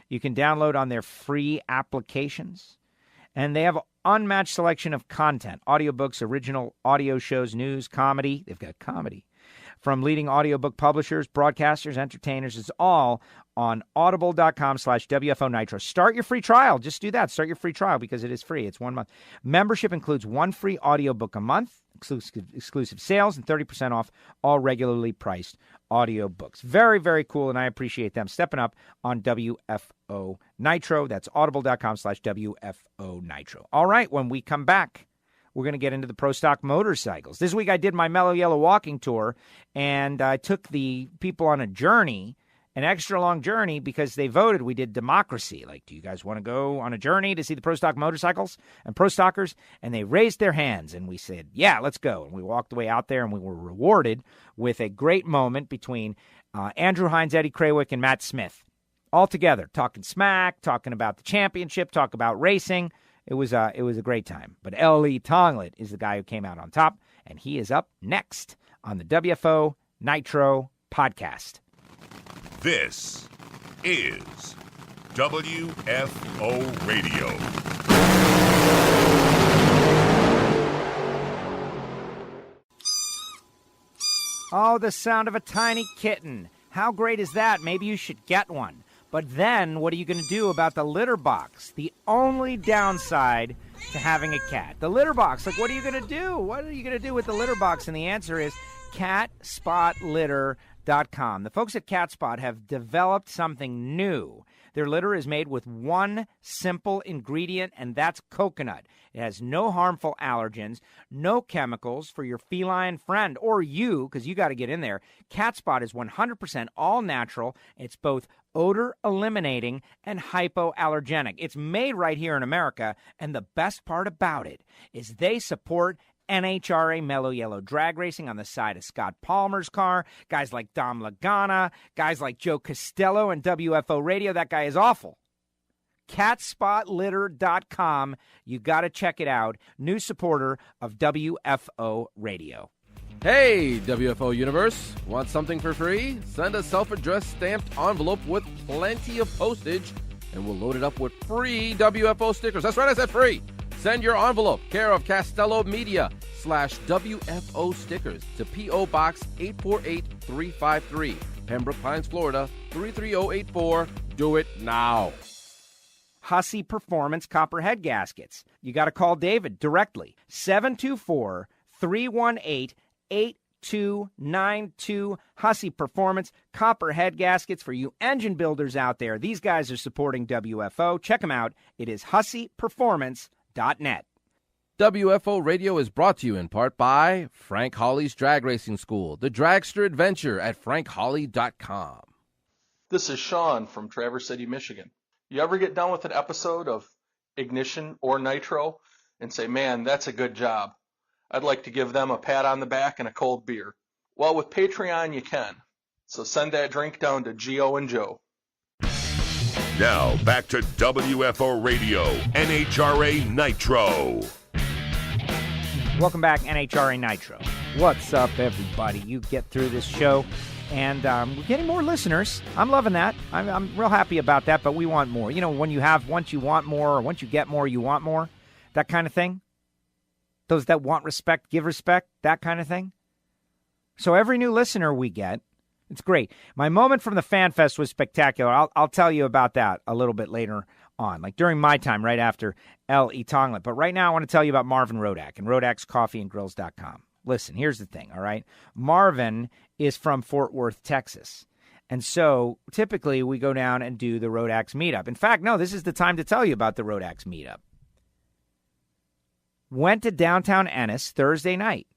You can download on their free applications. And they have an unmatched selection of content. Audiobooks, original audio shows, news, comedy. They've got comedy. From leading audiobook publishers, broadcasters, entertainers. It's all on audible.com/WFO Nitro. Start your free trial. Just do that. Start your free trial because it is free. It's 1 month. Membership includes 1 free audiobook a month, exclusive sales, and 30% off all regularly priced audiobooks. Very, very cool, and I appreciate them stepping up on WFO Nitro. That's audible.com/WFO Nitro. All right, when we come back, we're going to get into the Pro Stock motorcycles. This week I did my Mellow Yellow walking tour, and I took the people on a journey, an extra long journey, because they voted. We did democracy. Like, do you guys want to go on a journey to see the Pro Stock motorcycles and Pro Stockers? And they raised their hands, and we said, yeah, let's go. And we walked the way out there, and we were rewarded with a great moment between Andrew Hines, Eddie Krawick, and Matt Smith. All together, talking smack, talking about the championship, talk about racing. It was a great time. But L.E. Tonglet is the guy who came out on top, and he is up next on the WFO Nitro podcast. This is WFO Radio. Oh, the sound of a tiny kitten. How great is that? Maybe you should get one. But then, what are you going to do about the litter box? The only downside to having a cat. The litter box, like, what are you going to do? What are you going to do with the litter box? And the answer is CatSpotLitter.com. The folks at CatSpot have developed something new. Their litter is made with one simple ingredient, and that's coconut. It has no harmful allergens, no chemicals for your feline friend or you, because you got to get in there. CatSpot is 100% all natural. It's both odor eliminating and hypoallergenic. It's made right here in America, and the best part about it is they support NHRA Mellow Yellow drag racing on the side of Scott Palmer's car, guys like Dom Lagana, guys like Joe Castello and WFO Radio. That guy is awful. CatSpotLitter.com. You got to check it out. New supporter of WFO Radio. Hey, WFO Universe. Want something for free? Send a self-addressed stamped envelope with plenty of postage, and we'll load it up with free WFO stickers. That's right, I said free. Send your envelope, care of Castello Media /WFO stickers to P.O. Box 848353, Pembroke Pines, Florida 33084. Do it now. Hussey Performance Copperhead Gaskets. You got to call David directly. 724-318-8292. Hussey Performance Copperhead Gaskets for you engine builders out there. These guys are supporting WFO. Check them out. It is husseyperformance.net. WFO Radio is brought to you in part by Frank Hawley's Drag Racing School, the dragster adventure at frankhawley.com. This is Sean from Traverse City, Michigan. You ever get done with an episode of Ignition or Nitro and say, man, that's a good job. I'd like to give them a pat on the back and a cold beer. Well, with Patreon, you can. So send that drink down to Gio and Joe. Now, back to WFO Radio, NHRA Nitro. Welcome back, NHRA Nitro. What's up, everybody? You get through this show, and we're getting more listeners. I'm loving that. I'm real happy about that, but we want more. You know, when you have, once you want more, or once you get more, you want more, that kind of thing. Those that want respect, give respect, that kind of thing. So every new listener we get, it's great. My moment from the Fan Fest was spectacular. I'll tell you about that a little bit later on, like during my time, right after L.E. Tonglet. But right now I want to tell you about Marvin Rodak and Rodak'sCoffeeandGrills.com. Listen, here's the thing, all right? Marvin is from Fort Worth, Texas. And so typically we go down and do the Rodak's meetup. In fact, no, this is the time to tell you about the Rodak's meetup. Went to downtown Ennis Thursday night,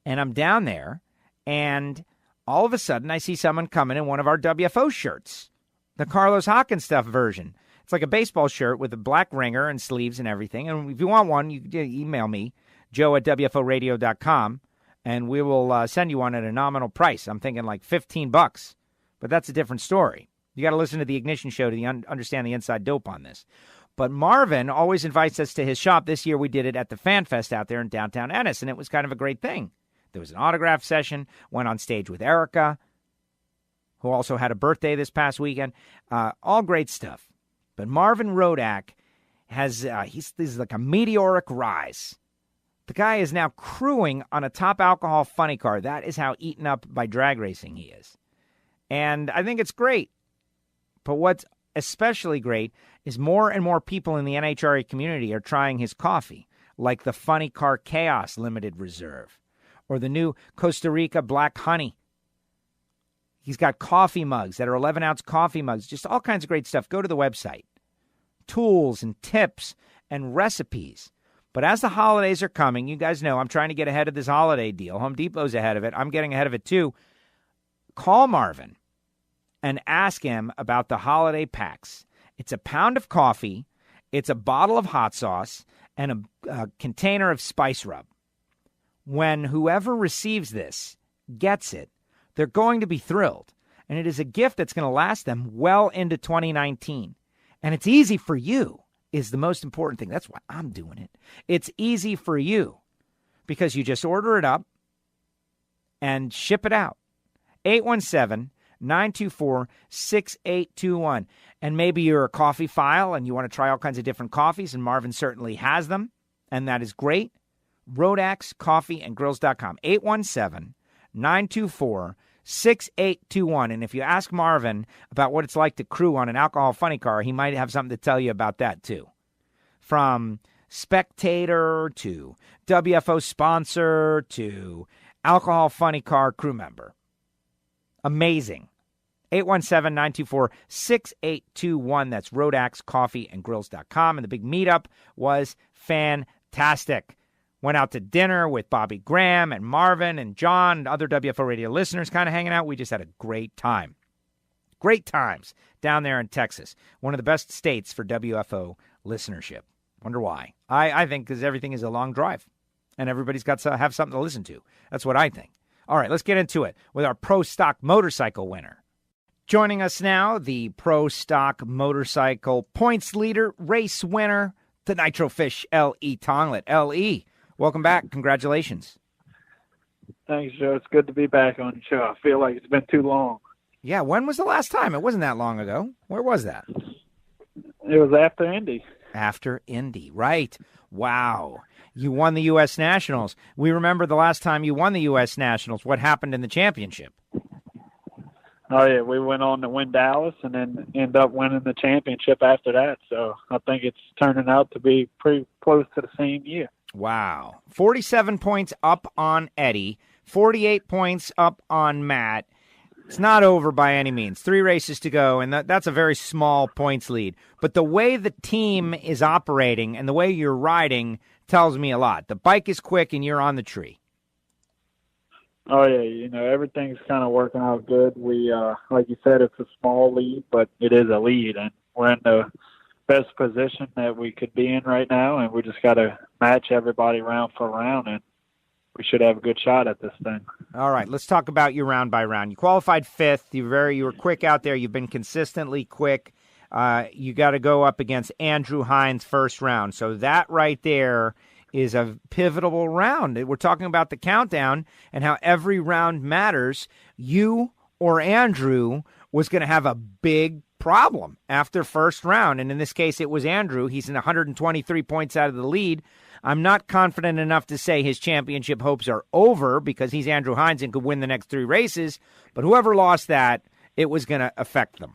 and I'm down there, and all of a sudden I see someone coming in one of our WFO shirts, the Carlos Hawkins stuff version. It's like a baseball shirt with a black ringer and sleeves and everything. And if you want one, you can email me, joe@wforadio.com, and we will send you one at a nominal price. I'm thinking like $15, but that's a different story. You got to listen to the Ignition Show to understand the inside dope on this. But Marvin always invites us to his shop. This year we did it at the Fan Fest out there in downtown Ennis, and it was kind of a great thing. There was an autograph session, went on stage with Erica, who also had a birthday this past weekend. All great stuff. But Marvin Rodak has, he's like a meteoric rise. The guy is now crewing on a top alcohol funny car. That is how eaten up by drag racing he is. And I think it's great. But what's especially great is more and more people in the NHRA community are trying his coffee, like the Funny Car Chaos Limited Reserve or the new Costa Rica Black Honey. He's got coffee mugs that are 11-ounce coffee mugs, just all kinds of great stuff. Go to the website. Tools and tips and recipes. But as the holidays are coming, you guys know I'm trying to get ahead of this holiday deal. Home Depot's ahead of it. I'm getting ahead of it too. Call Marvin and ask him about the holiday packs. It's a pound of coffee, it's a bottle of hot sauce, and a container of spice rub. When whoever receives this gets it, they're going to be thrilled. And it is a gift that's going to last them well into 2019. And it's easy for you is the most important thing. That's why I'm doing it. It's easy for you because you just order it up and ship it out. 817-924-6821. And maybe you're a coffee file and you want to try all kinds of different coffees, and Marvin certainly has them, and that is great. Rodak'sCoffeeandGrills.com. 817-924-6821. And if you ask Marvin about what it's like to crew on an alcohol funny car, he might have something to tell you about that too. From spectator to WFO sponsor to alcohol funny car crew member. Amazing. 817-924-6821. That's Rodak'sCoffeeandGrills.com. And the big meetup was fantastic. Went out to dinner with Bobby Graham and Marvin and John and other WFO radio listeners kind of hanging out. We just had a great time. Great times down there in Texas. One of the best states for WFO listenership. Wonder why. I think because everything is a long drive. And everybody's got to have something to listen to. That's what I think. All right, let's get into it with our Pro Stock Motorcycle winner. Joining us now, the Pro Stock Motorcycle points leader, race winner, the Nitro Fish, L.E. Tonglet. L.E., welcome back. Congratulations. Thanks, Joe. It's good to be back on the show. I feel like it's been too long. Yeah, when was the last time? It wasn't that long ago. Where was that? It was after Indy. After Indy, right. Wow. You won the U.S. Nationals. We remember the last time you won the U.S. Nationals. What happened in the championship? Oh, yeah, we went on to win Dallas and then end up winning the championship after that. So I think it's turning out to be pretty close to the same year. Wow. 47 points up on Eddie, 48 points up on Matt. It's not over by any means. 3 races to go, and that's a very small points lead. But the way the team is operating and the way you're riding tells me a lot. The bike is quick, and you're on the tree. Oh, yeah, everything's kind of working out good. We, like you said, it's a small lead, but it is a lead, and we're in the best position that we could be in right now, and we just got to match everybody round for round, and we should have a good shot at this thing. All right, let's talk about your round by round. You qualified 5th. You were quick out there. You've been consistently quick. You got to go up against Andrew Hines first round. So that right there is a pivotal round. We're talking about the countdown and how every round matters. You or Andrew was going to have a big problem after first round. And in this case, it was Andrew. He's in 123 points out of the lead. I'm not confident enough to say his championship hopes are over because he's Andrew Hines and could win the next 3 races. But whoever lost that, it was going to affect them.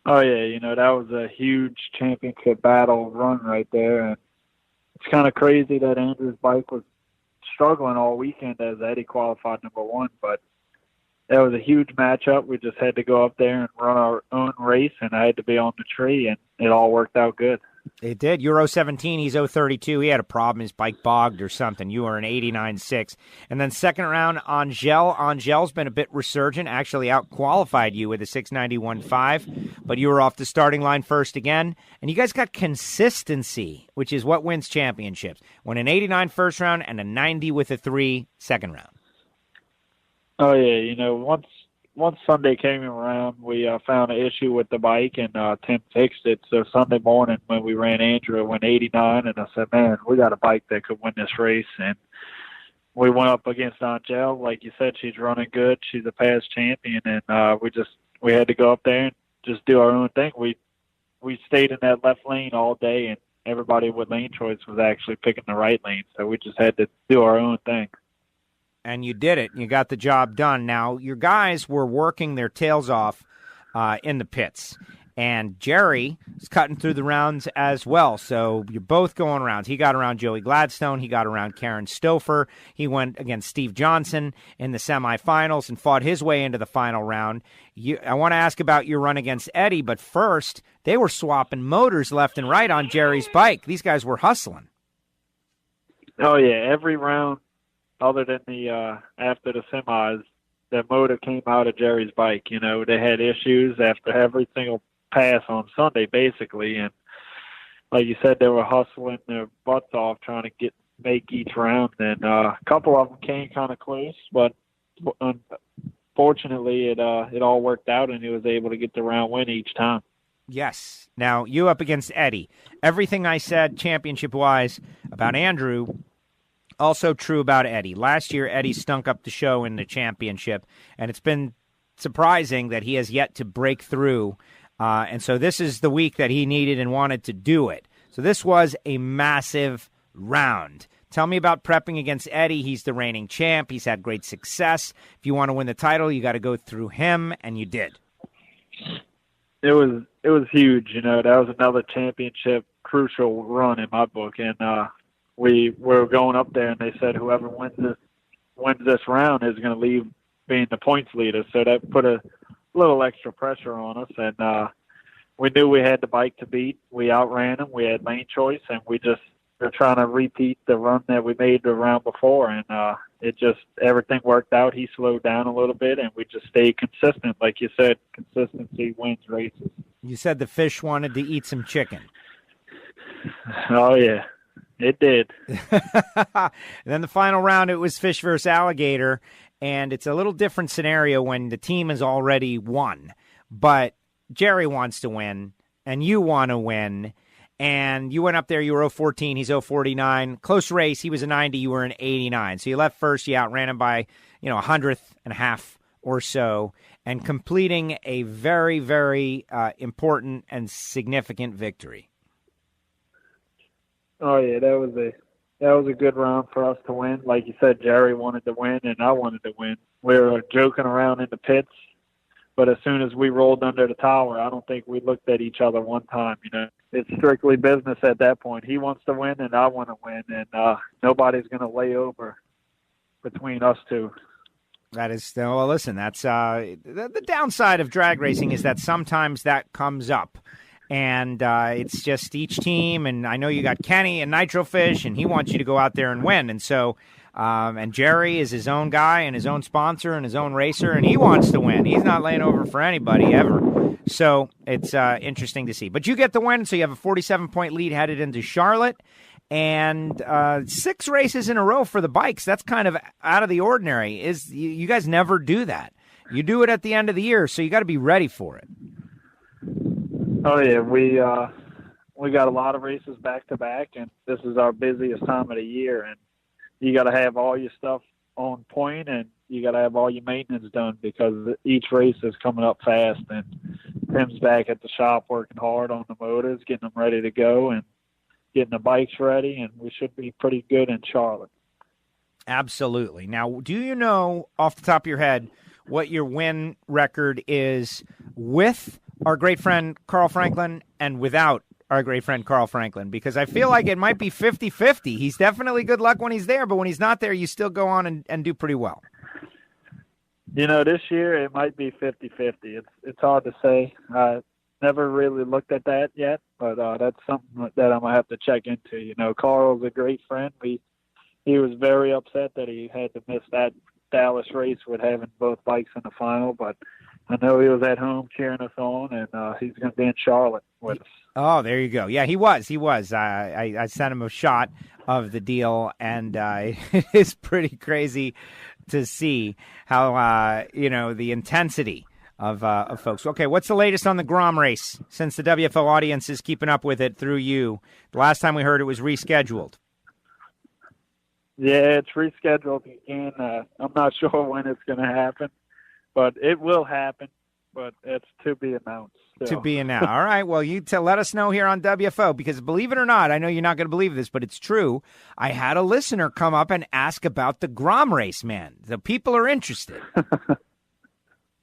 Oh, yeah, that was a huge championship battle run right there. And it's kind of crazy that Andrew's bike was struggling all weekend as Eddie qualified number 1. But that was a huge matchup. We just had to go up there and run our own race, and I had to be on the tree, and it all worked out good. It did. You're 017. He's 032. He had a problem. His bike bogged or something. You were an 89.6. And then second round, Angel. Angel's been a bit resurgent. Actually out-qualified you with a 691.5. But you were off the starting line first again. And you guys got consistency, which is what wins championships. Won an 89 first round and a 90 with a 3 second round. Oh, yeah. Once Sunday came around, we found an issue with the bike, and Tim fixed it. So Sunday morning when we ran Andrew, it went 89, and I said, man, we got a bike that could win this race. And we went up against Angel. Like you said, she's running good. She's a past champion, and we had to go up there and just do our own thing. We stayed in that left lane all day, and everybody with lane choice was actually picking the right lane. So we just had to do our own thing. And you did it. You got the job done. Now, your guys were working their tails off in the pits. And Jerry is cutting through the rounds as well. So you're both going rounds. He got around Joey Gladstone. He got around Karen Stouffer. He went against Steve Johnson in the semifinals and fought his way into the final round. I want to ask about your run against Eddie, but first, they were swapping motors left and right on Jerry's bike. These guys were hustling. Oh, yeah. Every round, other than the after the semis, the motor came out of Jerry's bike. They had issues after every single pass on Sunday, basically. And like you said, they were hustling their butts off trying to make each round. And a couple of them came kind of close, but unfortunately, it all worked out, and he was able to get the round win each time. Yes. Now, you up against Eddie. Everything I said championship-wise about Andrew, also true about Eddie. Last year, Eddie stunk up the show in the championship, and it's been surprising that he has yet to break through. And so this is the week that he needed and wanted to do it. So this was a massive round. Tell me about prepping against Eddie. He's the reigning champ. He's had great success. If you want to win the title, you got to go through him, and you did. It was huge. That was another championship crucial run in my book, and we were going up there, and they said whoever wins this round is going to leave being the points leader. So that put a little extra pressure on us, and we knew we had the bike to beat. We outran them. We had lane choice, and we're trying to repeat the run that we made the round before, and everything worked out. He slowed down a little bit, and we just stayed consistent. Like you said, consistency wins races. You said the fish wanted to eat some chicken. Oh, yeah. It did. And then the final round, it was fish versus alligator, and it's a little different scenario when the team has already won. But Jerry wants to win, and you want to win, And you went up there, you were 014, he's 049. Close race, he was a 90, you were an 89. So you left first, you outran him by, a 100th and a half or so, and completing a very, very important and significant victory. Oh yeah, that was a good round for us to win. Like you said, Jerry wanted to win, and I wanted to win. We were joking around in the pits, but as soon as we rolled under the tower, I don't think we looked at each other one time. It's strictly business at that point. He wants to win, and I want to win, and nobody's going to lay over between us two. That is, well, listen, that's the downside of drag racing is that sometimes that comes up. And it's just each team, and I know you got Kenny and Nitrofish, and he wants you to go out there and win. And so, and Jerry is his own guy and his own sponsor and his own racer, and he wants to win. He's not laying over for anybody ever. So it's interesting to see. But you get the win, so you have a 47-point lead headed into Charlotte. And 6 races in a row for the bikes. That's kind of out of the ordinary. You guys never do that. You do it at the end of the year, so you got to be ready for it. Oh yeah, we got a lot of races back to back, and this is our busiest time of the year. And you got to have all your stuff on point, and you got to have all your maintenance done because each race is coming up fast. And Tim's back at the shop working hard on the motors, getting them ready to go, and getting the bikes ready. And we should be pretty good in Charlotte. Absolutely. Now, do you know off the top of your head what your win record is with our great friend Carl Franklin and without our great friend Carl Franklin? Because I feel like it might be 50-50. He's definitely good luck when he's there, but when he's not there, you still go on and do pretty well. This year it might be 50-50. It's hard to say. I never really looked at that yet, but that's something that I'm going to have to check into. Carl's a great friend. He was very upset that he had to miss that Dallas race with having both bikes in the final, but I know he was at home cheering us on, and he's going to be in Charlotte with us. Oh, there you go. Yeah, he was. I sent him a shot of the deal, and it is pretty crazy to see how, the intensity of folks. Okay, what's the latest on the Grom race since the WFO audience is keeping up with it through you? The last time we heard it was rescheduled. Yeah, it's rescheduled again. I'm not sure when it's going to happen, but it will happen, but it's to be announced. To be announced. All right, well, you let us know here on WFO, because believe it or not, I know you're not going to believe this, but it's true. I had a listener come up and ask about the Grom race, man. The people are interested.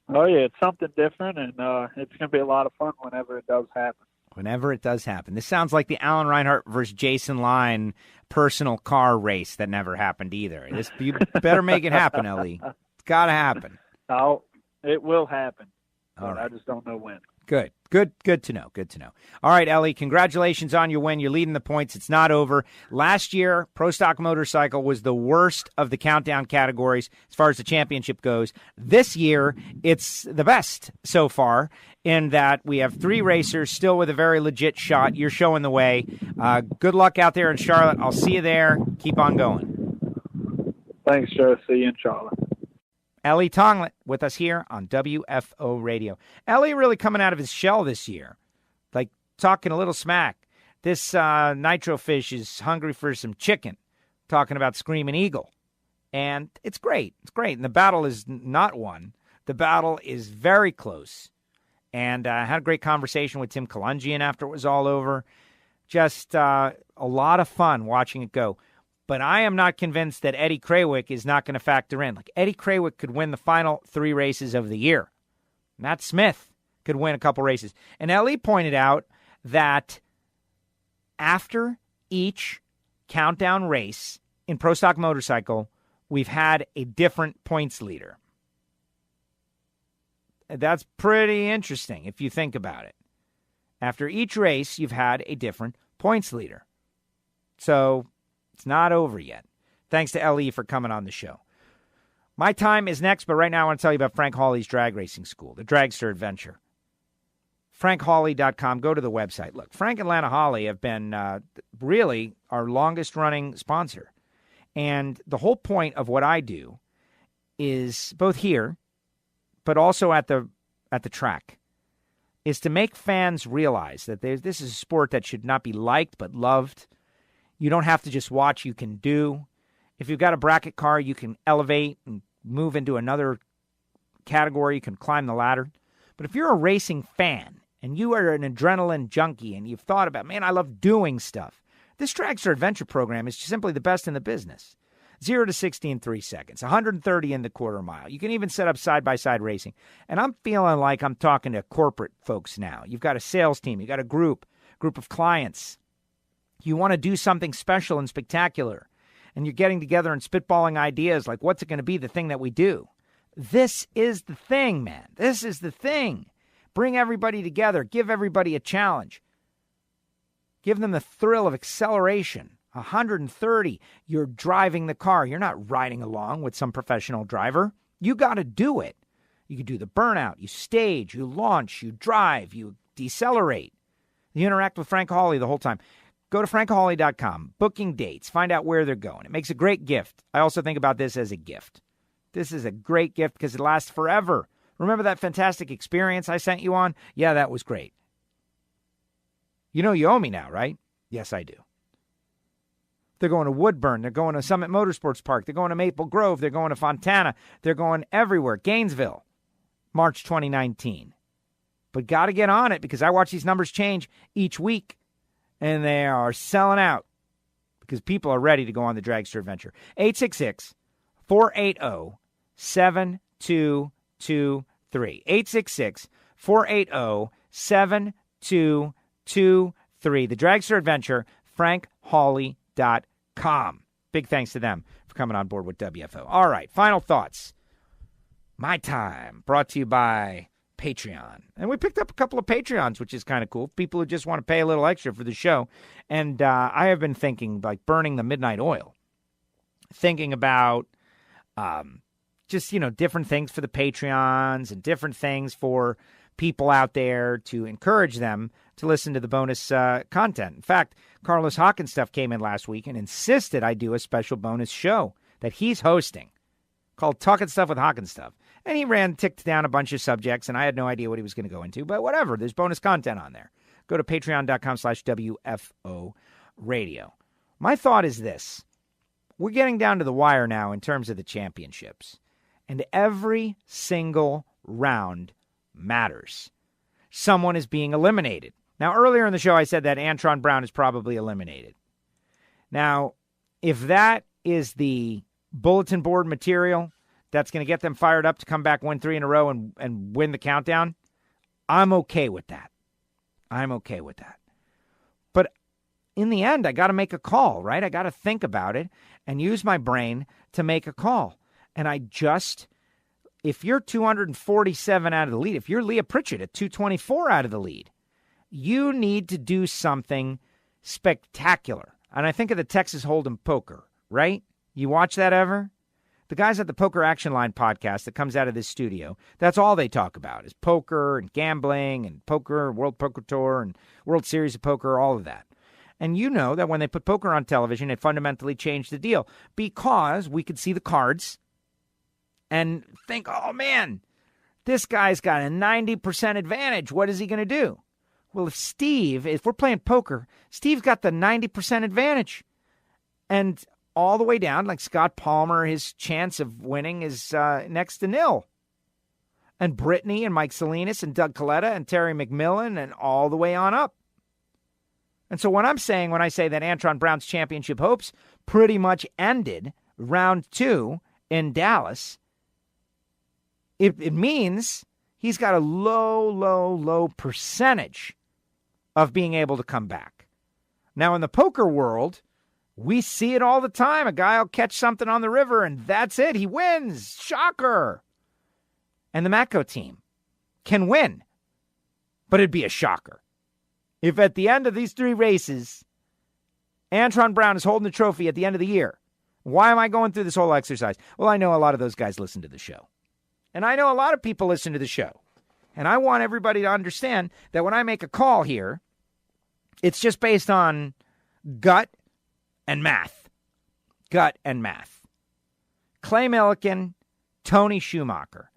Oh, yeah, it's something different, and it's going to be a lot of fun whenever it does happen. Whenever it does happen. This sounds like the Alan Reinhart versus Jason Line personal car race that never happened either. You better make it happen, Ellie. It's got to happen. Oh, it will happen. All right. I just don't know when. Good to know. Good to know. All right, Ellie, congratulations on your win. You're leading the points. It's not over. Last year, Pro Stock Motorcycle was the worst of the countdown categories as far as the championship goes. This year, it's the best so far in that we have 3 racers still with a very legit shot. You're showing the way. Good luck out there in Charlotte. I'll see you there. Keep on going. Thanks, Joe. See you in Charlotte. Ellie Tonglet with us here on WFO Radio. Ellie really coming out of his shell this year, like talking a little smack. This Nitro Fish is hungry for some chicken, talking about Screaming Eagle. And it's great. It's great. And the battle is not won. The battle is very close. And I had a great conversation with Tim Kalungian after it was all over. Just a lot of fun watching it go. But I am not convinced that Eddie Krawick is not going to factor in. Like, Eddie Krawick could win the final 3 races of the year. Matt Smith could win a couple races. And Ellie pointed out that after each countdown race in Pro Stock Motorcycle, we've had a different points leader. That's pretty interesting if you think about it. After each race, you've had a different points leader. So it's not over yet. Thanks to Ellie for coming on the show. My time is next, but right now I want to tell you about Frank Hawley's Drag Racing School, the Dragster Adventure. FrankHawley.com. Go to the website. Look, Frank and Lana Hawley have been really our longest-running sponsor. And the whole point of what I do is both here, but also at the track. is to make fans realize that this is a sport that should not be liked but loved. You don't have to just watch, you can do. If you've got a bracket car, you can elevate and move into another category. You can climb the ladder. But if you're a racing fan and you are an adrenaline junkie and you've thought about, man, I love doing stuff, this Dragster Adventure program is simply the best in the business. 0 to 60 in 3 seconds, 130 in the quarter mile. You can even set up side-by-side racing. And I'm feeling like I'm talking to corporate folks now. You've got a sales team. You've got a group of clients. You want to do something special and spectacular. And you're getting together and spitballing ideas like, what's it going to be, the thing that we do? This is the thing, man. This is the thing. Bring everybody together. Give everybody a challenge. Give them the thrill of acceleration. 130, you're driving the car. You're not riding along with some professional driver. You got to do it. You can do the burnout. You stage, you launch, you drive, you decelerate. You interact with Frank Hawley the whole time. Go to frankhawley.com, booking dates, find out where they're going. It makes a great gift. I also think about this as a gift. This is a great gift because it lasts forever. Remember that fantastic experience I sent you on? Yeah, that was great. You know you owe me now, right? Yes, I do. They're going to Woodburn. They're going to Summit Motorsports Park. They're going to Maple Grove. They're going to Fontana. They're going everywhere. Gainesville, March 2019. But got to get on it because I watch these numbers change each week, and they are selling out because people are ready to go on the Dragster Adventure. 866-480-7223. 866-480-7223. The Dragster Adventure, frankhawley.com. Big thanks to them for coming on board with WFO. All right, final thoughts. My Time, brought to you by Patreon. And we picked up a couple of Patreons, which is kind of cool. People who just want to pay a little extra for the show. And I have been thinking, like, burning the midnight oil. Thinking about just, different things for the Patreons and different things for people out there to encourage them to listen to the bonus content. In fact, Carlos Hawkins stuff came in last week and insisted I do a special bonus show that he's hosting called Talking Stuff with Hawkins Stuff. And he ticked down a bunch of subjects, and I had no idea what he was going to go into. But whatever, there's bonus content on there. Go to patreon.com/WFO radio. My thought is this. We're getting down to the wire now in terms of the championships. And every single round matters. Someone is being eliminated. Now, earlier in the show, I said that Antron Brown is probably eliminated. Now, if that is the bulletin board material that's going to get them fired up to come back, win 3 in a row, and win the countdown, I'm okay with that. I'm okay with that. But in the end, I got to make a call, right? I got to think about it and use my brain to make a call. And if you're 247 out of the lead, if you're Leah Pritchett at 224 out of the lead, you need to do something spectacular. And I think of the Texas Hold'em poker, right? You watch that ever? The guys at the Poker Action Line podcast that comes out of this studio, that's all they talk about is poker and gambling and poker, World Poker Tour and World Series of Poker, all of that. And you know that when they put poker on television, it fundamentally changed the deal because we could see the cards and think, oh, man, this guy's got a 90% advantage. What is he going to do? Well, if we're playing poker, Steve's got the 90% advantage. And all the way down, like Scott Palmer, his chance of winning is next to nil. And Brittany and Mike Salinas and Doug Coletta and Terry McMillan and all the way on up. And so when I say that Antron Brown's championship hopes pretty much ended round 2 in Dallas, it means he's got a low percentage of being able to come back. Now, in the poker world, we see it all the time. A guy will catch something on the river, and that's it. He wins. Shocker. And the Matco team can win, but it'd be a shocker if at the end of these 3 races, Antron Brown is holding the trophy at the end of the year. Why am I going through this whole exercise? Well, I know a lot of those guys listen to the show. And I know a lot of people listen to the show. And I want everybody to understand that when I make a call here, it's just based on gut and math. Gut and math. Clay Millican, Tony Schumacher,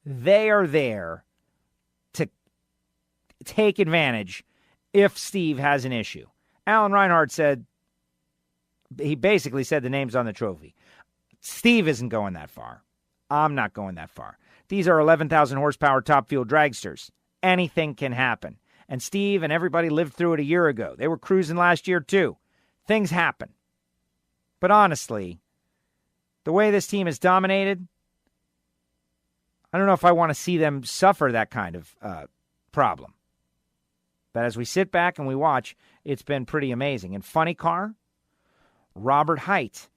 they are there to take advantage if Steve has an issue. Alan Reinhart said, he basically said the name's on the trophy. Steve isn't going that far. I'm not going that far. These are 11,000 horsepower top fuel dragsters. Anything can happen. And Steve and everybody lived through it a year ago. They were cruising last year too. Things happen. But honestly, the way this team is dominated, I don't know if I want to see them suffer that kind of problem. But as we sit back and we watch, it's been pretty amazing. And funny car, Robert Hight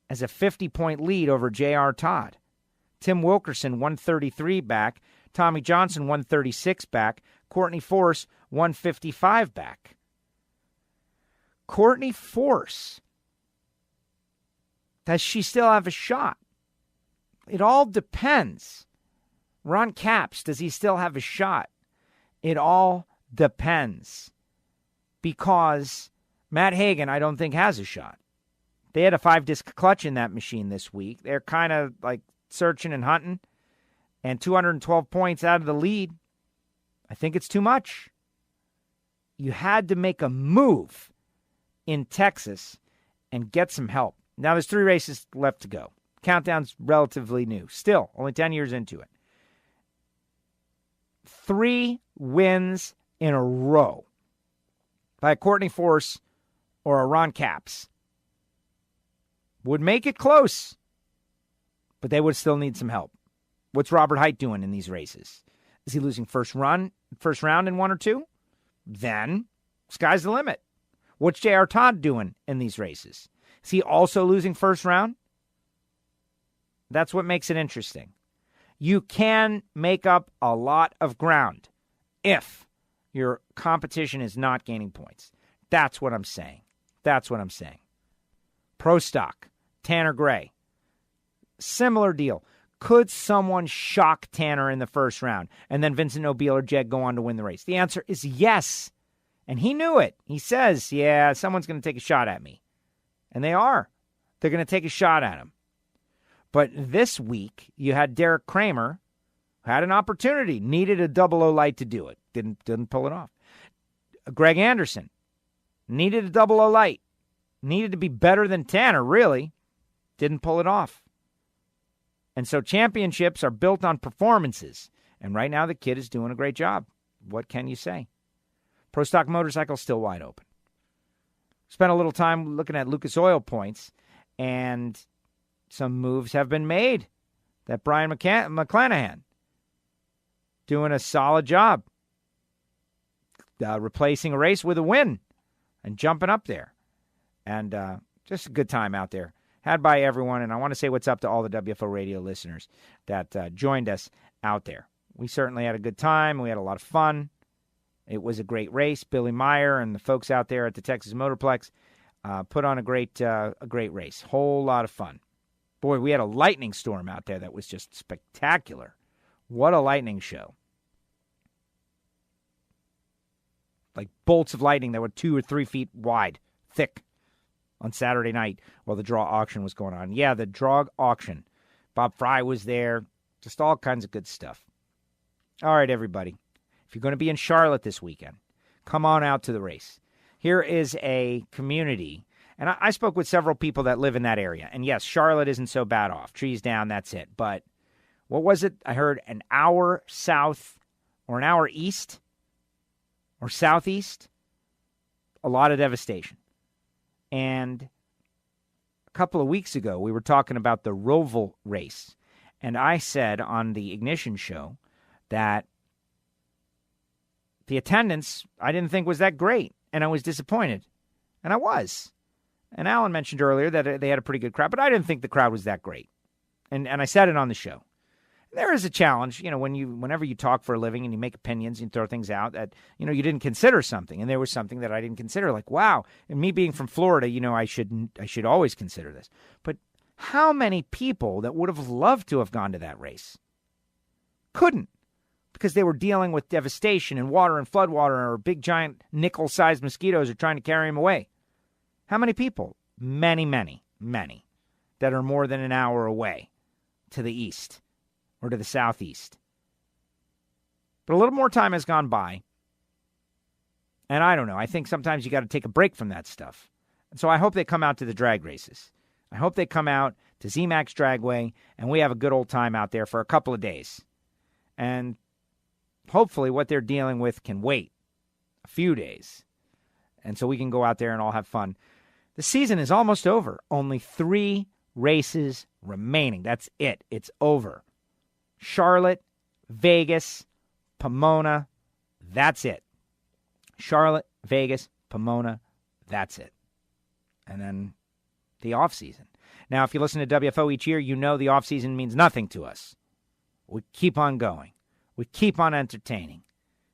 has a 50-point lead over J.R. Todd. Tim Wilkerson, 133 back. Tommy Johnson, 136 back. Courtney Force, 155 back. Courtney Force, does she still have a shot? It all depends. Ron Capps, does he still have a shot? It all depends. Because Matt Hagan, I don't think, has a shot. They had a 5-disc clutch in that machine this week. They're kind of like searching and hunting. And 212 points out of the lead, I think it's too much. You had to make a move in Texas and get some help. Now there's 3 races left to go. Countdown's relatively new. Still, only 10 years into it. 3 wins in a row by a Courtney Force or a Ron Capps would make it close, but they would still need some help. What's Robert Hight doing in these races? Is he losing first round in 1 or 2? Then, sky's the limit. What's J.R. Todd doing in these races? Is he also losing first round? That's what makes it interesting. You can make up a lot of ground if your competition is not gaining points. That's what I'm saying. Pro Stock, Tanner Gray. Similar deal. Could someone shock Tanner in the first round and then Vincent Nobile or Jed go on to win the race? The answer is yes. And he knew it. He says, yeah, someone's going to take a shot at me. And they are. They're going to take a shot at him. But this week, you had Derek Kramer, who had an opportunity, needed a 00 light to do it. Didn't pull it off. Greg Anderson needed a 00 light. Needed to be better than Tanner, really. Didn't pull it off. And so championships are built on performances. And right now the kid is doing a great job. What can you say? Pro Stock Motorcycle's still wide open. Spent a little time looking at Lucas Oil points, and some moves have been made. That Brian McClanahan doing a solid job. Replacing a race with a win and jumping up there. And just a good time out there. Had by everyone, and I want to say what's up to all the WFO radio listeners that joined us out there. We certainly had a good time. We had a lot of fun. It was a great race. Billy Meyer and the folks out there at the Texas Motorplex put on a great race. Whole lot of fun. Boy, we had a lightning storm out there that was just spectacular. What a lightning show. Like bolts of lightning that were 2 or 3 feet wide, thick, on Saturday night while the draw auction was going on. Yeah, the draw auction. Bob Fry was there. Just all kinds of good stuff. All right, everybody. If you're going to be in Charlotte this weekend, come on out to the race. Here is a community. And I spoke with several people that live in that area. And yes, Charlotte isn't so bad off. Trees down, that's it. But what was it? I heard an hour south or an hour east or southeast. A lot of devastation. And a couple of weeks ago, we were talking about the Roval race. And I said on the Ignition show that the attendance I didn't think was that great. And I was disappointed. And I was. And Alan mentioned earlier that they had a pretty good crowd, but I didn't think the crowd was that great. And I said it on the show. There is a challenge, whenever you talk for a living and you make opinions and throw things out that, you didn't consider something. And there was something that I didn't consider. Like, wow, and me being from Florida, I should always consider this. But how many people that would have loved to have gone to that race couldn't because they were dealing with devastation and water and floodwater or big giant nickel-sized mosquitoes are trying to carry them away? How many people? Many, many, many that are more than an hour away to the east or to the southeast. But a little more time has gone by, And I don't know. I think sometimes you got to take a break from that stuff. And so I hope they come out to the drag races. I hope they come out to ZMAX Dragway, and we have a good old time out there for a couple of days. And hopefully what they're dealing with can wait a few days. And so we can go out there and all have fun. The season is almost over. Only 3 races remaining. That's it. It's over. Charlotte, Vegas, Pomona. That's it. Charlotte, Vegas, Pomona. That's it. And then the off season. Now, if you listen to WFO each year, you know the off season means nothing to us. We keep on going. We keep on entertaining.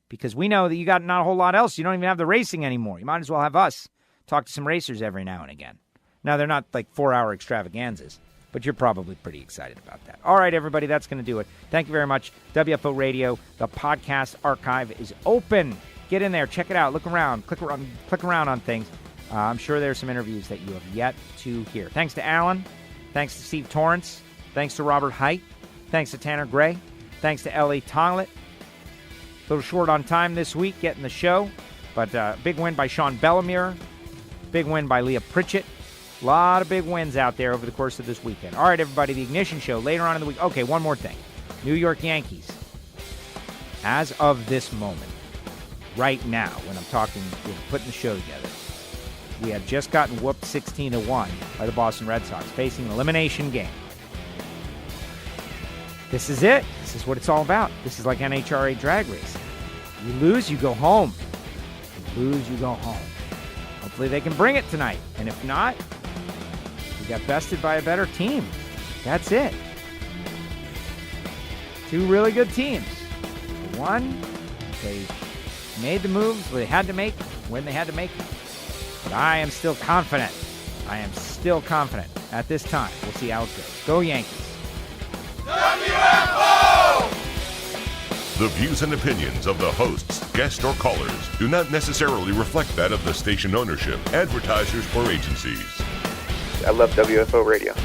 Because we know that you got not a whole lot else. You don't even have the racing anymore. You might as well have us talk to some racers every now and again. Now, they're not like 4-hour extravaganzas, but you're probably pretty excited about that. All right, everybody, that's going to do it. Thank you very much. WFO Radio, the podcast archive is open. Get in there. Check it out. Look around. Click around on things. I'm sure there's some interviews that you have yet to hear. Thanks to Alan. Thanks to Steve Torrence. Thanks to Robert Hight. Thanks to Tanner Gray. Thanks to Ellie Tonglet. A little short on time this week getting the show, but big win by Sean Bellemere. Big win by Leah Pritchett. A lot of big wins out there over the course of this weekend. All right, everybody, the Ignition Show later on in the week. Okay, one more thing. New York Yankees. As of this moment, right now, when I'm talking, putting the show together, we have just gotten whooped 16-1 by the Boston Red Sox, facing an elimination game. This is it. This is what it's all about. This is like NHRA drag racing. You lose, you go home. You lose, you go home. Hopefully they can bring it tonight. And if not, we got bested by a better team. That's it. 2 really good teams. One, they made the moves they had to make when they had to make them. But I am still confident. I am still confident at this time. We'll see how it goes. Go Yankees. WFO! The views and opinions of the hosts, guests, or callers do not necessarily reflect that of the station ownership, advertisers, or agencies. I love WFO Radio.